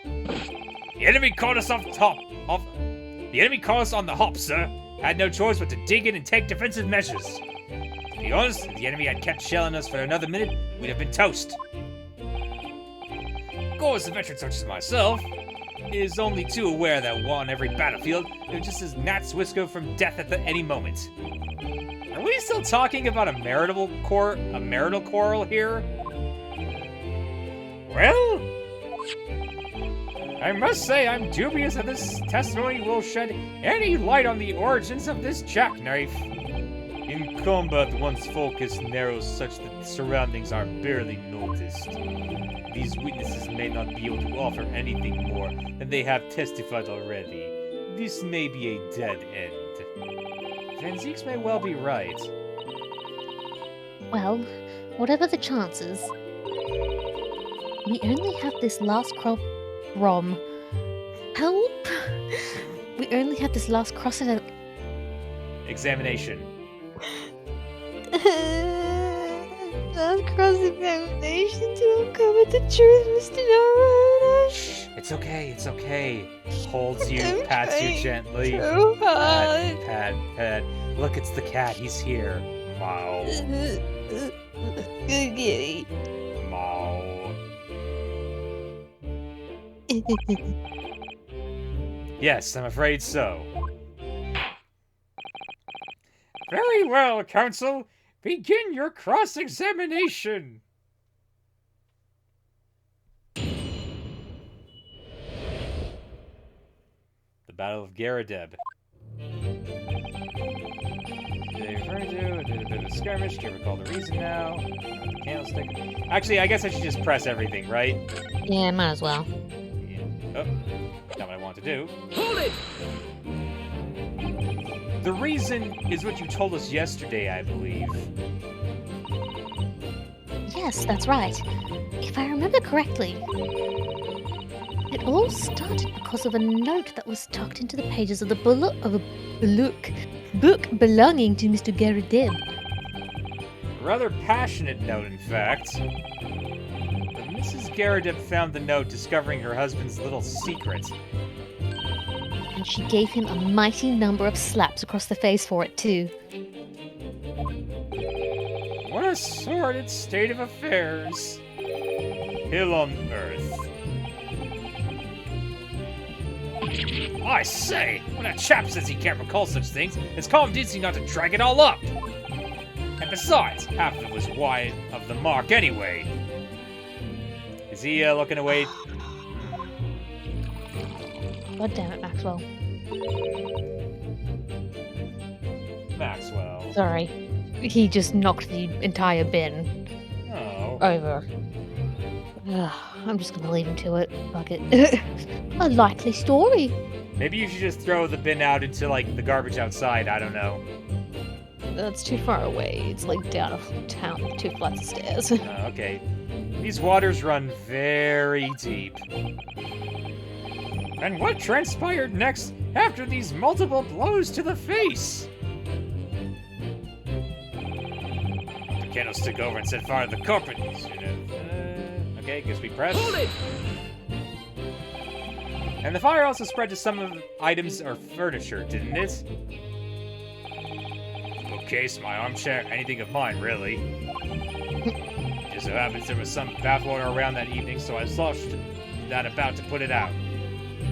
The enemy caught us The enemy caught us on the hop, sir. Had no choice but to dig in and take defensive measures. To be honest, if the enemy had kept shelling us for another minute, we'd have been toast. Of course, a veteran such as myself is only too aware that on every battlefield, there just is gnats whisker from death at any moment. Are we still talking about a marital quarrel here? Well, I must say I'm dubious that this testimony will shed any light on the origins of this jackknife. In combat, one's focus narrows such that the surroundings are barely noticed. These witnesses may not be able to offer anything more than they have testified already. This may be a dead end. Van Zieks may well be right. Well, whatever the chances, we only have this last Help! We only have this last Examination. Last cross-examination to uncover the truth, Mr. Narada. Shh, it's okay. Holds you, pats you gently. So hard. Pat. Look, it's the cat, he's here. Mow. Good kitty. Mow. Yes, I'm afraid so. Very well, Counsel. Begin your cross-examination. The Battle of Garadeb. They referred to, did a bit of a skirmish. Do you recall the reason now? The candlestick. Actually, I guess I should just press everything, right? Yeah, might as well. Yeah. Oh, not what I want to do. Hold it! The reason is what you told us yesterday, I believe. Yes, that's right. If I remember correctly, it all started because of a note that was tucked into the pages of the book belonging to Mr. Garadib. A rather passionate note, in fact. But Mrs. Garadib found the note, discovering her husband's little secret. And she gave him a mighty number of slaps across the face for it, too. What a sordid state of affairs. Hill on earth. I say, when a chap says he can't recall such things, it's calm decency not to drag it all up. And besides, half of it was wide of the mark anyway. Is he looking away? God damn it, Maxwell. Maxwell. Sorry. He just knocked the entire bin Oh. over. Ugh, I'm just gonna leave him to it. Fuck it. A likely story. Maybe you should just throw the bin out into, like, the garbage outside. I don't know. That's too far away. It's like down a town with 2 flights of stairs. Okay. These waters run very deep. And what transpired next after these multiple blows to the face? The candlestick over and set fire to the carpet. Okay, guess we press. Hold it! And the fire also spread to some of the items or furniture, didn't it? Bookcase, my armchair, anything of mine, really. Just so happens there was some bathwater around that evening, so I sloshed that about to put it out.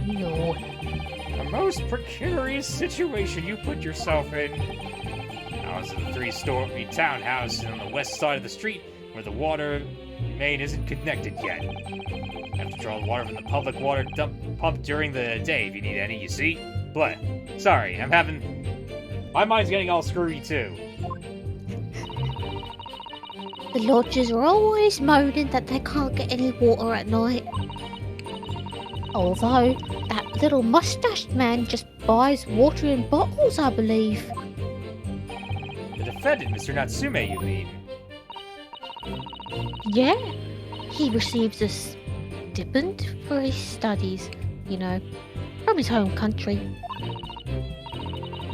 No. A most precarious situation you put yourself in. I was in a 3-story townhouse on the west side of the street where the water main isn't connected yet. Have to draw water from the public water pump during the day if you need any, you see? But, sorry, my mind's getting all screwy too. The lodgers are always moaning that they can't get any water at night. Although, that little mustached man just buys water in bottles, I believe. The defendant, Mr. Natsume, you mean? Yeah, he receives a stipend for his studies, you know, from his home country.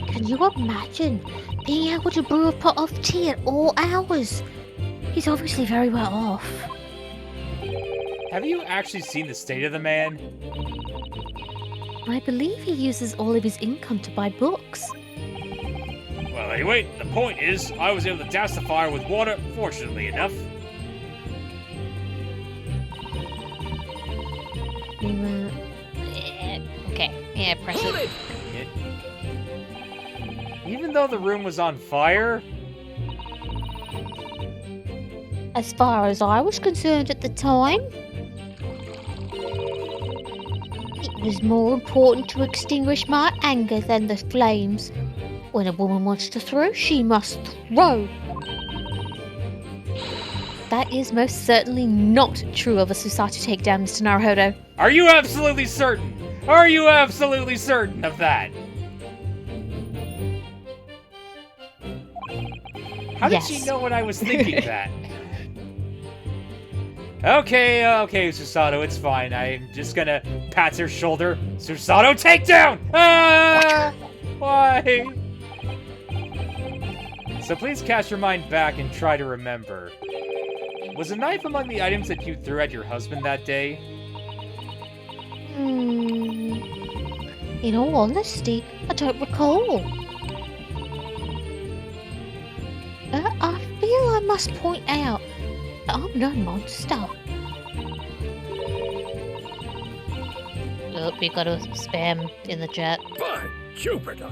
Can you imagine being able to brew a pot of tea at all hours? He's obviously very well off. Have you actually seen the state of the man? I believe he uses all of his income to buy books. Well, anyway, the point is, I was able to douse the fire with water, fortunately enough. Okay, yeah, press Hold it. it! Even though the room was on fire? As far as I was concerned at the time, it was more important to extinguish my anger than the flames. When a woman wants to throw, she must throw. That is most certainly not true of a society takedown, Mr. Naruhodo. Are you absolutely certain? Are you absolutely certain of that? How did she Yes. know what I was thinking that? Okay, Susato, it's fine. I'm just gonna pat her shoulder. Susato, takedown! Ah! Why? So please cast your mind back and try to remember. Was a knife among the items that you threw at your husband that day? In all honesty, I don't recall. I feel I must point out that I'm no monster. Oh, we got a spam in the chat. By Jupiter!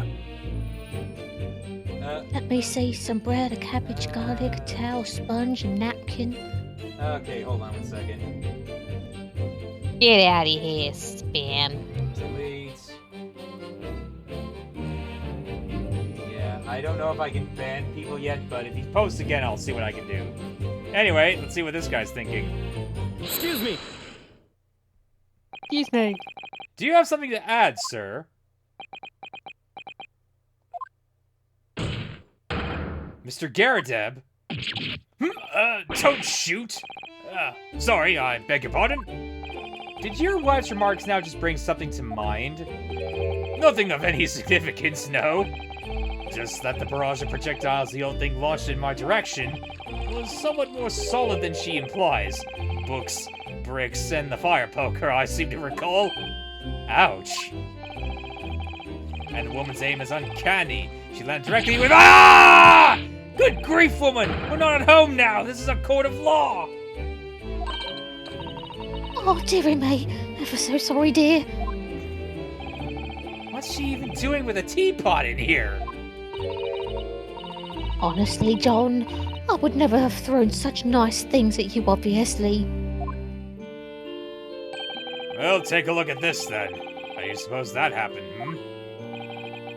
Let me see, some bread, a cabbage, garlic, a towel, sponge, a napkin. Okay, hold on one second. Get out of here, spam. Delete. Yeah, I don't know if I can ban people yet, but if he posts again, I'll see what I can do. Anyway, let's see what this guy's thinking. Excuse me! Excuse me. Do you have something to add, sir? Mr. Garadeb? Don't shoot! Sorry, I beg your pardon? Did your wife's remarks now just bring something to mind? Nothing of any significance, no. Just that the barrage of projectiles the old thing launched in my direction was somewhat more solid than she implies. Books, bricks, and the fire poker, I seem to recall. Ouch. And the woman's aim is uncanny. She landed directly with— Ah! Good grief, woman! We're not at home now! This is a court of law! Oh, dearie me. Ever so sorry, dear. What's she even doing with a teapot in here? Honestly, John, I would never have thrown such nice things at you, obviously. Well, take a look at this, then. How do you suppose that happened,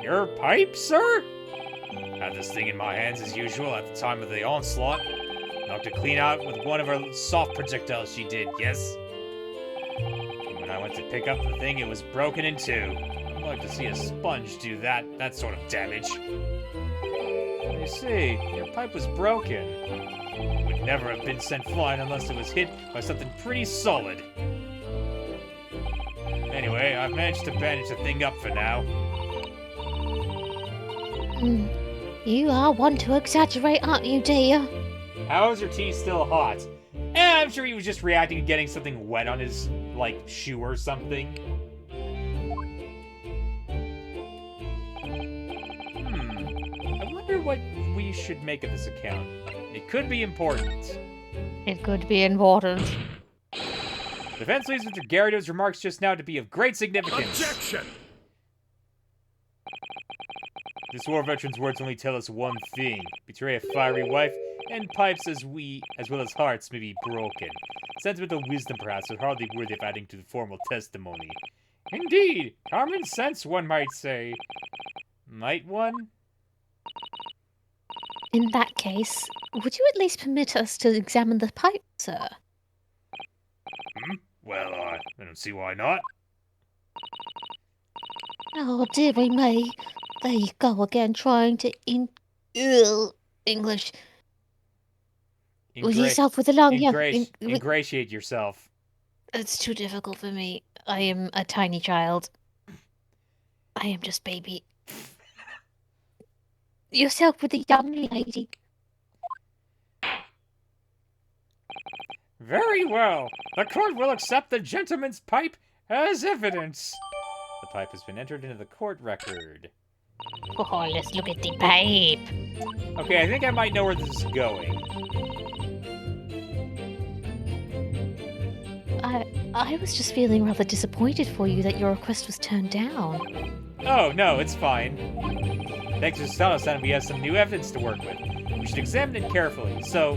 Your pipe, sir? Had this thing in my hands as usual at the time of the onslaught. Knocked it clean out with one of her soft projectiles she did, yes? And when I went to pick up the thing, it was broken in two. I'd like to see a sponge do that sort of damage. You see, your pipe was broken. It would never have been sent flying unless it was hit by something pretty solid. Anyway, I've managed to bandage the thing up for now. You are one to exaggerate, aren't you, dear? How is your tea still hot? I'm sure he was just reacting to getting something wet on his, like, shoe or something. I wonder what we should make of this account. It could be important. It could be important. The defense leaves Mr. Garadeb's remarks just now to be of great significance. Objection! This war veteran's words only tell us one thing. Betray a fiery wife, and pipes as well as hearts may be broken. Sentimental wisdom, perhaps, but hardly worthy of adding to the formal testimony. Indeed, common sense, one might say. Might one? In that case, would you at least permit us to examine the pipe, sir? Well, I don't see why not. Oh, dearie me. There you go again, trying to English. With yourself with the long, ingratiate yourself. It's too difficult for me. I am a tiny child. I am just baby. Yourself with the young lady. Very well. The court will accept the gentleman's pipe as evidence. The pipe has been entered into the court record. Oh, let's look at the pipe. Okay, I think I might know where this is going. I was just feeling rather disappointed for you that your request was turned down. Oh, no, it's fine. Thanks for telling us that we have some new evidence to work with. We should examine it carefully, so...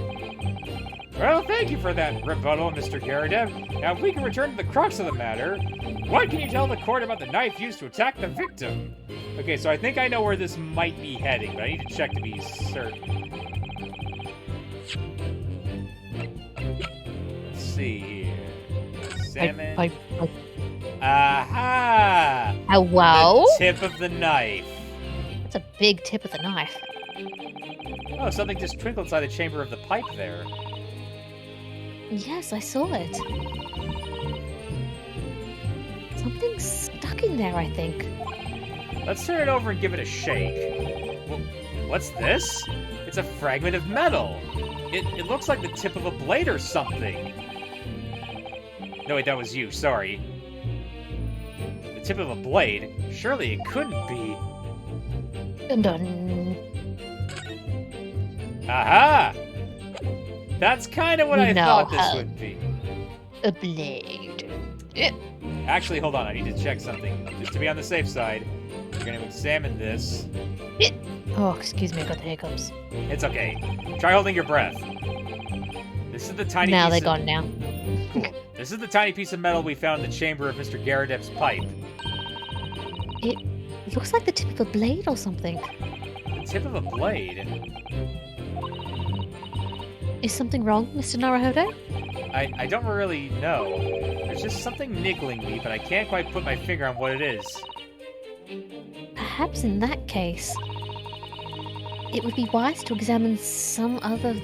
Well, thank you for that rebuttal, Mr. Garadeb. Now, if we can return to the crux of the matter, what can you tell the court about the knife used to attack the victim? Okay, so I think I know where this might be heading, but I need to check to be certain. Let's see here. Salmon. Pipe. Aha! Hello? The tip of the knife. That's a big tip of the knife. Oh, something just twinkled inside the chamber of the pipe there. Yes, I saw it. Something's stuck in there, I think. Let's turn it over and give it a shake. What's this? It's a fragment of metal. It looks like the tip of a blade or something. No, wait, that was you. Sorry. The tip of a blade? Surely it couldn't be. Dun dun. Aha! That's kind of what I thought this how- would be. A blade. Actually, hold on. I need to check something. Just to be on the safe side, we're going to examine this. Oh, excuse me, I got the hiccups. It's okay. Try holding your breath. This is the tiny Now piece they're of... gone now. Cool. This is the tiny piece of metal we found in the chamber of Mr. Garadep's pipe. It looks like the tip of a blade or something. The tip of a blade? Is something wrong, Mr. Naruhodo? I don't really know. There's just something niggling me, but I can't quite put my finger on what it is. Perhaps in that case, it would be wise to examine some other...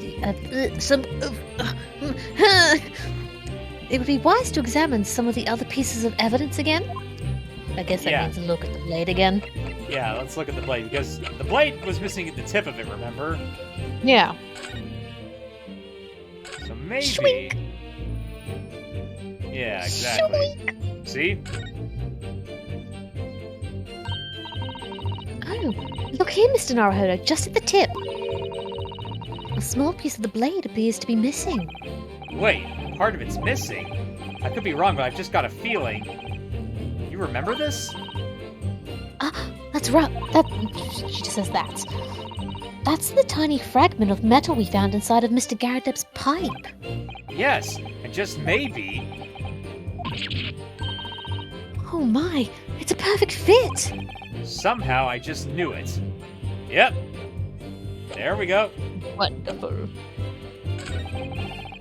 It would be wise to examine some of the other pieces of evidence again? I guess that means look at the blade again. Yeah, let's look at the blade, because the blade was missing at the tip of it, remember? Yeah. So maybe... Shwink. Yeah, exactly. See? Oh, look here, Mr. Naruhodo, just at the tip. A small piece of the blade appears to be missing. Wait, part of it's missing? I could be wrong, but I've just got a feeling. You remember this? That's right. She just says that. That's the tiny fragment of metal we found inside of Mr. Garadep's pipe. Yes, and just maybe... Oh my, it's a perfect fit. Somehow I just knew it. Yep. There we go. Wonderful.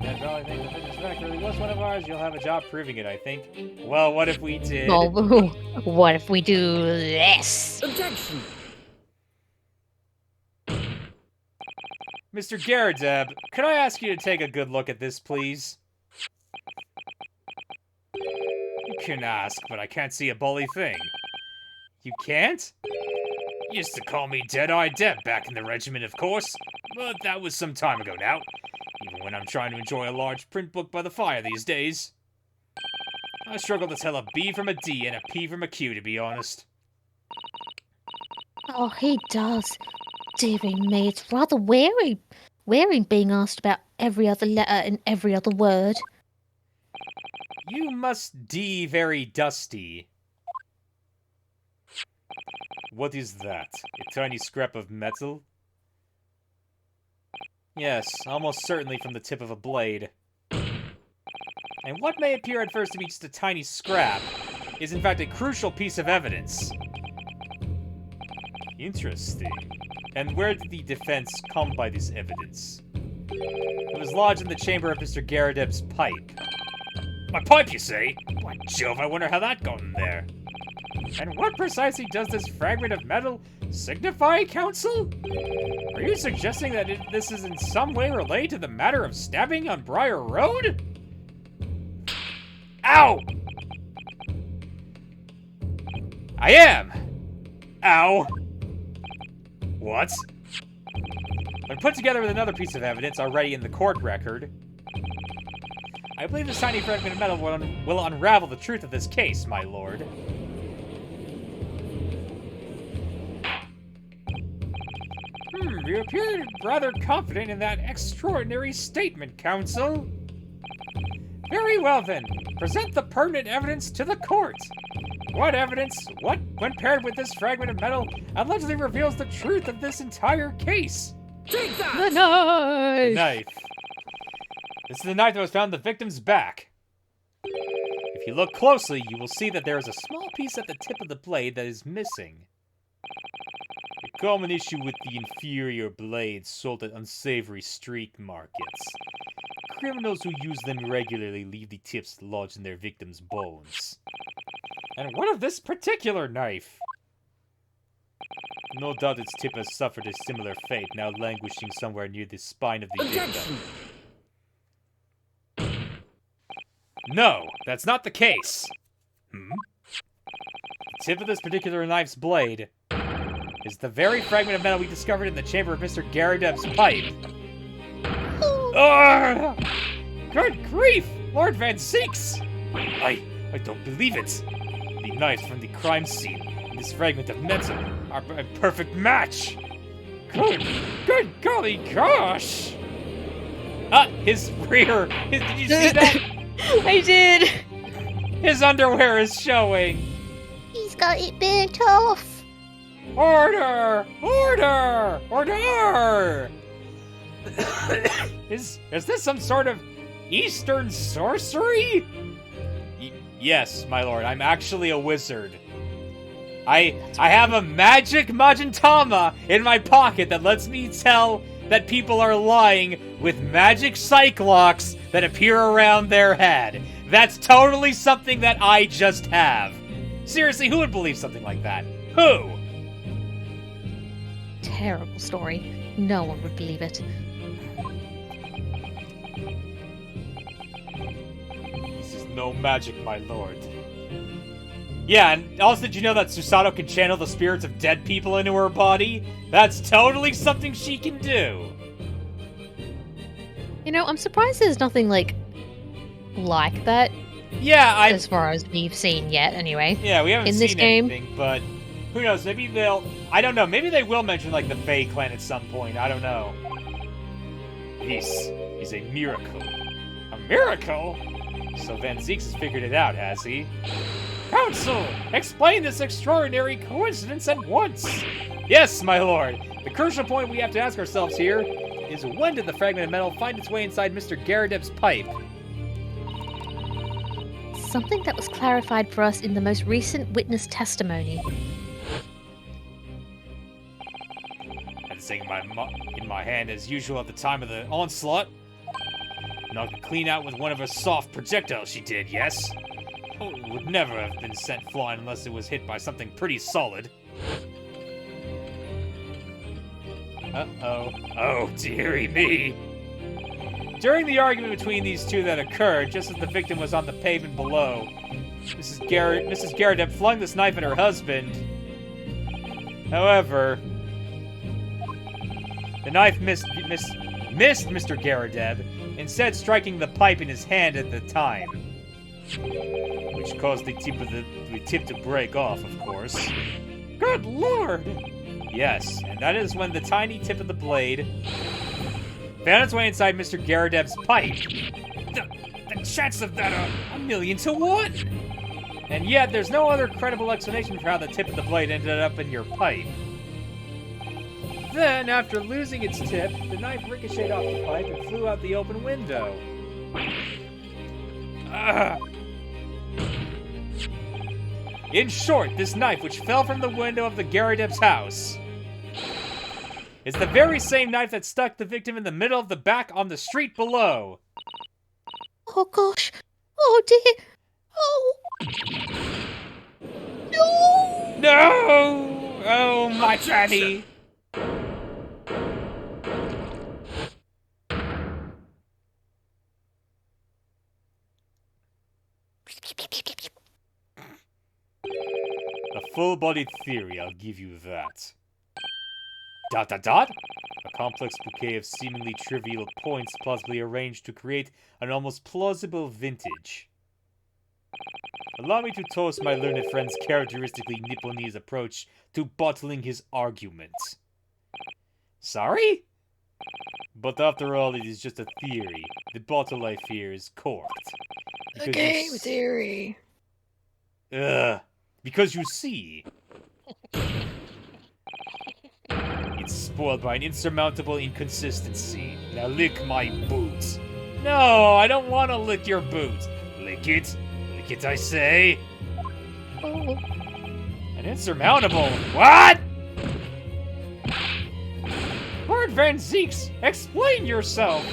And I think the fitness factor really was one of ours. You'll have a job proving it, I think. Well, what if we did? Oh, what if we do this? Objection! Mr. Garadeb, could I ask you to take a good look at this, please? You can ask, but I can't see a bully thing. You can't? You used to call me Dead-Eye Deb back in the regiment, of course. But that was some time ago now. Even when I'm trying to enjoy a large print book by the fire these days. I struggle to tell a B from a D and a P from a Q, to be honest. Oh, he does. Dearie me, it's rather wearing being asked about every other letter and every other word. You must D very dusty. What is that? A tiny scrap of metal? Yes, almost certainly from the tip of a blade. And what may appear at first to be just a tiny scrap is in fact a crucial piece of evidence. Interesting. And where did the defense come by this evidence? It was lodged in the chamber of Mr. Garadeb's pipe. My pipe, you say? By Jove, I wonder how that got in there. And what precisely does this fragment of metal signify, Counsel? Are you suggesting that this is in some way related to the matter of stabbing on Briar Road? Ow! I am! Ow! What? When put together with another piece of evidence already in the court record, I believe this tiny fragment of metal will unravel the truth of this case, my lord. You appear rather confident in that extraordinary statement, Counsel. Very well then, present the pertinent evidence to the court. What evidence, when paired with this fragment of metal, allegedly reveals the truth of this entire case? Take that! The knife! Knife. This is the knife that was found in the victim's back. If you look closely, you will see that there is a small piece at the tip of the blade that is missing. A common issue with the inferior blades sold at unsavory street markets. Criminals who use them regularly leave the tips lodged in their victims' bones. And what of this particular knife? No doubt its tip has suffered a similar fate, now languishing somewhere near the spine of the victim. No, that's not the case. The tip of this particular knife's blade is the very fragment of metal we discovered in the chamber of Mr. Garadeb's pipe. Good grief! Lord Van Seeks! I don't believe it. The knife from the crime scene and this fragment of metal are a perfect match. Good golly gosh! His rear. Did you see that? I did! His underwear is showing! He's got it burnt off! Order! Order! Order! Is this some sort of Eastern sorcery? Yes, my lord, I'm actually a wizard. I have a magic Magentama in my pocket that lets me tell that people are lying with magic cyclocks that appear around their head. That's totally something that I just have. Seriously, who would believe something like that? Who? Terrible story. No one would believe it. This is no magic, my lord. Yeah, and also did you know that Susato can channel the spirits of dead people into her body? That's totally something she can do. You know, I'm surprised there's nothing like that. Yeah, as far as we've seen yet, anyway. Yeah, we haven't in seen this game. anything, but who knows? Maybe they'll. I don't know. Maybe they will mention like the Fae clan at some point. I don't know. This is a miracle. A miracle? So Van Zieks has figured it out, has he? Council, explain this extraordinary coincidence at once. Yes, my lord. The crucial point we have to ask ourselves here is when did the fragment of metal find its way inside Mr. Garadeb's pipe? Something that was clarified for us in the most recent witness testimony. I had this thing in my hand as usual at the time of the onslaught. Knocked it clean out with one of her soft projectiles she did, yes? Oh, it would never have been sent flying unless it was hit by something pretty solid. Uh-oh. Oh, dearie me. During the argument between these two that occurred, just as the victim was on the pavement below, Mrs. Garadeb flung this knife at her husband. However, the knife missed Mr. Garadeb, instead striking the pipe in his hand at the time, which caused the tip to break off, of course. Good lord! Yes, and that is when the tiny tip of the blade found its way inside Mr. Garadeb's pipe. The chance of that are 1,000,000 to 1! And yet, there's no other credible explanation for how the tip of the blade ended up in your pipe. Then, after losing its tip, the knife ricocheted off the pipe and flew out the open window. In short, this knife, which fell from the window of the Garadeb's house, is the very same knife that stuck the victim in the middle of the back on the street below. Oh gosh. Oh dear. Oh. No! No! Oh, my daddy! A full-bodied theory, I'll give you that. ... A complex bouquet of seemingly trivial points plausibly arranged to create an almost plausible vintage. Allow me to toast my learned friend's characteristically Nipponese approach to bottling his argument. Sorry? But after all, it is just a theory. The bottle, I fear, is corked. A game theory. Because you see, it's spoiled by an insurmountable inconsistency. Now lick my boot. No, I don't want to lick your boot. Lick it. Lick it, I say. Oh. An insurmountable... What? Lord Van Zieks, explain yourself.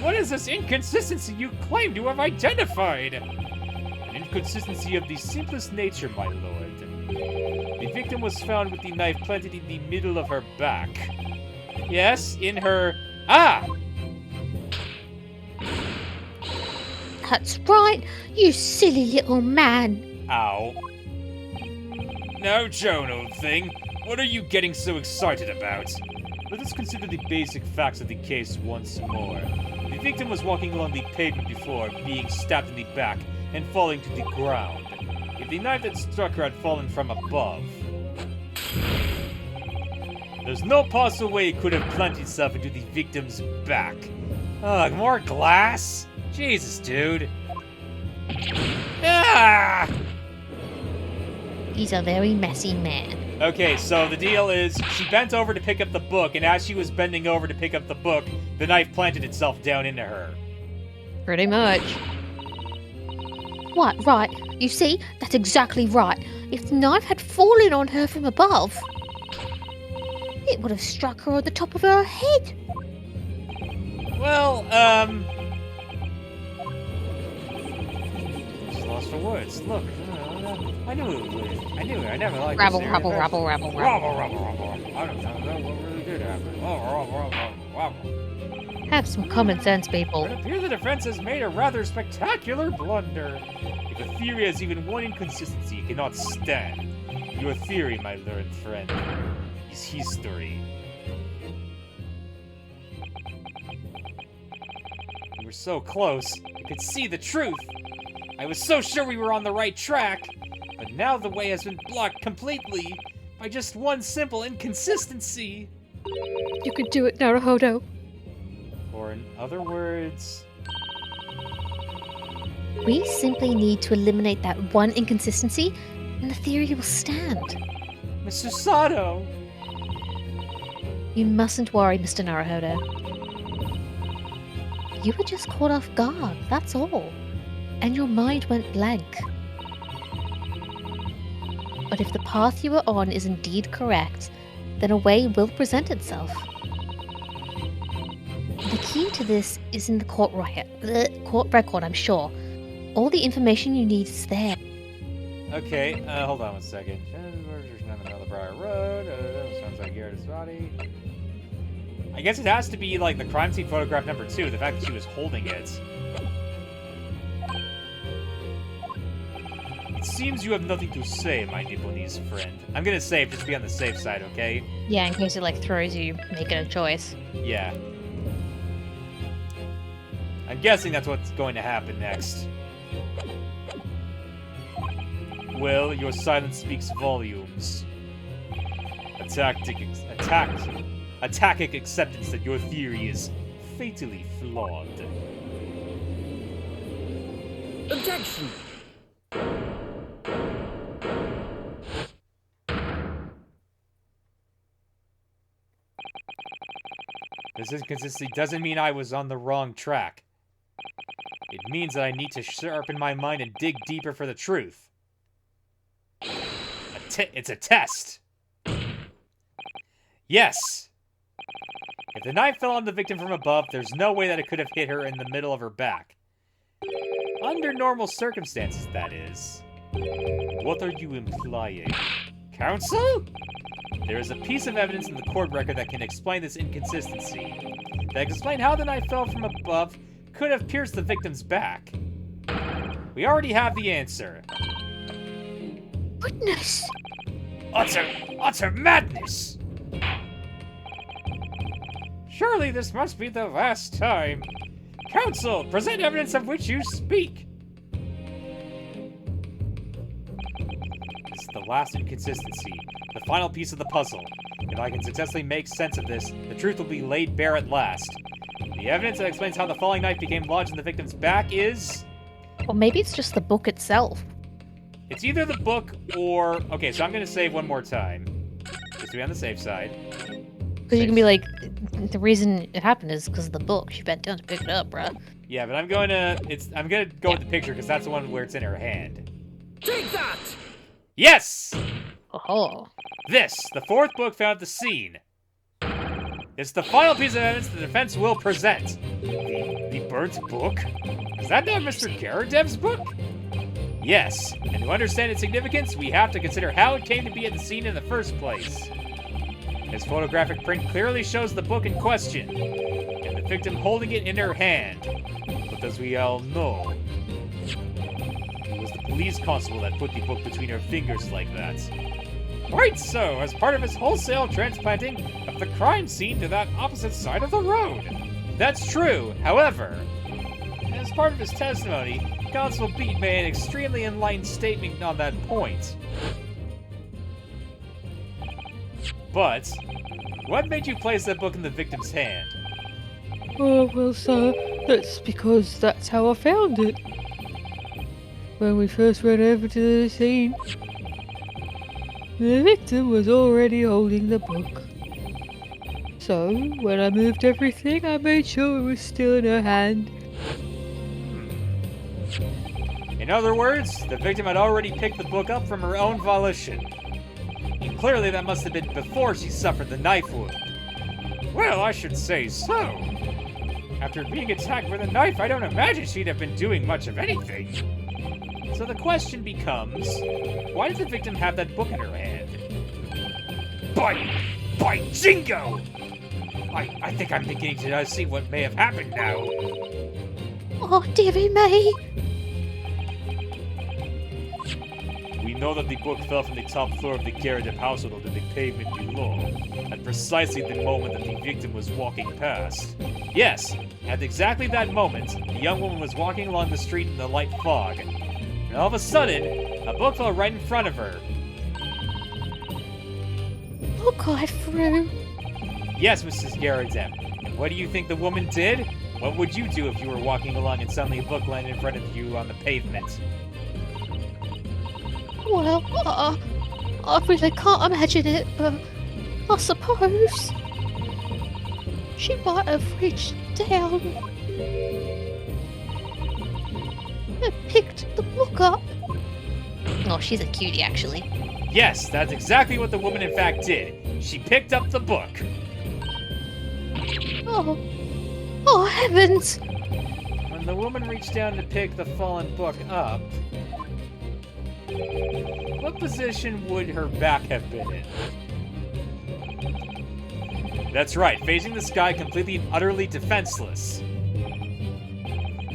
What is this inconsistency you claim to have identified? An inconsistency of the simplest nature, my lord. The victim was found with the knife planted in the middle of her back. Yes, in her... Ah! That's right, you silly little man. Ow. Now, Joan, old thing, what are you getting so excited about? Let us consider the basic facts of the case once more. The victim was walking along the pavement before being stabbed in the back and falling to the ground. If the knife that struck her had fallen from above, there's no possible way it could have planted itself into the victim's back. Ugh, more glass? Jesus, dude. Ah! Ah! He's a very messy man. Okay, so the deal is, she bent over to pick up the book, and as she was bending over to pick up the book, the knife planted itself down into her. Pretty much. What, right? You see, that's exactly right. If the knife had fallen on her from above, it would have struck her on the top of her head. Well, just lost for words. Look, I knew it would. I knew it. I never liked Rabble, this rabble, area. rabble, rabble, rabble. Rabble, rabble, rabble. I don't know what really did happen. Rabble, rabble, rabble. Have some common sense, people. It appears the defense has made a rather spectacular blunder. If a theory has even one inconsistency, it cannot stand. Your theory, my learned friend, is history. We were so close, I could see the truth. I was so sure we were on the right track, but now the way has been blocked completely by just one simple inconsistency. You could do it, Naruhodo. Or in other words... We simply need to eliminate that one inconsistency, and the theory will stand. Mr. Sato! You mustn't worry, Mr. Naruhodo. You were just caught off guard, that's all. And your mind went blank. But if the path you were on is indeed correct, then a way will present itself. The key to this is in the court record, I'm sure. All the information you need is there. Okay, hold on one second. There's nothing on the Briar Road. Sounds like Garrett's body. I guess it has to be like the crime scene photograph number 2, the fact that she was holding it. It seems you have nothing to say, my Nipponese friend. I'm gonna save just to be on the safe side, okay? Yeah, in case it throws you making a choice. Yeah. I'm guessing that's what's going to happen next. Well, your silence speaks volumes. A tactic acceptance that your theory is fatally flawed. Objection! This inconsistency doesn't mean I was on the wrong track. It means that I need to sharpen my mind and dig deeper for the truth. It's a test. Yes. If the knife fell on the victim from above, there's no way that it could have hit her in the middle of her back. Under normal circumstances, that is. What are you implying? Counsel? There is a piece of evidence in the court record that can explain this inconsistency. That can explain how the knife fell from above could have pierced the victim's back. We already have the answer. Goodness! Utter madness! Surely this must be the last time. Counsel, present evidence of which you speak. This is the last inconsistency, the final piece of the puzzle. If I can successfully make sense of this, the truth will be laid bare at last. The evidence that explains how the falling knife became lodged in the victim's back is... Or maybe it's just the book itself. It's either the book or... Okay, so I'm going to save one more time. Just to be on the safe side. Because you can be like, the reason it happened is because of the book. She bent down to pick it up, bruh. Yeah, but I'm going to go with the picture because that's the one where it's in her hand. Take that! Yes! Oh. This, the fourth book found at the scene. It's the final piece of evidence the defense will present. The burnt book? Is that not Mr. Garadev's book? Yes, and to understand its significance, we have to consider how it came to be at the scene in the first place. His photographic print clearly shows the book in question, and the victim holding it in her hand. But as we all know, it was the police constable that put the book between her fingers like that. Quite so, as part of his wholesale transplanting of the crime scene to that opposite side of the road. That's true, however, as part of his testimony, Constable Beat made an extremely enlightened statement on that point. But, what made you place that book in the victim's hand? Oh, well, sir, that's because that's how I found it. When we first went over to the scene, the victim was already holding the book. So, when I moved everything, I made sure it was still in her hand. In other words, the victim had already picked the book up from her own volition. And clearly that must have been before she suffered the knife wound. Well, I should say so. After being attacked with a knife, I don't imagine she'd have been doing much of anything. So the question becomes, why did the victim have that book in her hand? By jingo! I think I'm beginning to see what may have happened now. Oh, dearie me. We know that the book fell from the top floor of the Garrett household to the pavement below, at precisely the moment that the victim was walking past. Yes, at exactly that moment, the young woman was walking along the street in the light fog. And all of a sudden, a book fell right in front of her. Look, I threw. Yes, Mrs. Garrett. And what do you think the woman did? What would you do if you were walking along and suddenly a book landed in front of you on the pavement? Well, I really can't imagine it, but I suppose she might have reached down and picked the book up. Oh, she's a cutie, actually. Yes, that's exactly what the woman in fact did. She picked up the book. Oh, heavens! When the woman reached down to pick the fallen book up, what position would her back have been in? That's right, facing the sky, completely and utterly defenseless.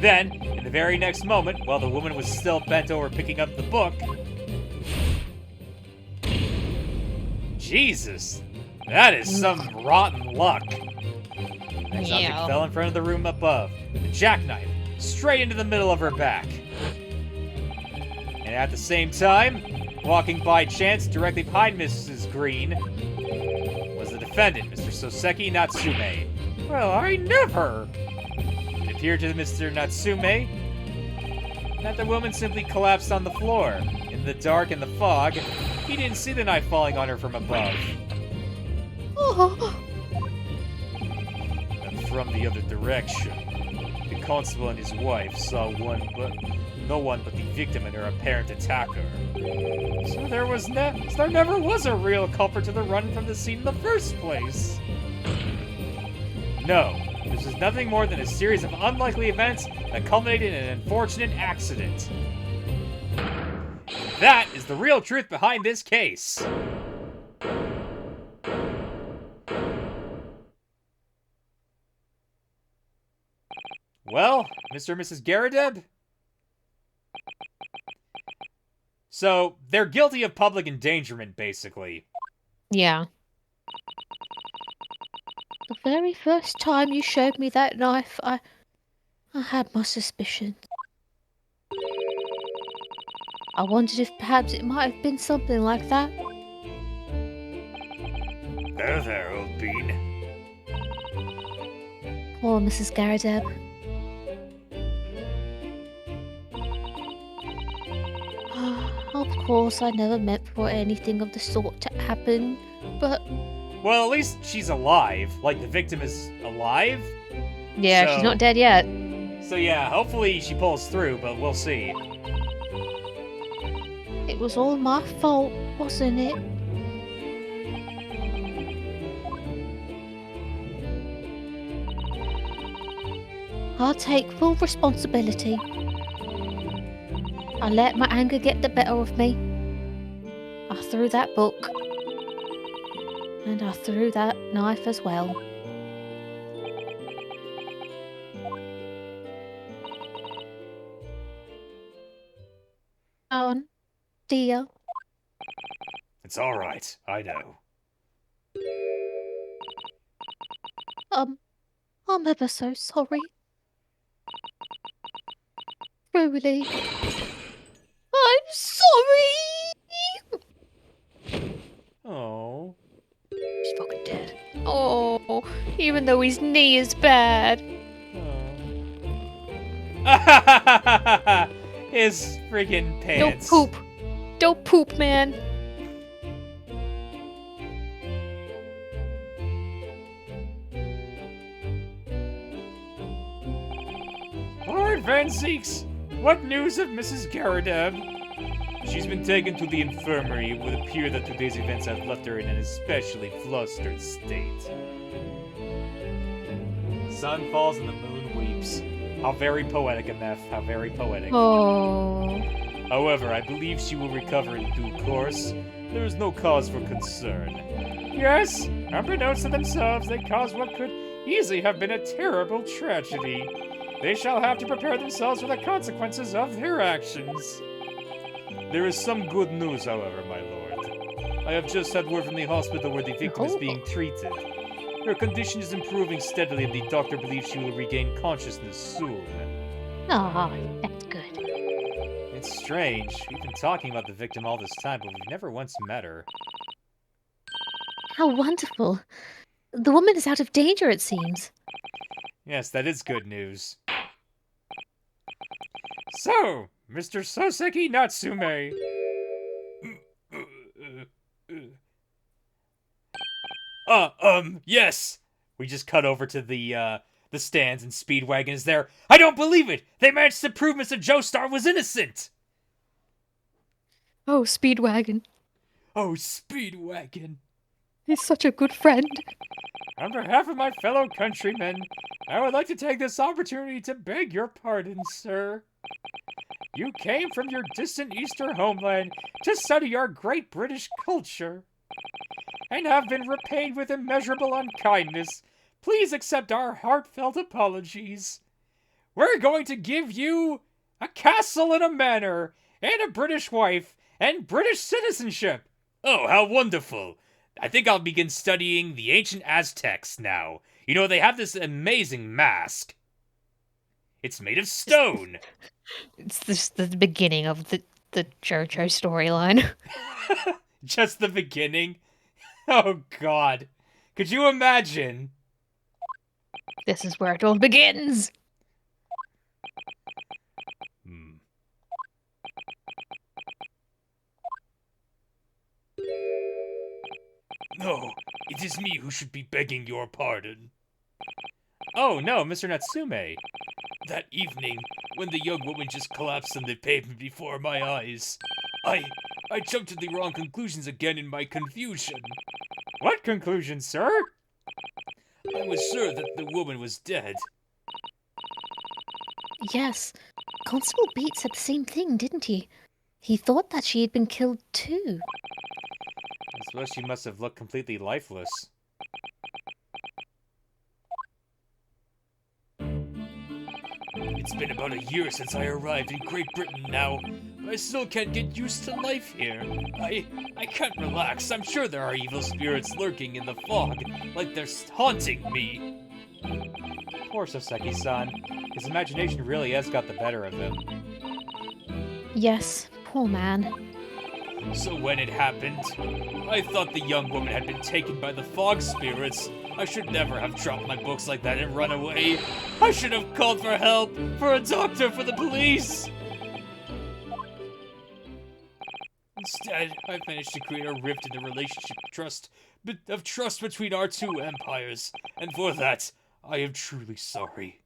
Then, in the very next moment, while the woman was still bent over picking up the book... Jesus! That is some rotten luck. Next object fell in front of the room above. The jackknife, straight into the middle of her back. And at the same time, walking by chance directly behind Mrs. Green, was the defendant, Mr. Soseki Natsume. Well, I never! It appeared to Mr. Natsume that the woman simply collapsed on the floor. In the dark and the fog, he didn't see the knife falling on her from above. Oh, And from the other direction, the constable and his wife saw no one but the victim and her apparent attacker. So there never was a real culprit to the run from the scene in the first place. No, this was nothing more than a series of unlikely events that culminated in an unfortunate accident. That is the real truth behind this case. Well, Mr. and Mrs. Garadeb? So, they're guilty of public endangerment, basically. yeah. The very first time you showed me that knife, I had my suspicions. I wondered if perhaps it might have been something like that. There, old bean. Poor Mrs. Garadeb. Of course, I never meant for anything of the sort to happen, but... Well, at least she's alive. Like, the victim is alive? Yeah, So- she's not dead yet. So yeah, hopefully she pulls through, but we'll see. It was all my fault, wasn't it? I'll take full responsibility. I let my anger get the better of me. I threw that book. And I threw that knife as well. Oh, dear. It's alright, I know. I'm ever so sorry. Truly. I'm sorry! Oh. He's fucking dead. Oh, even though his knee is bad. his friggin' Don't pants. poop. Don't poop, man. Lord Van Zeeks, what news of Mrs. Garadeb? She's been taken to the infirmary. It would appear that today's events have left her in an especially flustered state. Sun falls and the moon weeps. How very poetic, MF. How very poetic. Oh. However, I believe she will recover in due course. There is no cause for concern. Yes, unbeknownst to themselves, they caused what could easily have been a terrible tragedy. They shall have to prepare themselves for the consequences of their actions. There is some good news, however, my lord. I have just had word from the hospital where the victim is being treated. Her condition is improving steadily, and the doctor believes she will regain consciousness soon. Ah, that's good. It's strange. We've been talking about the victim all this time, but we've never once met her. How wonderful. The woman is out of danger, it seems. Yes, that is good news. So, Mr. Soseki Natsume. Yes! We just cut over to the stands and Speedwagon is there. I don't believe it! They managed to prove Mr. Joestar was innocent! Oh, Speedwagon. Oh, Speedwagon. He's such a good friend. On behalf of my fellow countrymen, I would like to take this opportunity to beg your pardon, sir. You came from your distant Eastern homeland to study our great British culture, and have been repaid with immeasurable unkindness. Please accept our heartfelt apologies. We're going to give you a castle and a manor, and a British wife, and British citizenship. Oh, how wonderful. I think I'll begin studying the ancient Aztecs now. You know, they have this amazing mask. It's made of stone. It's just the beginning of the JoJo storyline. Just the beginning? Oh, God. Could you imagine? This is where it all begins. No, it is me who should be begging your pardon. Oh, no, Mr. Natsume. That evening, when the young woman just collapsed on the pavement before my eyes, I jumped to the wrong conclusions again in my confusion. What conclusion, sir? I was sure that the woman was dead. Yes, Constable Beat said the same thing, didn't he? He thought that she had been killed too. I suppose she must have looked completely lifeless. It's been about a year since I arrived in Great Britain now, but I still can't get used to life here. I can't relax. I'm sure there are evil spirits lurking in the fog, like they're haunting me. Poor Soseki-san. His imagination really has got the better of him. Yes, poor man. So when it happened, I thought the young woman had been taken by the fog spirits. I should never have dropped my books like that and run away. I should have called for help, for a doctor, for the police. Instead, I managed to create a rift in the relationship of trust between our two empires, and for that, I am truly sorry.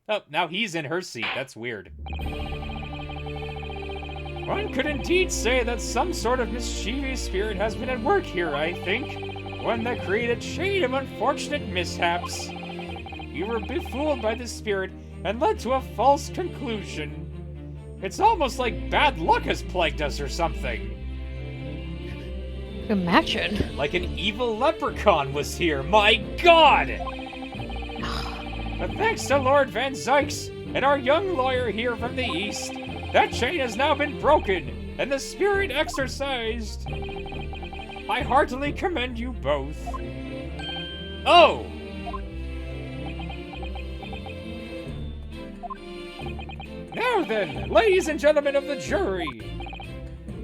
Oh, now he's in her seat. That's weird. One could indeed say that some sort of mischievous spirit has been at work here, I think. One that created a chain of unfortunate mishaps. We were befooled by the spirit and led to a false conclusion. It's almost like bad luck has plagued us or something. Imagine. Like an evil leprechaun was here, my god! But thanks to Lord Van Zykes and our young lawyer here from the east, that chain has now been broken and the spirit exorcised. I heartily commend you both. Oh! Now then, ladies and gentlemen of the jury.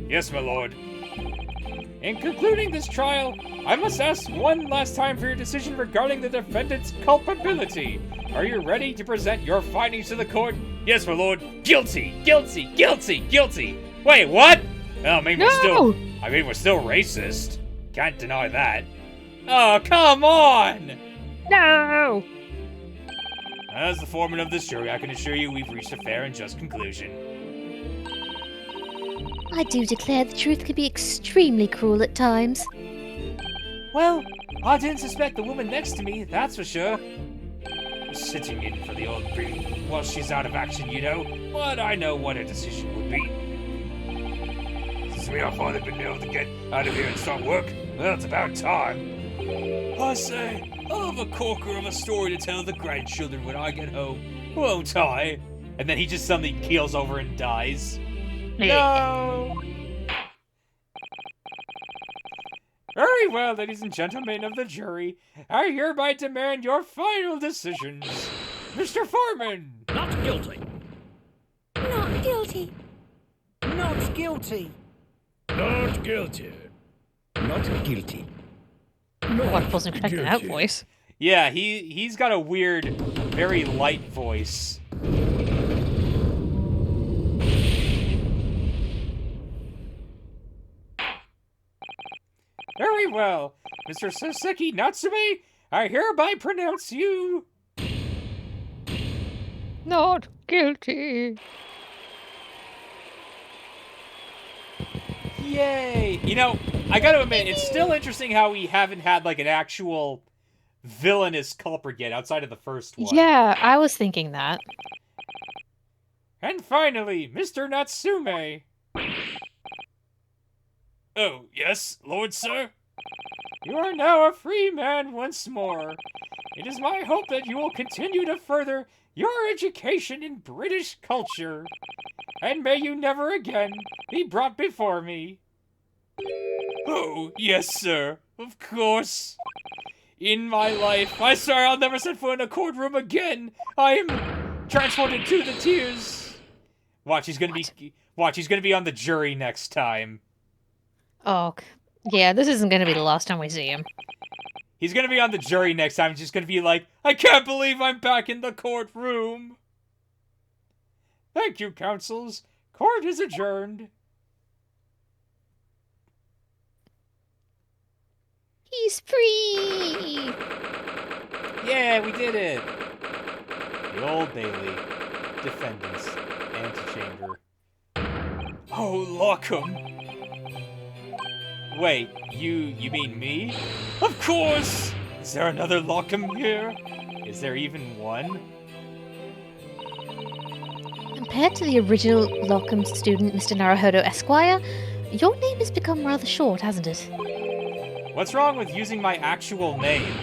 Yes, my lord. In concluding this trial, I must ask one last time for your decision regarding the defendant's culpability. Are you ready to present your findings to the court? Yes, my lord. Guilty, guilty, guilty, guilty. Wait, what? Oh, I mean, No! we're still racist. Can't deny that. Oh, come on! No! As the foreman of this jury, I can assure you we've reached a fair and just conclusion. I do declare the truth can be extremely cruel at times. Well, I didn't suspect the woman next to me, that's for sure. Sitting in for the old brute while she's out of action, you know, but I know what her decision would be. Since we have finally been able to get out of here and start work, well, it's about time. I say, I'll have a corker of a story to tell the grandchildren when I get home, won't I? And then he just suddenly keels over and dies. No! Very well, ladies and gentlemen of the jury, I hereby demand your final decisions. Mr. Foreman! Not guilty. Not guilty. Not guilty. Not guilty. Not guilty. Oh, I wasn't expecting that voice. Yeah, he's got a weird, very light voice. Very well, Mr. Soseki Natsume, I hereby pronounce you... Not guilty. Yay! You know, I gotta admit, it's still interesting how we haven't had, like, an actual villainous culprit yet outside of the first one. Yeah, I was thinking that. And finally, Mr. Natsume. Oh, yes, Lord Sir? You are now a free man once more. It is my hope that you will continue to further your education in British culture. And may you never again be brought before me. Oh, yes, sir. Of course. In my life, I swear I'll never set foot in a courtroom again. I am transported to the tears. Watch, he's gonna be on the jury next time. Oh, yeah, this isn't going to be the last time we see him. He's gonna be on the jury next time. He's just gonna be like, I can't believe I'm back in the courtroom. Thank you, counsels. Court is adjourned. He's free! Yeah, we did it. The Old Bailey. Defendants. Antechamber. Oh, Lockham. Wait, you mean me? Of course! Is there another Lockham here? Is there even one? Compared to the original Lockham student, Mr. Naruhodo Esquire, your name has become rather short, hasn't it? What's wrong with using my actual name?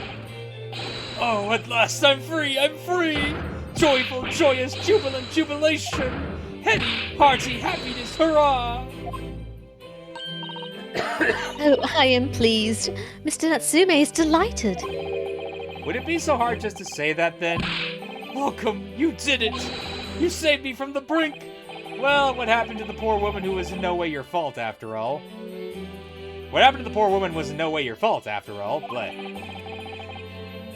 Oh, at last I'm free! I'm free! Joyful, joyous, jubilant jubilation! Heady, hearty happiness, hurrah! Oh, I am pleased. Mr. Natsume is delighted. Would it be so hard just to say that then? Welcome, you did it! You saved me from the brink! Well, what happened to the poor woman who was in no way your fault after all? What happened to the poor woman was in no way your fault after all, but...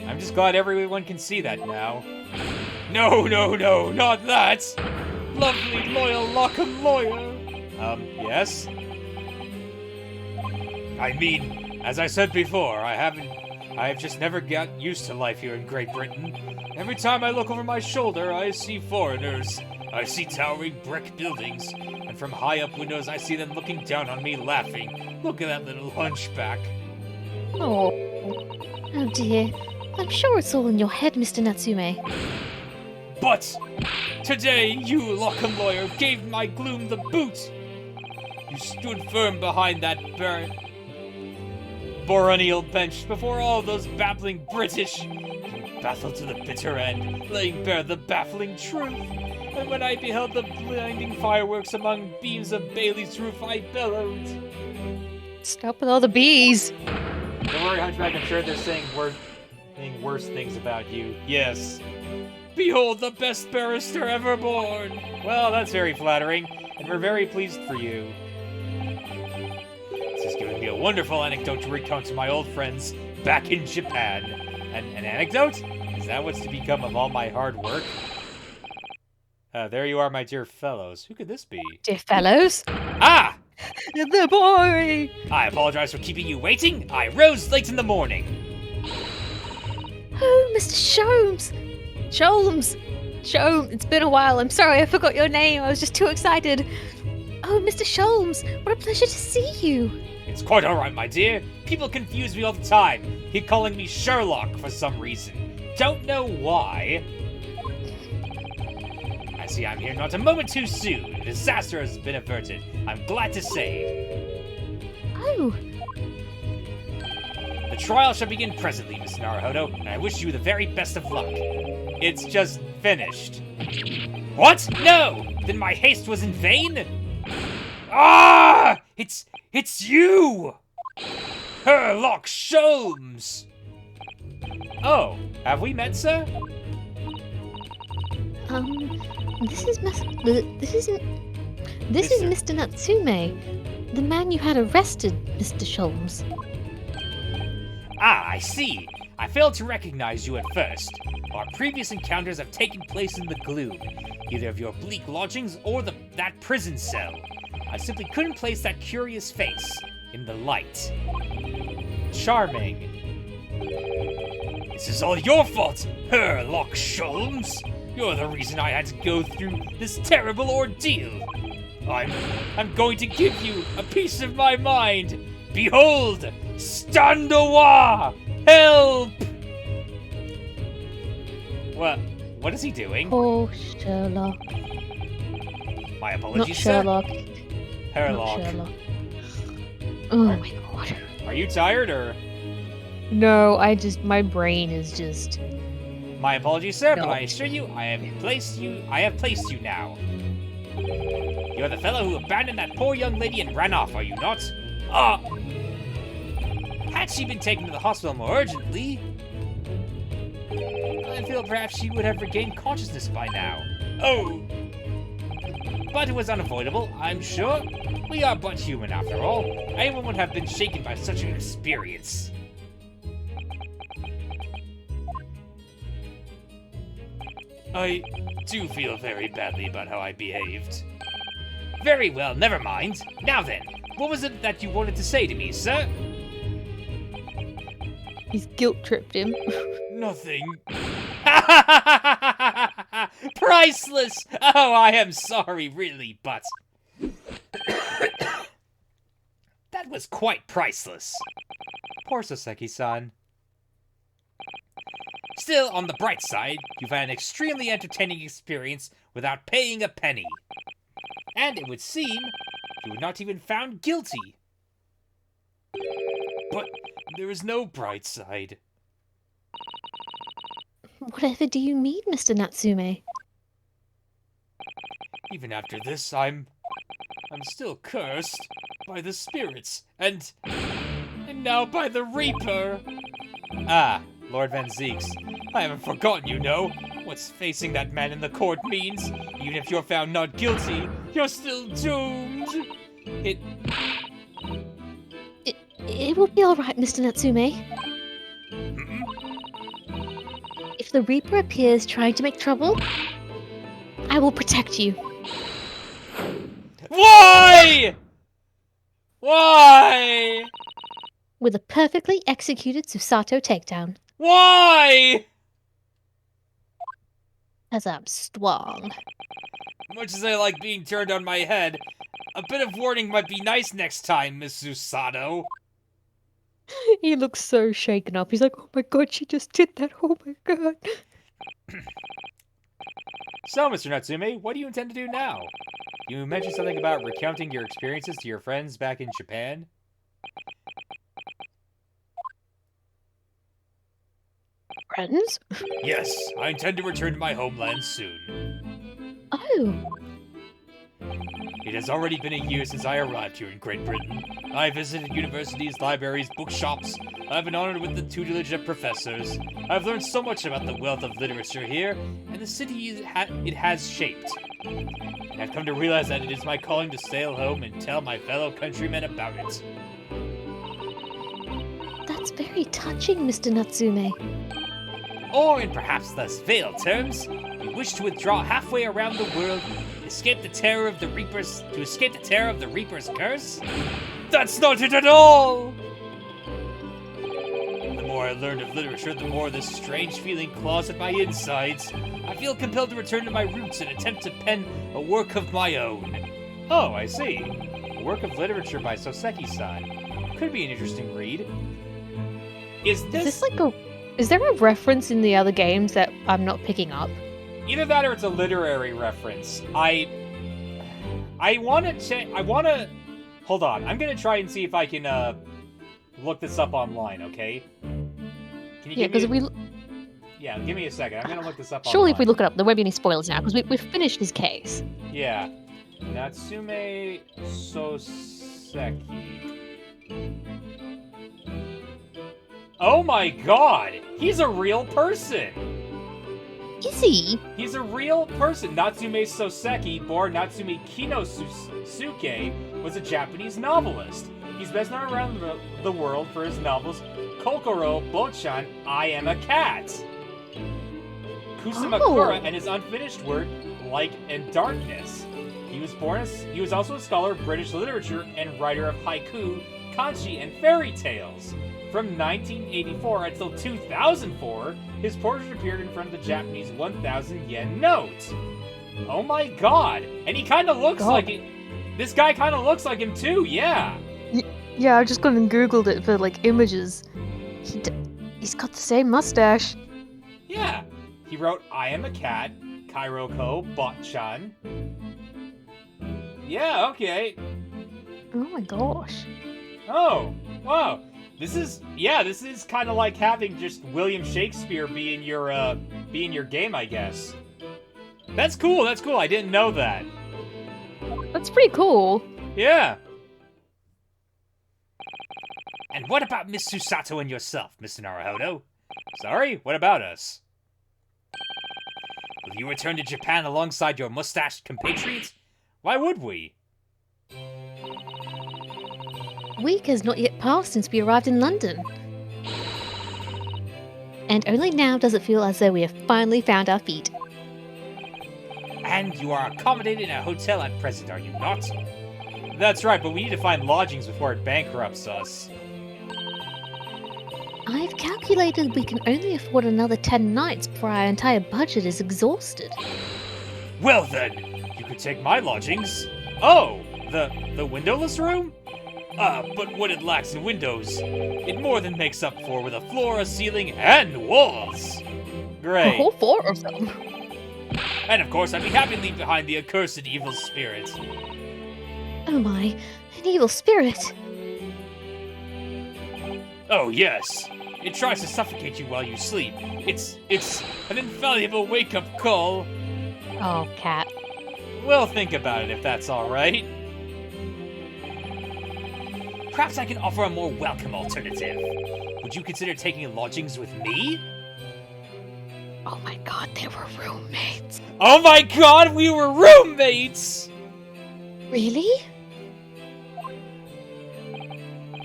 I'm just glad everyone can see that now. No, no, no, not that! Lovely, loyal Lockham lawyer! Yes? I mean, as I said before, I've just never got used to life here in Great Britain. Every time I look over my shoulder, I see foreigners. I see towering brick buildings, and from high up windows I see them looking down on me laughing. Look at that little hunchback. Oh. Oh dear. I'm sure it's all in your head, Mr. Natsume. But today, you, Lockham lawyer, gave my gloom the boot. You stood firm behind that baronial bench before all those babbling British. You battled to the bitter end, laying bare the baffling truth. And when I beheld the blinding fireworks among beams of Bailey's roof, I bellowed. Stop with all the bees. Don't worry, Hunchback, I'm sure they're saying worse things about you. Yes. Behold the best barrister ever born! Well, that's very flattering, and we're very pleased for you. This is giving me a wonderful anecdote to recount to my old friends back in Japan. An anecdote? Is that what's to become of all my hard work? There you are, my dear fellows. Who could this be? Dear fellows. Ah! The boy! I apologize for keeping you waiting. I rose late in the morning. Oh, Mr. Sholmes. Sholmes. It's been a while. I'm sorry, I forgot your name. I was just too excited. Oh, Mr. Sholmes, what a pleasure to see you. It's quite alright, my dear. People confuse me all the time. Keep calling me Sherlock for some reason. Don't know why. I see I'm here not a moment too soon. A disaster has been averted. I'm glad to say. Oh, The trial shall begin presently, Miss Naruhodo, and I wish you the very best of luck. It's just finished. What? No! Then my haste was in vain? Ah! It's you! Sherlock Sholmes! Oh, have we met, sir? this is Mr. Natsume, the man you had arrested, Mr. Sholmes. Ah, I see. I failed to recognize you at first. Our previous encounters have taken place in the gloom, either of your bleak lodgings or that prison cell. I simply couldn't place that curious face in the light. Charming. This is all your fault, Sherlock Sholmes. You're the reason I had to go through this terrible ordeal. I'm going to give you a piece of my mind. Behold, Standowa! Help! What is he doing? Oh, Sherlock. My Not apologies, Sherlock. sir. Not Sherlock. Sherlock. Oh my god. Are you tired, or? No, my brain is just... My apologies, sir, but No. I assure you, I have placed you now. You're the fellow who abandoned that poor young lady and ran off, are you not? Had she been taken to the hospital more urgently, I feel perhaps she would have regained consciousness by now. Oh! But it was unavoidable, I'm sure. We are but human after all. Anyone would have been shaken by such an experience. I do feel very badly about how I behaved. Very well, never mind. Now then, what was it that you wanted to say to me, sir? He's guilt-tripped him. Nothing. Priceless! Oh, I am sorry, really, but... that was quite priceless. Poor Soseki-san. Still, on the bright side, you've had an extremely entertaining experience without paying a penny. And it would seem you were not even found guilty. But there is no bright side. Whatever do you mean, Mr. Natsume? Even after this, I'm still cursed by the spirits, and now by the Reaper. Ah, Lord Van Zeeks, I haven't forgotten, you know. What's facing that man in the court means, even if you're found not guilty, you're still doomed. It will be alright, Mr. Natsume. If the Reaper appears trying to make trouble, I will protect you. Why? Why? With a perfectly executed Susato takedown. Why? As I'm strong. Much as I like being turned on my head, a bit of warning might be nice next time, Miss Susato. He looks so shaken up. He's like, oh my god, she just did that. Oh my god. So, Mr. Natsume, what do you intend to do now? You mentioned something about recounting your experiences to your friends back in Japan. Friends? Yes, I intend to return to my homeland soon. Oh, It has already been a year since I arrived here in Great Britain. I visited universities, libraries, bookshops. I've been honored with the tutelage of professors. I've learned so much about the wealth of literature here, and the city it has shaped. And I've come to realize that it is my calling to sail home and tell my fellow countrymen about it. very touching, Mr. Natsume. Or in perhaps less veiled terms, you wish to withdraw halfway around the world, escape the terror of the Reaper's curse? That's not it at all! The more I learned of literature, the more this strange feeling claws at my insides. I feel compelled to return to my roots and attempt to pen a work of my own. Oh, I see. A work of literature by Soseki-san. Could be an interesting read. Is this like a... Is there a reference in the other games that I'm not picking up? Either that or it's a literary reference. I wanna hold on. I'm gonna try and see if I can look this up online, okay? Can you give me Yeah, give me a second. I'm gonna look this up Surely online. if we look it up, there won't be any spoilers now, because we've finished his case. Yeah. Natsume Soseki. Oh my god! He's a real person! Is he? He's a real person. Natsume Soseki, born Natsume Kinosuke, was a Japanese novelist. He's best known around the world for his novels Kokoro, Bochan, I Am a Cat, Kusumakura, and his unfinished work, Light and Darkness. He was also a scholar of British literature and writer of haiku, kanji, and fairy tales. From 1984 until 2004, his portrait appeared in front of the Japanese 1,000 yen note. Oh my god! And he kind of looks like it. This guy kind of looks like him too, yeah! Yeah, I've just gone and googled it for, like, images. He's got the same mustache. Yeah! He wrote I Am a Cat, Kairoko, Botchan. Yeah, okay. Oh my gosh. Oh, wow. This is kind of like having just William Shakespeare be in your game, I guess. That's cool. I didn't know that. That's pretty cool. Yeah. And what about Miss Susato and yourself, Mr. Naruhodo? Sorry, what about us? Will you return to Japan alongside your mustached compatriots? Why would we? Week has not yet passed since we arrived in London. And only now does it feel as though we have finally found our feet. And you are accommodated in a hotel at present, are you not? That's right, but we need to find lodgings before it bankrupts us. I've calculated we can only afford another 10 nights before our entire budget is exhausted. Well then, you could take my lodgings. Oh, the windowless room? But what it lacks in windows, it more than makes up for with a floor, a ceiling, and walls. Great. A whole 4 of them. And of course, I'd be happy to leave behind the accursed evil spirit. Oh my, an evil spirit. Oh yes, it tries to suffocate you while you sleep. It's an invaluable wake-up call. Oh, cat. We'll think about it if that's all right. Perhaps I can offer a more welcome alternative. Would you consider taking lodgings with me? Oh my god, they were roommates. Oh my god, we were roommates! Really?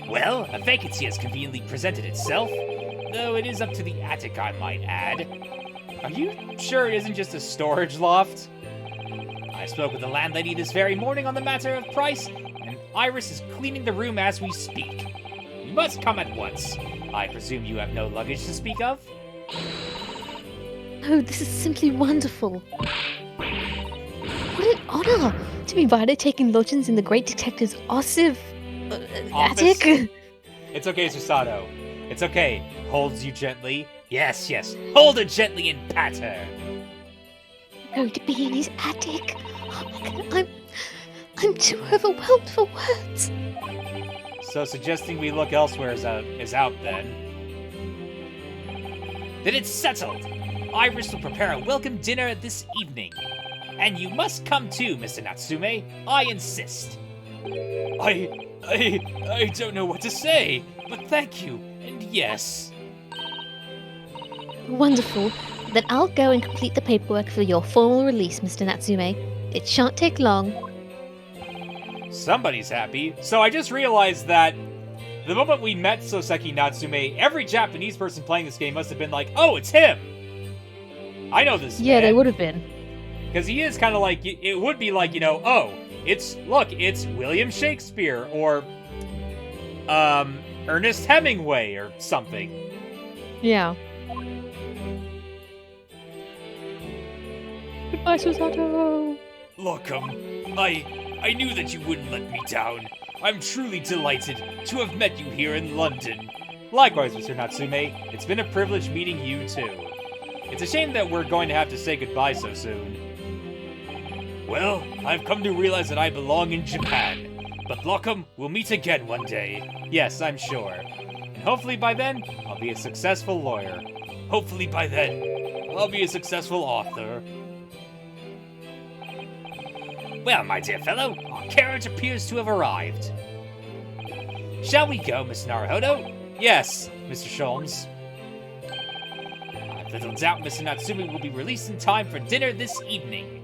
Well, a vacancy has conveniently presented itself, though it is up to the attic, I might add. Are you sure it isn't just a storage loft? I spoke with the landlady this very morning on the matter of price, and Iris is cleaning the room as we speak. You must come at once. I presume you have no luggage to speak of? Oh, this is simply wonderful. What an honor to be invited taking lodgings in the great detective's attic. It's okay, Susato. It's okay. Holds you gently. Yes, hold her gently and pat her. Going to be in his attic. Oh my god, I'm too overwhelmed for words. So suggesting we look elsewhere is out then. Then it's settled. Iris will prepare a welcome dinner this evening. And you must come too, Mr. Natsume. I insist. I don't know what to say, but thank you, and yes. Wonderful. Then I'll go and complete the paperwork for your formal release, Mr. Natsume. It shan't take long. Somebody's happy. So I just realized that the moment we met Soseki Natsume, every Japanese person playing this game must have been like, oh, it's him! I know this Yeah, man. they would have been. Because he is kind of like, it would be like, oh, it's William Shakespeare, or, Ernest Hemingway, or something. Yeah. Goodbye, Susato! Look, I knew that you wouldn't let me down. I'm truly delighted to have met you here in London. Likewise, Mr. Natsume, it's been a privilege meeting you too. It's a shame that we're going to have to say goodbye so soon. Well, I've come to realize that I belong in Japan. But Lockham, we'll meet again one day. Yes, I'm sure. And hopefully by then, I'll be a successful lawyer. Hopefully by then, I'll be a successful author. Well, my dear fellow, our carriage appears to have arrived. Shall we go, Miss Naruhodo? Yes, Mr. Sholmes. I've little doubt Mr. Natsume will be released in time for dinner this evening.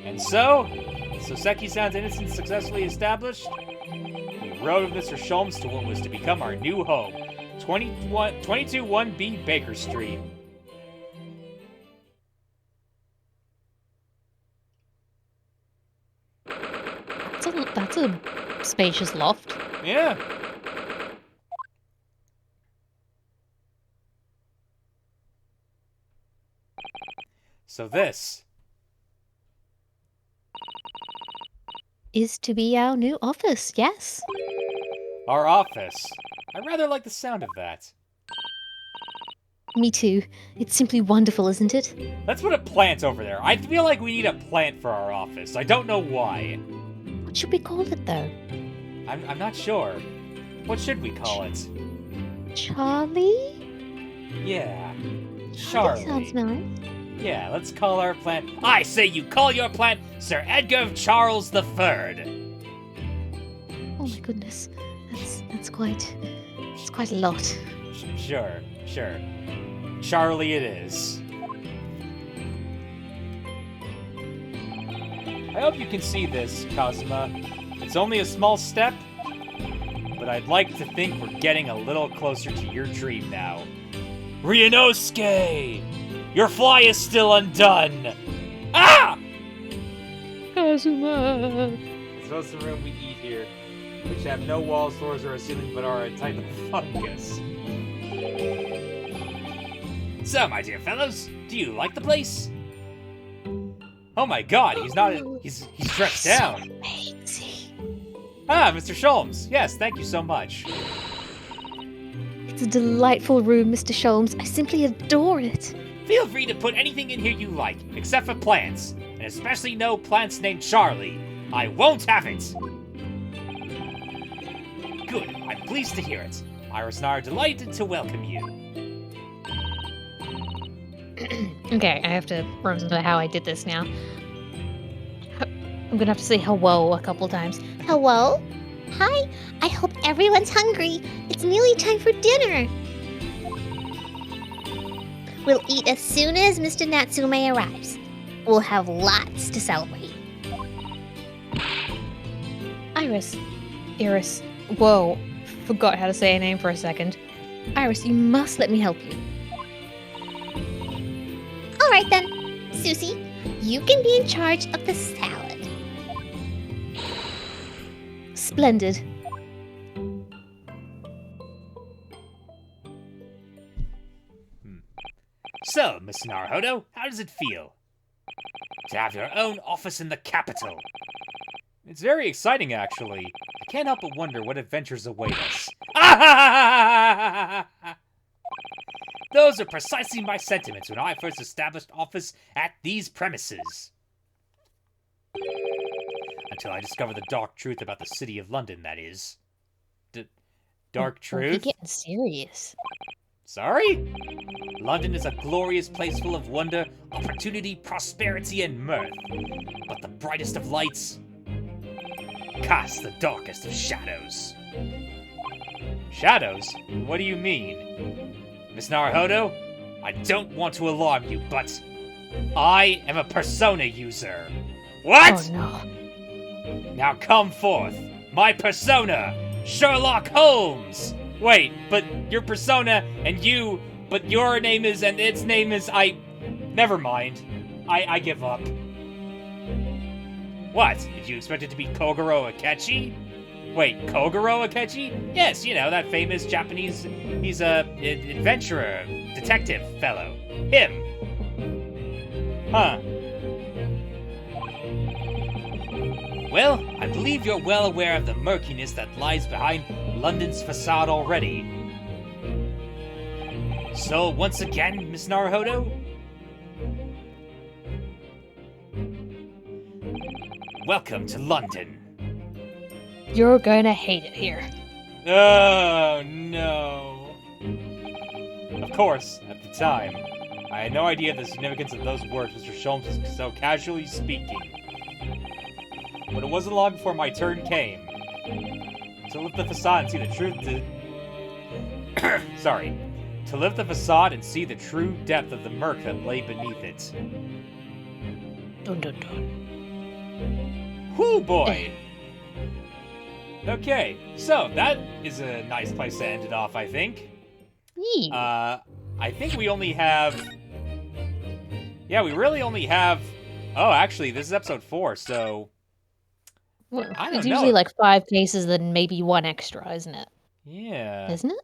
And so, Soseki-san's innocence successfully established, we rode with Mr. Sholmes to what was to become our new home, 221B Baker Street. That's a spacious loft. Yeah. So this Is to be our new office, yes. our office. I rather like the sound of that. Me too. It's simply wonderful, isn't it? Let's put a plant over there. I feel like we need a plant for our office. I don't know why. What should we call it, though? I'm not sure. What should we call it? Charlie? Yeah. That Charlie. sounds nice. Yeah, let's call our plant. I say you call your plant Sir Edgar Charles III. Oh my goodness. That's quite a lot. Sure. Charlie it is. I hope you can see this, Kazuma. It's only a small step, but I'd like to think we're getting a little closer to your dream now. Ryunosuke! Your fly is still undone! Ah! Kazuma! So it's the room we eat here, which have no walls, floors, or a ceiling, but are a type of fungus. So, my dear fellows, do you like the place? Oh my god, he's dressed down. Amazing. Ah, Mr. Sholmes. Yes, thank you so much. It's a delightful room, Mr. Sholmes. I simply adore it. Feel free to put anything in here you like, except for plants. And especially no plants named Charlie. I won't have it! Good, I'm pleased to hear it. Iris and I are delighted to welcome you. Okay, I have to remember how I did this now. I'm gonna have to say hello a couple times. Hello? Hi, I hope everyone's hungry. It's nearly time for dinner. We'll eat as soon as Mr. Natsume arrives. We'll have lots to celebrate. Iris. Whoa, forgot how to say her name for a second. Iris, you must let me help you. Alright then, Susie, you can be in charge of the salad. Splendid. So, Miss Naruhodo, how does it feel to have your own office in the capital? It's very exciting, actually. I can't help but wonder what adventures await us. Those are precisely my sentiments when I first established office at these premises. Until I discovered the dark truth about the city of London, that is. Dark We're truth? getting serious. Sorry? London is a glorious place full of wonder, opportunity, prosperity, and mirth. But the brightest of lights casts the darkest of shadows. Shadows? What do you mean? Miss Naruhodo, I don't want to alarm you, but I am a persona user. What? Oh no. Now come forth. My persona, Sherlock Holmes! Wait, but your persona and you, but your name is and its name is Never mind. I give up. What? Did you expect it to be Kogoro Akechi? Wait, Kogoro Akechi? Yes, you know, that famous Japanese, he's a adventurer, detective fellow. Him. Huh. Well, I believe you're well aware of the murkiness that lies behind London's facade already. So, once again, Miss Naruhodo? Welcome to London. You're gonna hate it here. Oh, no. Of course, at the time, I had no idea the significance of those words Mr. Sholmes was so casually speaking. But it wasn't long before my turn came. To lift the facade and see the truth Sorry. To lift the facade and see the true depth of the murk that lay beneath it. Dun dun dun. Whoo, boy! Okay, so that is a nice place to end it off, I think. Yee. I think we only have... Yeah, we really only have... Oh, actually, this is episode 4, so... Well, I don't it's know. usually like 5 cases, then maybe 1 extra, isn't it? Yeah. Isn't it?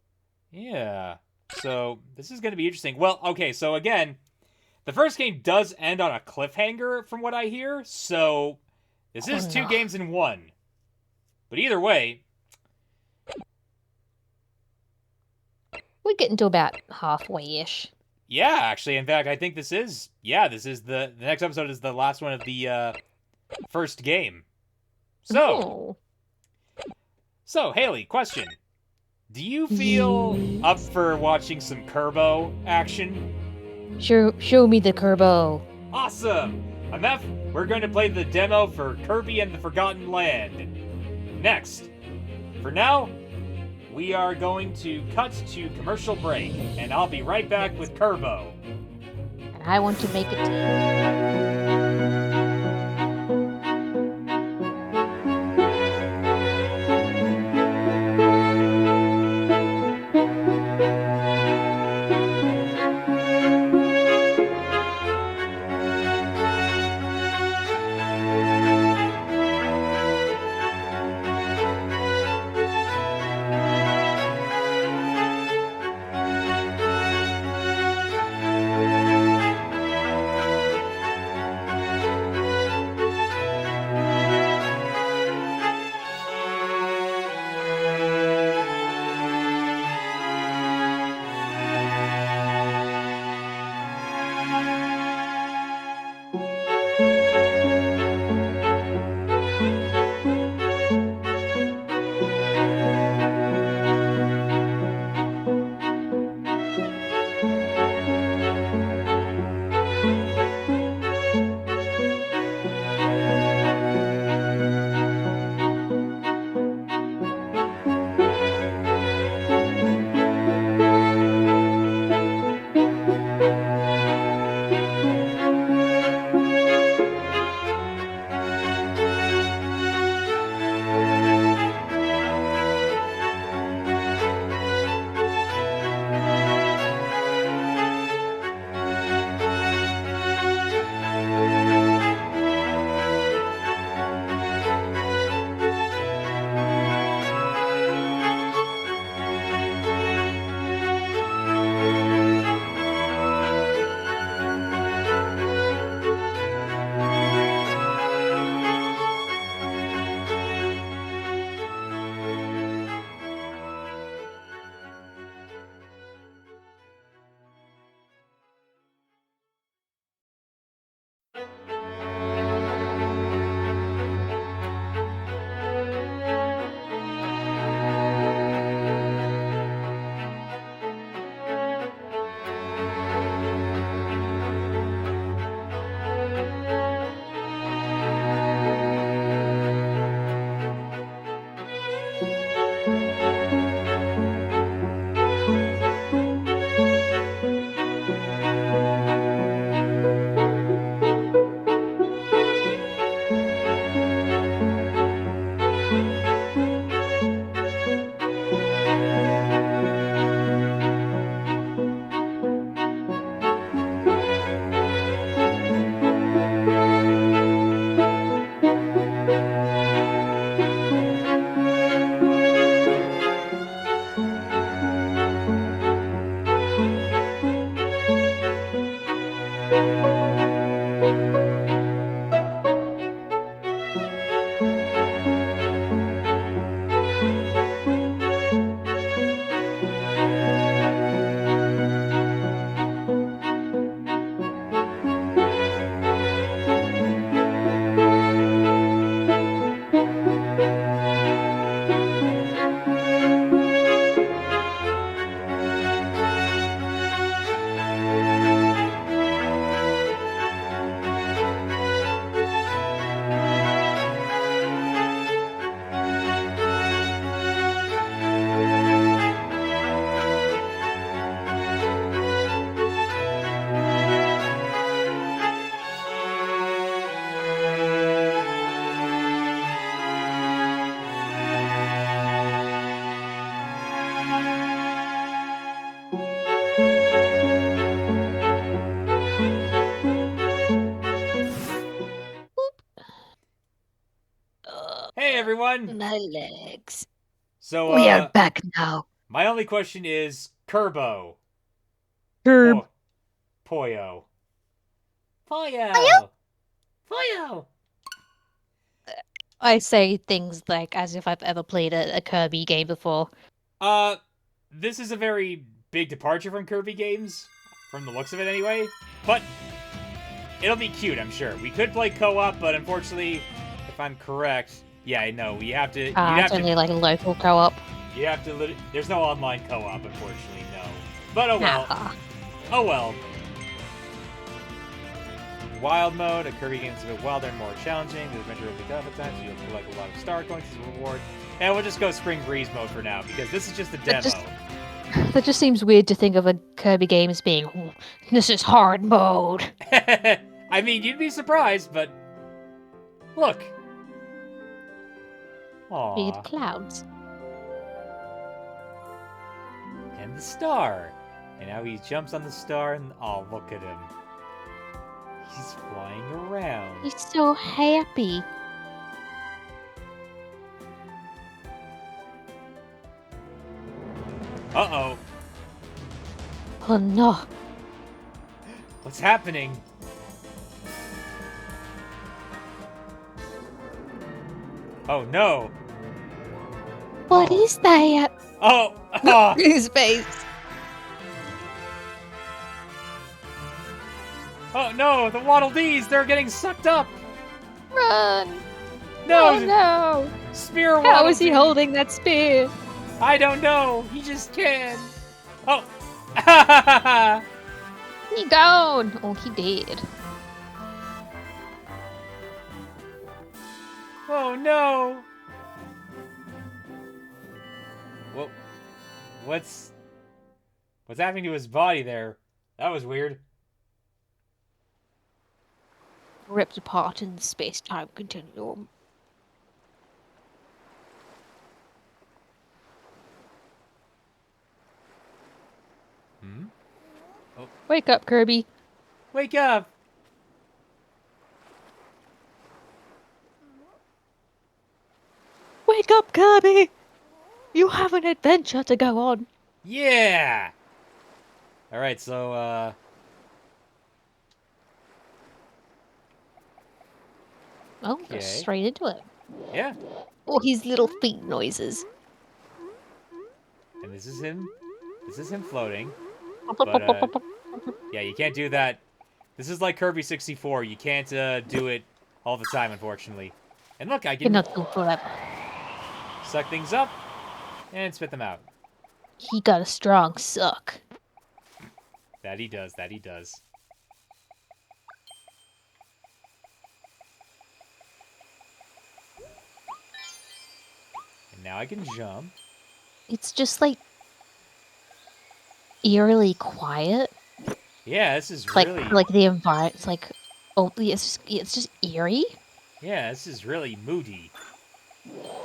Yeah. So, this is going to be interesting. Well, okay, so again, the first game does end on a cliffhanger, from what I hear, so... This is 2 games in 1. But either way... We're getting to about halfway-ish. Yeah, actually, in fact, I think this is... Yeah, this is the next episode is the last one of the, first game. So... Oh. So, Haley, question. Do you feel up for watching some KIRBO action? Show me the KIRBO. Awesome! MF, we're going to play the demo for Kirby and the Forgotten Land. Next. For now, we are going to cut to commercial break, and I'll be right back with KIRBO. And I want to make it too. Hey, everyone! My legs. So, We are back now. my only question is, KIRBO. Kirb. Poyo. Poyo! Poyo! I say things like as if I've ever played a Kirby game before. This is a very big departure from Kirby games, from the looks of it anyway, but it'll be cute, I'm sure. We could play co-op, but unfortunately, if I'm correct, yeah, no, we have to, It's only like a local co-op. you have to, there's no online co-op, unfortunately, no. But oh well. Nah. Oh well. Wild mode, a Kirby game that's a bit wilder and more challenging. The adventure will pick up at times, so you'll collect a lot of star coins as a reward. And we'll just go Spring Breeze mode for now, because this is just a demo. That just seems weird to think of a Kirby game as being, "Oh, this is hard mode." I mean, you'd be surprised, but look. Big Aww. clouds. And the star. And now he jumps on the star and oh, look at him. He's flying around. He's so happy. Uh-oh. Oh no. What's happening? Oh no. What is that? Oh! Oh! His face. Oh no! The Waddle Dees! They're getting sucked up! Run! No! Oh no! Spear How Waddle is he Dee. holding that spear? I don't know! He just can! Oh! He gone! Oh, he did. Oh no! What? What's happening to his body there? That was weird. Ripped apart in the space-time continuum. Hmm? Wake up, Kirby. Wake up! Wake up, Kirby! You have an adventure to go on. Yeah! Alright, so, Oh, Okay. go straight into it. yeah. Or his little feet noises. And this is him. This is him floating. But, yeah, you can't do that. This is like Kirby 64. You can't, do it all the time, unfortunately. And look, I can Cannot go forever. suck things up and spit them out. He got a strong suck. That he does, that he does. And now I can jump. It's just like eerily quiet. Yeah, this is Like really... like the environment. It's like oh, it's just eerie. Yeah, this is really moody.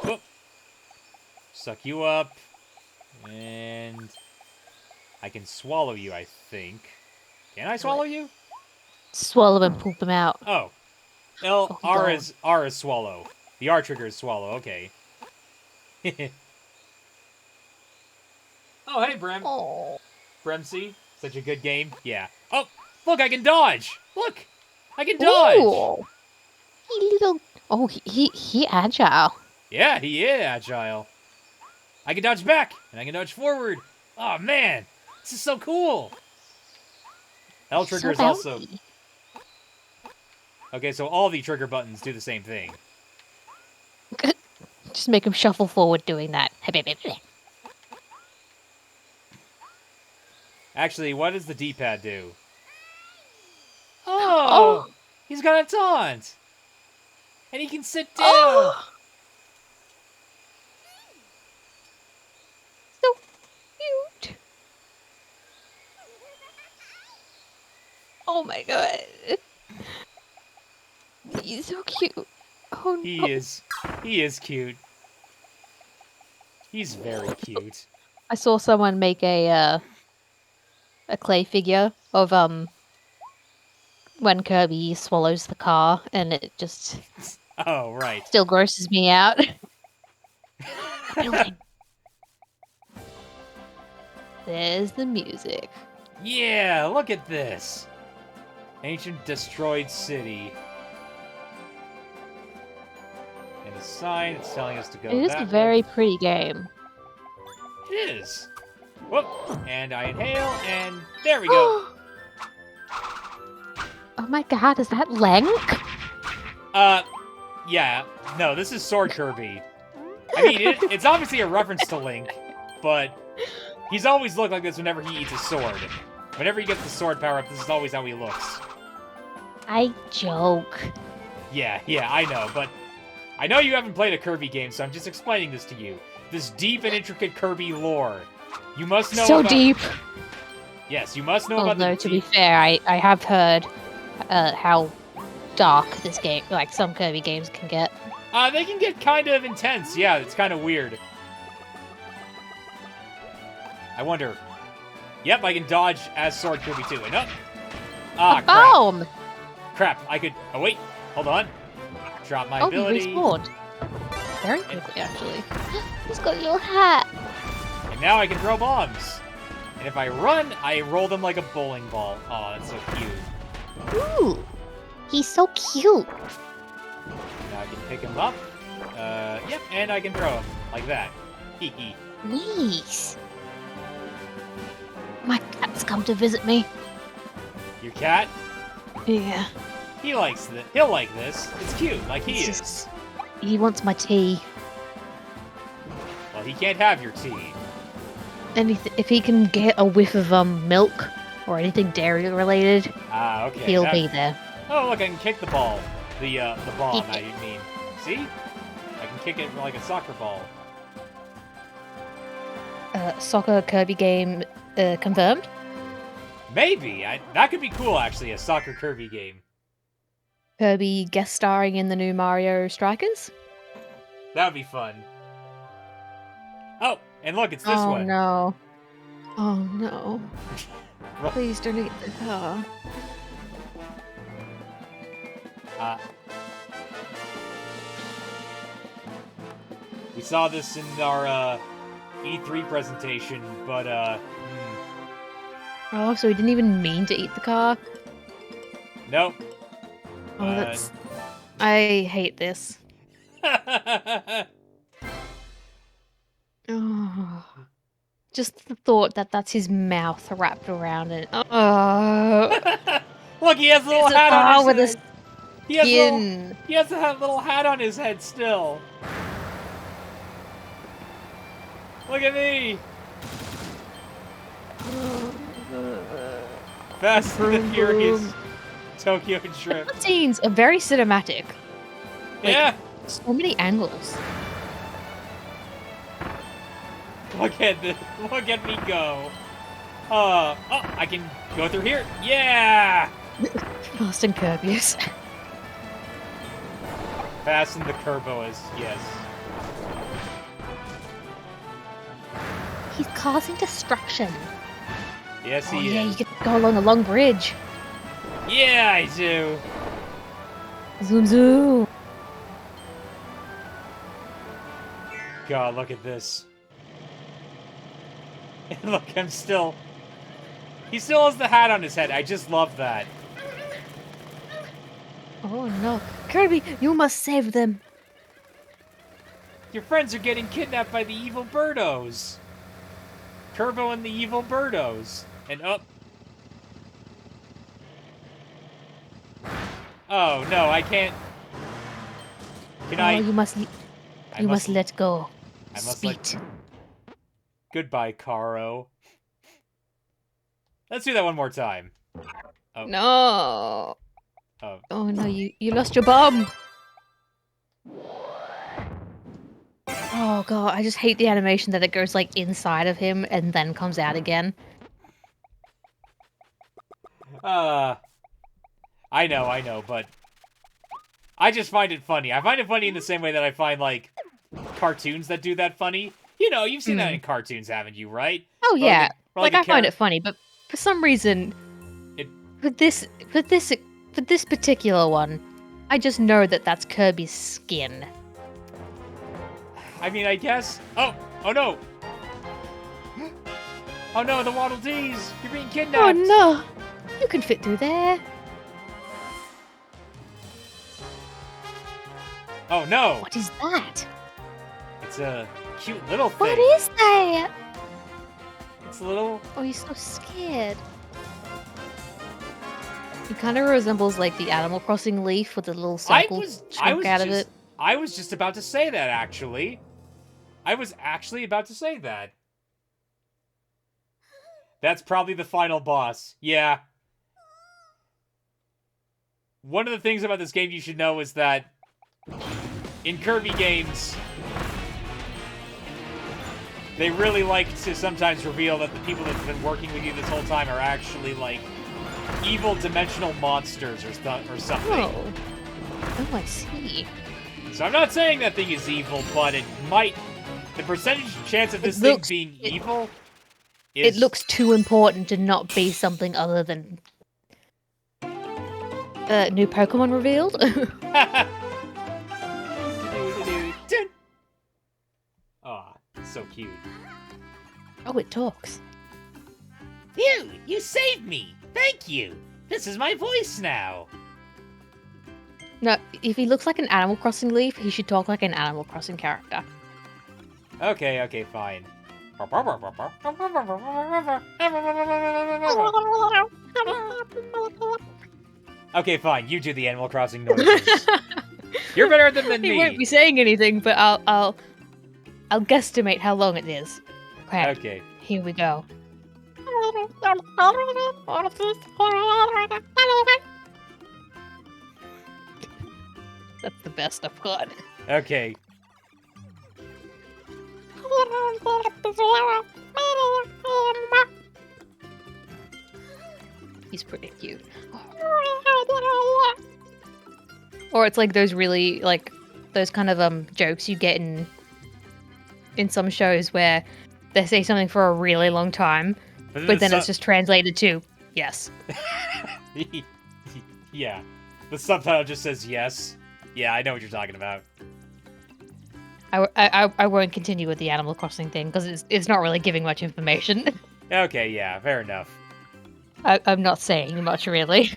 Whoop. Suck you up. And... I can swallow you, I think. Can I swallow you? Swallow and poop him out. Oh. Oh, R God. is R is swallow. The R trigger is swallow, okay. Oh, hey, Brem. Oh, Bremsy. Such a good game. Yeah. Oh, look, I can dodge. Look. I can dodge. Ooh. He little. Oh, he agile. Yeah, he is agile. I can dodge back, and I can dodge forward. Oh, man. This is so cool. L trigger is So also... bouncy. Okay, so all the trigger buttons do the same thing. Just make him shuffle forward doing that. Actually, what does the D-pad do? Oh! He's got a taunt! And he can sit down! Oh. So cute. Oh my god. He's so cute. Oh no. He is cute. He's very cute. I saw someone make a clay figure of when Kirby swallows the car and it just Oh, right. Still grosses me out. Building. There's the music. Yeah, look at this. Ancient destroyed city. And a sign that's telling us to go It is that a very way. pretty game. It is. Whoop. And I inhale, and there we go. Oh my god, is that Link? Yeah. No, this is Sword Kirby. I mean, it's obviously a reference to Link, but he's always looked like this whenever he eats a sword. Whenever he gets the sword power up, this is always how he looks. I joke. Yeah, I know, but I know you haven't played a Kirby game, so I'm just explaining this to you. This deep and intricate Kirby lore. You must know So about... deep. Yes, you must know about Although, the to be fair, I have heard how dark this game, like some Kirby games, can get. They can get kind of intense. Yeah, it's kind of weird. I wonder... Yep, I can dodge as Sword Kirby too. And up. Ah, crap. Bomb! Crap, I could... Oh, wait. Hold on. Drop my Oh, ability. he respawned. Very quickly, actually. He's got your hat. And now I can throw bombs. And if I run, I roll them like a bowling ball. Oh, that's so cute. Ooh, he's so cute. Now I can pick him up. Yep, and I can throw him. Like that. Hee hee. Nice. My cat's come to visit me. Your cat? Yeah. He likes this. He'll like this. It's cute, like he It's is. He wants my tea. Well, he can't have your tea. If he can get a whiff of milk or anything dairy related, Ah, okay. he'll be there. Oh, look, I can kick the ball. The bomb, I mean. See? I can kick it like a soccer ball. Soccer Kirby game confirmed. Maybe. That could be cool, actually, a soccer Kirby game. Kirby guest starring in the new Mario Strikers. That would be fun. Oh, and look, it's this oh one. no. Oh no. Well- Please don't eat the car. We saw this in our E3 presentation, but Oh, so he didn't even mean to eat the car? nope. Oh, that's... I hate this. Oh. Just the thought that that's his mouth wrapped around it. Oh. Look, he has a little It's a hat car on with his a head. He has skin. he has a little hat on his head still. Look at me. Fast and the Furious Tokyo The Drift. scenes are very cinematic. Like, Yeah. so many angles. Look at this. Look at me go. Oh, I can go through here. Yeah. Fast and Kirby's. Fast and the KIRBO is yes. He's causing destruction. Yes, Oh he yeah, you is. get to go along a long bridge. Yeah, I do. Zoom zoom. God, look at this. Look, he still has the hat on his head. I just love that. Oh no. Kirby, you must save them. Your friends are getting kidnapped by the evil birdos. KIRBO and the evil birdos. And up. Oh, no, I can't. Can I? You must let go. I must Speed. Goodbye, Caro. Let's do that one more time. Oh. No. Oh. Oh no, you lost your bomb. Oh god, I just hate the animation that it goes like inside of him and then comes out again. I know, but I just find it funny. I find it funny in the same way that I find, like, cartoons that do that funny. You know, you've seen that in cartoons, haven't you, right? Oh yeah, Or like a I find char- it funny, but for some reason, It- for this particular one, I just know that that's Kirby's skin. I mean, I guess. Oh no! Oh no, the Waddle Dees! You're being kidnapped! Oh no! You can fit through there. Oh no! What is that? It's a cute little thing. What is that? It's a little. Oh, he's so scared. He kind of resembles like the Animal Crossing leaf with a little circle chunk out of it. I was just about to say that, actually. I was actually about to say that. That's probably the final boss. Yeah. One of the things about this game you should know is that in Kirby games, they really like to sometimes reveal that the people that have been working with you this whole time are actually, like, evil dimensional monsters or something. Oh. Oh, I see. So I'm not saying that thing is evil, but it might... The percentage chance of this thing being evil is... It looks too important to not be something other than... new Pokemon revealed? Aw, so cute. Oh, it talks. You saved me! Thank you! This is my voice now! No, if he looks like an Animal Crossing leaf, he should talk like an Animal Crossing character. Okay, fine. Okay, fine, you do the Animal Crossing noises. You're better at them than me! He won't be saying anything, but I'll guesstimate how long it is. Okay. Here we go. That's the best I've got. Okay. He's pretty cute. Or it's like those really, like, those kind of jokes you get in some shows where they say something for a really long time, but then it's just translated to yes. Yeah. The subtitle just says yes. Yeah, I know what you're talking about. I won't continue with the Animal Crossing thing because it's not really giving much information. Okay, yeah, fair enough. I'm not saying much really.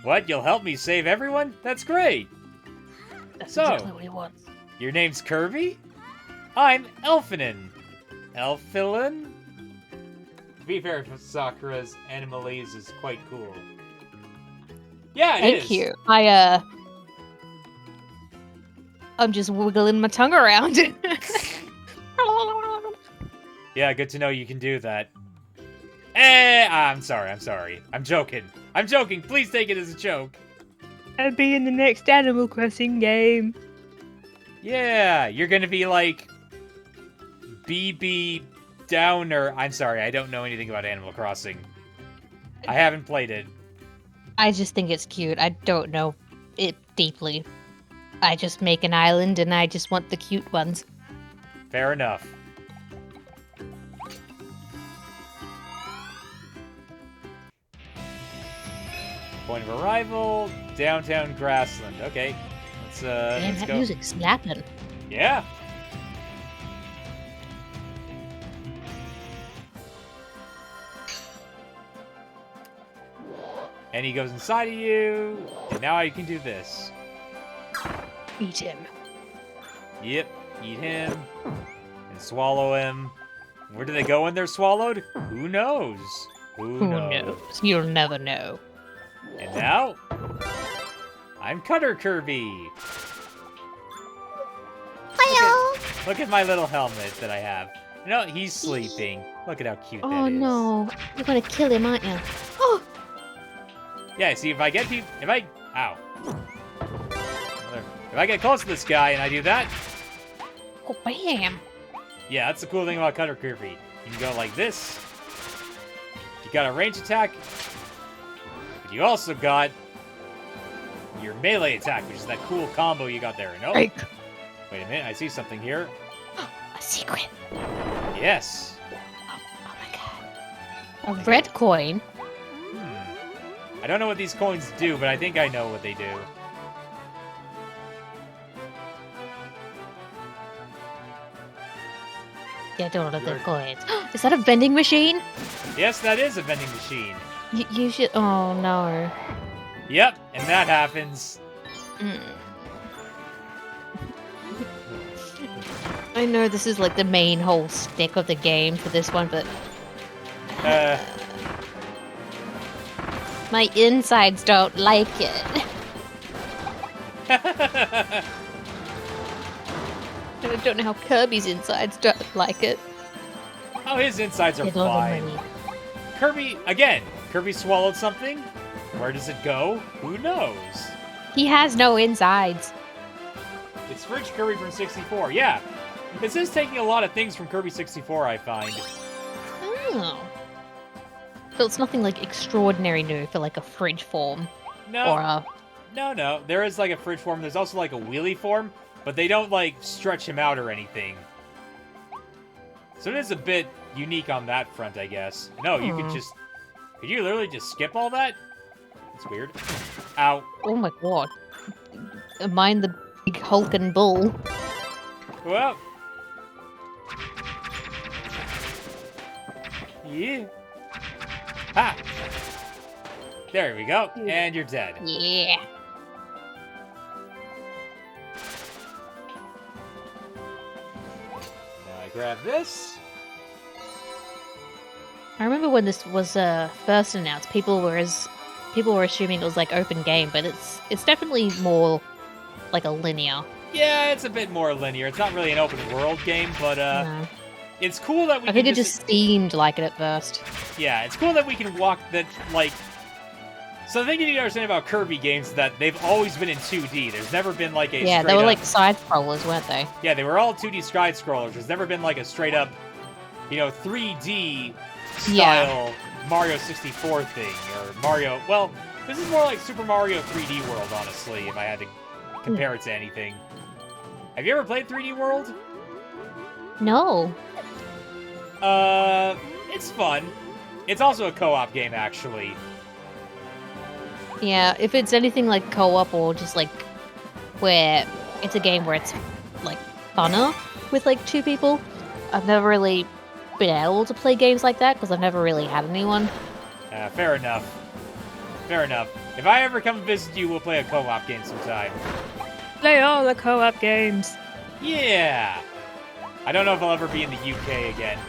What? You'll help me save everyone? That's great! That's So, exactly what he wants. Your name's Kirby? I'm Elfinin. Elfilin? To be fair, Sakura's Animalese is quite cool. Yeah, it is. Thank you. I'm just wiggling my tongue around. Yeah, good to know you can do that. I'm sorry. I'm joking. Please take it as a joke. I'll be in the next Animal Crossing game. Yeah, you're gonna be like... BB Downer. I'm sorry, I don't know anything about Animal Crossing. I haven't played it. I just think it's cute. I don't know it deeply. I just make an island and I just want the cute ones. Fair enough. Point of arrival, downtown Grassland. Okay, let's Man, let's that go. music's slapping. Yeah. And he goes inside of you, and now you can do this. Eat him. Yep, eat him, and swallow him. Where do they go when they're swallowed? Who knows? Who knows? You'll never know. And now, I'm Cutter Kirby. Hiyo! Look at my little helmet that I have. No, he's sleeping. Look at how cute that is. Oh no. You're gonna kill him, aren't you? Oh! Yeah, see, if I get you, ow. If I get close to this guy and I do that, Oh, bam! yeah, that's the cool thing about Cutter Kirby. You can go like this. You got a range attack, but you also got your melee attack, which is that cool combo you got there. No, Break. wait a minute, I see something here. A secret. Yes. Oh my god. A red coin. I I don't know what these coins do, but I think I know what they do. Get all of the coins. Is that a vending machine? Yes, that is a vending machine. You should. Oh no. Yep, and that happens. I know this is like the main whole stick of the game for this one, but my insides don't like it. And I don't know how Kirby's insides don't like it. Oh, his insides are Get all the fine. money. Kirby, again, Kirby swallowed something. Where does it go? Who knows? He has no insides. It's Fridge Kirby from 64, yeah. This is taking a lot of things from Kirby 64, I find. Oh. So it's nothing like extraordinary new for like a fridge form. No, Or a... no. There is like a fridge form. There's also like a wheelie form, but they don't like stretch him out or anything. So it is a bit unique on that front, I guess. No, you could just... Could you literally just skip all that? It's weird. Ow. Oh my god. Mind the big hulking bull. Well. Yeah. Ha! There we go. And you're dead. Yeah. Now I grab this. I remember when this was first announced, people were assuming it was like open game, but it's definitely more like a linear. Yeah, it's a bit more linear. It's not really an open world game, but No. it's cool that we I can think it just seemed like it at first. Yeah, it's cool that we can walk that, like... So the thing you need to understand about Kirby games is that they've always been in 2D. There's never been, like, a Yeah, straight they were up... like side scrollers, weren't they? Yeah, they were all 2D side-scrollers. There's never been, like, a straight-up, 3D style Mario 64 thing, or Mario... Well, this is more like Super Mario 3D World, honestly, if I had to compare it to anything. Have you ever played 3D World? No. It's fun. It's also a co-op game, actually. Yeah, if it's anything like co-op or just like where it's a game where it's like funner with like two people, I've never really been able to play games like that because I've never really had anyone. Fair enough. Fair enough. If I ever come visit you, we'll play a co-op game sometime. Play all the co-op games. Yeah! I don't know if I'll ever be in the UK again,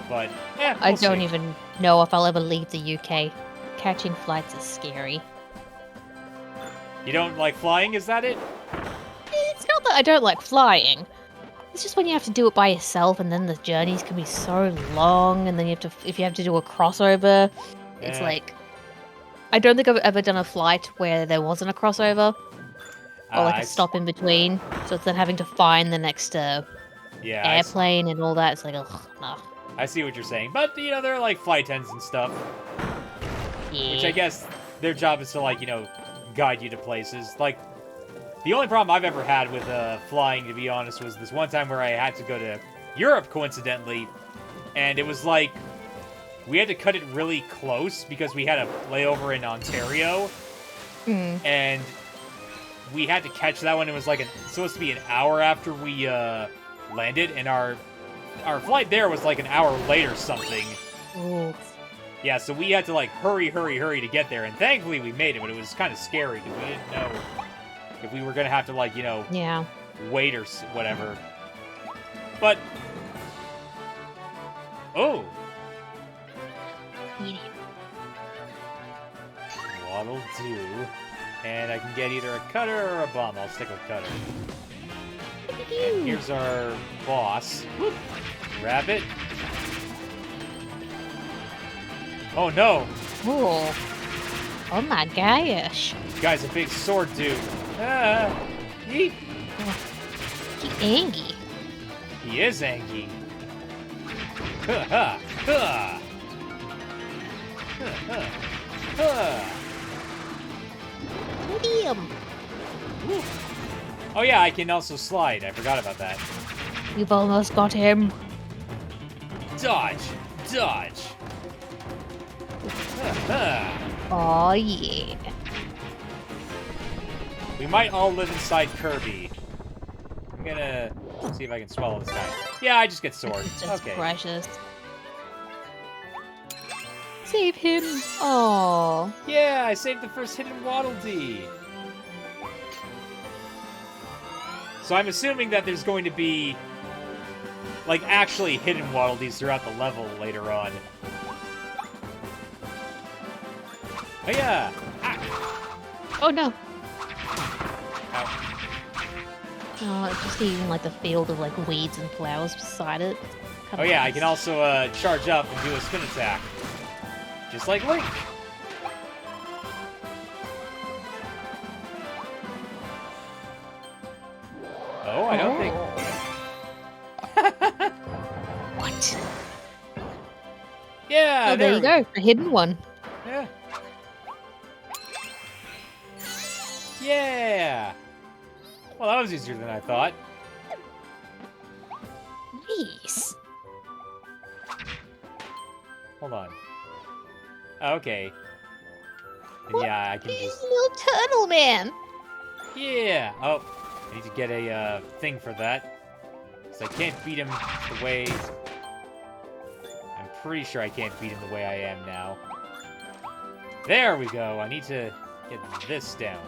but, I we'll don't see. even know if I'll ever leave the UK. Catching flights is scary. You don't like flying, is that it? It's not that I don't like flying. It's just when you have to do it by yourself and then the journeys can be so long and then if you have to do a crossover, it's Yeah. like... I don't think I've ever done a flight where there wasn't a crossover. Or like a stop in between. So it's then having to find the next Yeah, airplane and all that. It's like, ugh, no. I see what you're saying. But, there are, like, flight attendants and stuff, which I Yeah. guess their job is to, like, guide you to places. Like, the only problem I've ever had with flying, to be honest, was this one time where I had to go to Europe, coincidentally, and it was like, we had to cut it really close because we had a layover in Ontario, and we had to catch that one. It was like supposed to be an hour after we landed, and our flight there was like an hour late or something. Ooh. Yeah, so we had to like hurry to get there, and thankfully we made it, but it was kind of scary because we didn't know if we were gonna have to like, Yeah. wait or whatever. But oh, what'll do? And I can get either a cutter or a bomb. I'll stick with cutter. And here's our boss. Whoop. Grab it. Oh no! Ooh. Oh my gosh. This guy's a big sword dude. Ah! Yeet. He angry. He is angry. Ha ha ha! Ha ha ha! Damn. Woo. Oh yeah, I can also slide. I forgot about that. You've almost got him. Dodge! Dodge! Ha ha! Oh yeah. We might all live inside Kirby. I'm gonna see if I can swallow this guy. Yeah, I just get sword. That's Okay. precious. Save him. Oh. Yeah, I saved the first hidden Waddle Dee. So I'm assuming that there's going to be, like, actually hidden Waddle Dees throughout the level later on. Oh yeah! Ah. Oh no. Ow. Oh, it's just even like the field of like weeds and flowers beside it. Oh yeah, I can also charge up and do a spin attack. Just like Link. Oh, I don't think... What? Yeah, Oh, there you go. The hidden one. Yeah. Yeah! Well, that was easier than I thought. Nice. Hold on. Oh, okay. Yeah, I can He's just... a little turtle man. Yeah! Oh, I need to get a thing for that. Because I can't beat him the way... I'm pretty sure I can't beat him the way I am now. There we go! I need to get this down.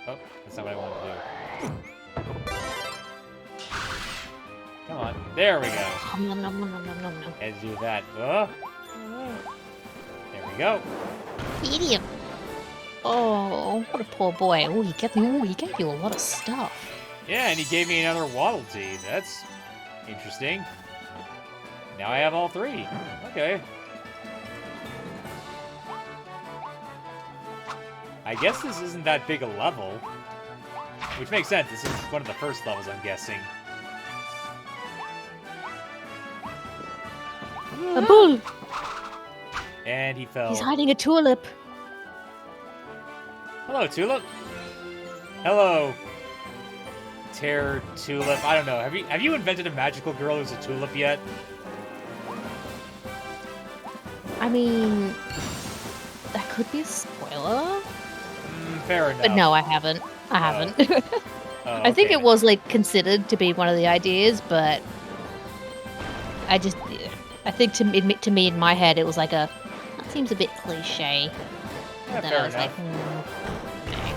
Oh, that's not what I wanted to do. Come on. There we go. Nom, nom, nom, nom, nom, nom, nom. Had to do that. There we go. Feed him. Oh, what a poor boy. Oh, he gave you a lot of stuff. Yeah, and he gave me another Waddle Dee. That's interesting. Now I have all three. Okay. I guess this isn't that big a level. Which makes sense. This is one of the first levels, I'm guessing. A bull. And he fell. He's hiding a tulip. Hello, Tulip. Hello, Terror Tulip. I don't know. Have you invented a magical girl who's a tulip yet? I mean, that could be a spoiler. Fair enough. But no, I haven't. I haven't. Oh, I think okay. it was like considered to be one of the ideas, but I think to me in my head it was like that seems a bit cliche. Yeah, And then fair I was like, enough. okay.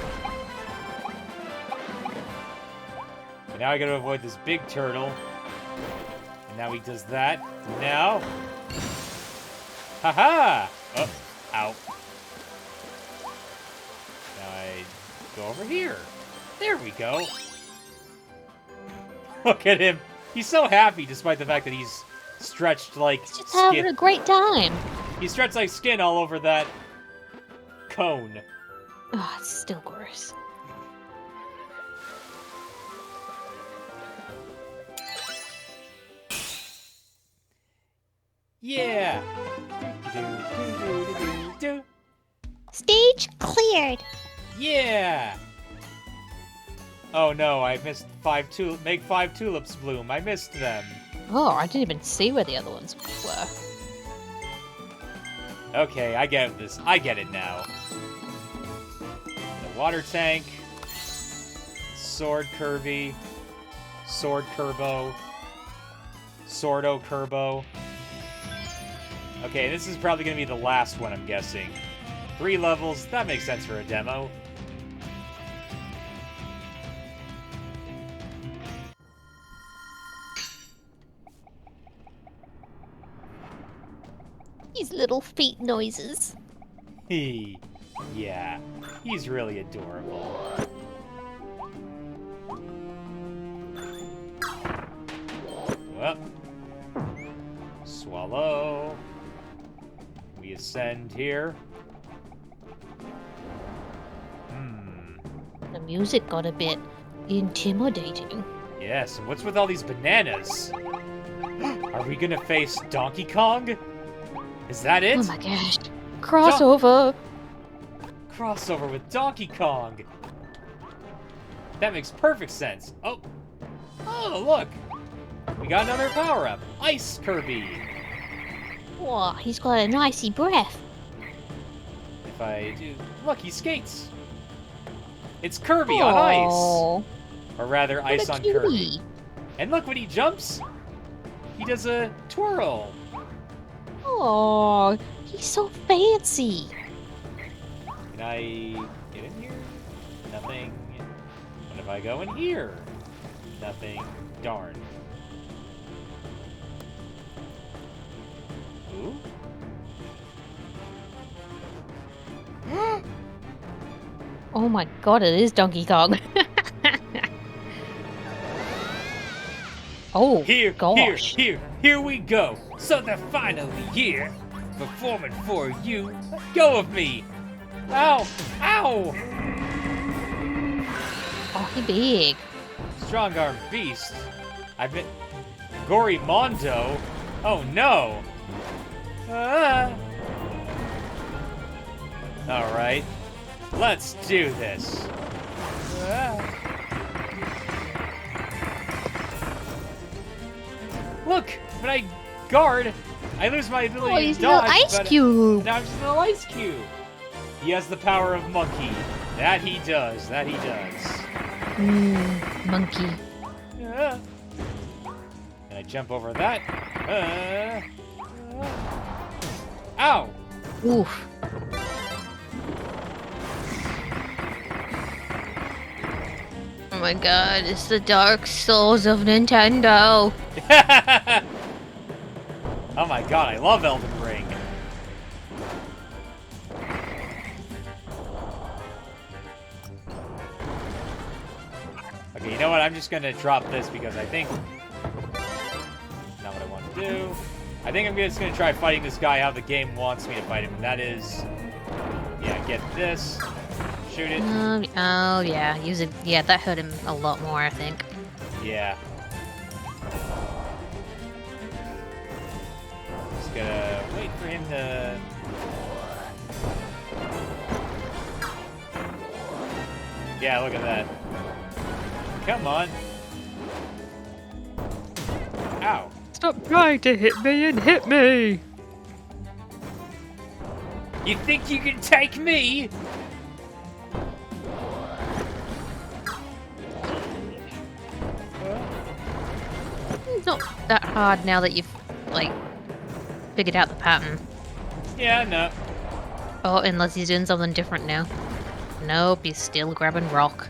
And now I gotta avoid this big turtle. And now he does that. Now. Haha! Oh, ow. Now I go over here. There we go. Look at him. He's so happy despite the fact that he's stretched like He's just having a great time. He's stretched like skin all over that cone. Oh, it's still gross. Yeah. Stage cleared. Yeah. Oh no, I missed make 5 tulips bloom. I missed them. Oh, I didn't even see where the other ones were. Okay, I get this. I get it now. The water tank. Sword Kirby. Sword KIRBO. Swordo KIRBO. Okay, this is probably going to be the last one, I'm guessing. 3 levels, that makes sense for a demo. These little feet noises. Yeah, he's really adorable. Well, swallow. We ascend here. The music got a bit intimidating. Yes, and what's with all these bananas? Are we gonna face Donkey Kong? Is that it? Oh my gosh. Crossover! Crossover with Donkey Kong! That makes perfect sense. Oh, look! We got another power-up. Ice Kirby! Whoa, he's got an icy breath. If I do... Look, he skates! It's Kirby on ice! Oh, Or rather, what ice a on cutie. Kirby. And look, when he jumps, he does a twirl. Oh, he's so fancy. Can I get in here? Nothing. What if I go in here? Nothing. Darn. Ooh. Oh my god, it is Donkey Kong. Oh, gosh. Here we go. So the final year, performing for you. Go with me. Ow, ow. Oh, he big. Strong arm beast. I've been gory Mondo. Oh no. All right, let's do this. Look, when I guard, I lose my ability Oh, to he's a dodge. little ice but cube. Now I'm just a little ice cube. He has the power of monkey. That he does. That he does. Monkey. Can I jump over that? Ow! Oof. Oh my god, it's the Dark Souls of Nintendo. Oh my god, I love Elden Ring. Okay, you know what? I'm just gonna drop this because I think... Not what I want to do. I think I'm just gonna try fighting this guy how the game wants me to fight him. And that is... Yeah, get this. Shoot it. Oh yeah, use it. Yeah, that hurt him a lot more, I think. Yeah. Just gonna wait for him to... Yeah, look at that. Come on. Ow. Stop trying to hit me and hit me! You think you can take me? It's not that hard now that you've, like, figured out the pattern. Yeah, no. Oh, unless he's doing something different now. Nope, he's still grabbing rock.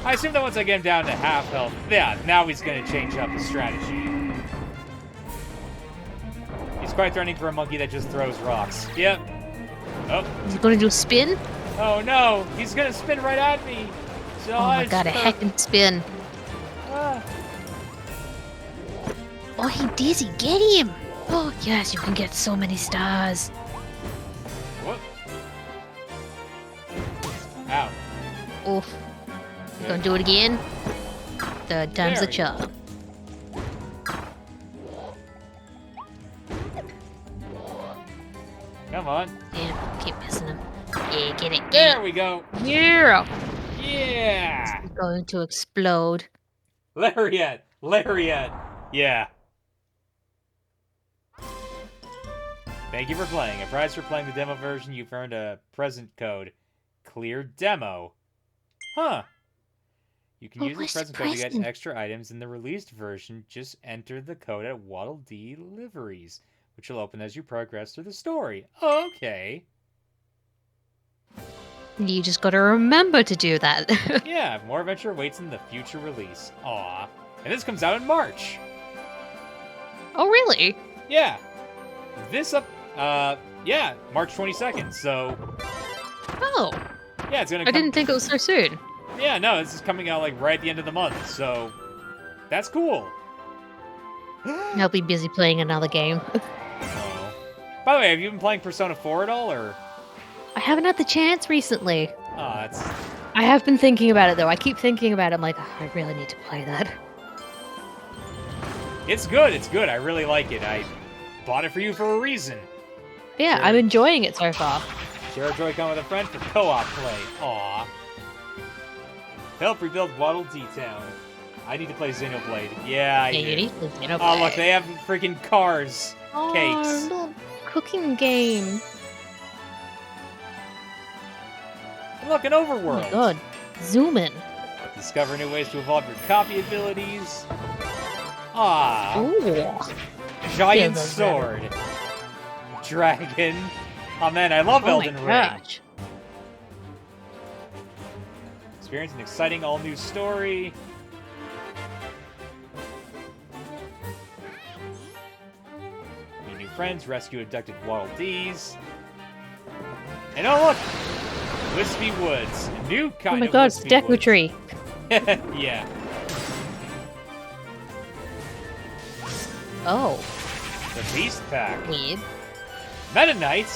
I assume that once I get him down to half health, yeah, now he's gonna change up his strategy. He's quite threatening for a monkey that just throws rocks. Yep. Oh. Is he gonna do a spin? Oh no, he's gonna spin right at me. Oh my god, a heckin' spin. Ah. Oh, he dizzy, get him! Oh yes, you can get so many stars. Whoop. Ow. Oof. You gonna do it again? Third time's There the we go. charm. Come on. Yeah, keep missing him. Yeah, get it, There get we go. it. Yeah! Yeah. It's going to explode. Lariat. Lariat. Yeah. Thank you for playing. A prize for playing the demo version. You've earned a present code. Clear demo. Huh. You can Oh, use this what's the present code to get present? extra items in the released version. Just enter the code at Waddle Dee Deliveries, which will open as you progress through the story. Okay. You just gotta remember to do that. Yeah, more adventure awaits in the future release. Aw. And this comes out in March. Oh, really? Yeah. This yeah, March 22nd. So, Oh, yeah, it's gonna I come. didn't think it was so soon. Yeah, no, this is coming out like right at the end of the month. So, that's cool. I'll be busy playing another game. Oh. By the way, have you been playing Persona 4 at all, or? I haven't had the chance recently. Oh, that's... I have been thinking about it though. I keep thinking about it. I'm like, "Oh, I really need to play that. It's good, it's good. I really like it. I bought it for you for a reason. Yeah, Sure. I'm enjoying it so far. Share a Joy-Con with a friend for co-op play. Aw. Help rebuild Waddle Dee Town. I need to play Xenoblade. Yeah, I Yeah, do. you need to Xenoblade. Oh, look, they have freaking cars. Oh, Cakes. little cooking game. Look, an Oh overworld. my god. Zoom in. Discover new ways to evolve your copy abilities. Ah, Ooh. giant those sword. Dragon. Oh man, I love Oh Elden my Ring. gosh. Experience an exciting all-new story. Meet new friends, rescue abducted Waddle Dees. And oh look! Wispy Woods. A new Oh kind my of god, it's Wispy Deku Woods. Tree. Yeah. Oh, The Beast Pack. weird. Meta Knight?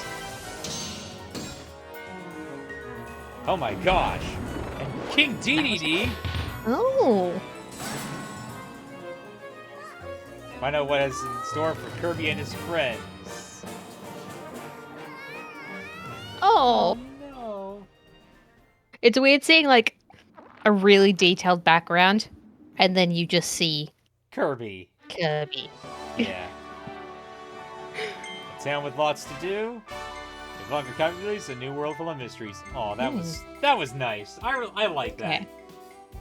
Oh my gosh. And King DDD? Oh. Find out what is in store for Kirby and his friends. Oh. No. It's weird seeing like a really detailed background and then you just see Kirby. Kirby. Yeah. A town with lots to do. Evolve your capabilities, a new world full of mysteries. Oh, that was nice. I like that. Okay.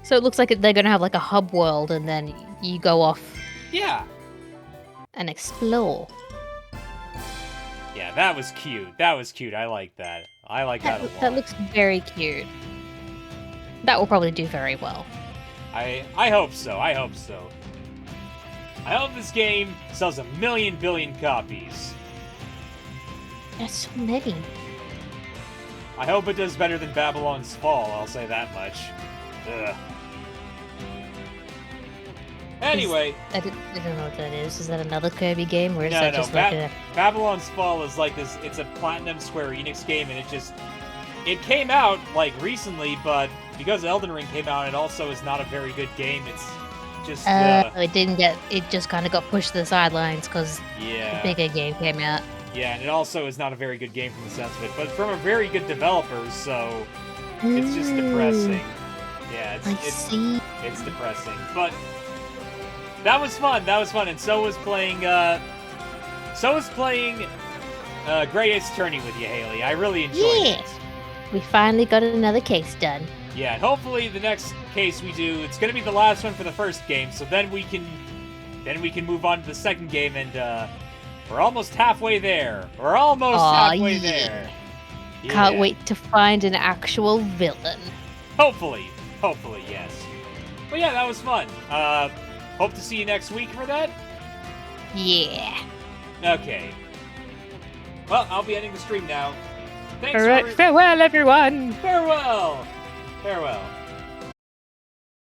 So it looks like they're gonna have like a hub world and then you go off Yeah. and explore. Yeah, that was cute. That was cute. I like that. I like that a lot. That looks very cute. That will probably do very well. I hope so. I hope so. I hope this game sells 1 million billion copies. There's so many. I hope it does better than Babylon's Fall, I'll say that much. Ugh. Anyway, I don't know what that is. Is that another Kirby game, or is no, that no, just like a? Babylon's Fall is like this, it's a Platinum Square Enix game, and it came out, like, recently, but because Elden Ring came out, it also is not a very good game. It's just, It didn't get. It just kind of got pushed to the sidelines because the yeah. bigger game came out. Yeah, and it also is not a very good game from the sense of it, but from a very good developer, so it's just depressing. Yeah, I see. it's depressing. But that was fun. That was fun, and so was playing Great Ace Attorney with you, Haley. I really enjoyed Yeah. it. We finally got another case done. Yeah, and hopefully the next case we do, it's gonna be the last one for the first game, so then we can move on to the second game, and we're almost halfway there. We're almost Aw, halfway yeah. there. Can't Yeah. wait to find an actual villain. Hopefully, yes. But yeah, that was fun. Hope to see you next week for that. Yeah. Okay. Well, I'll be ending the stream now. Thanks Alright, for... farewell everyone! Farewell! Farewell.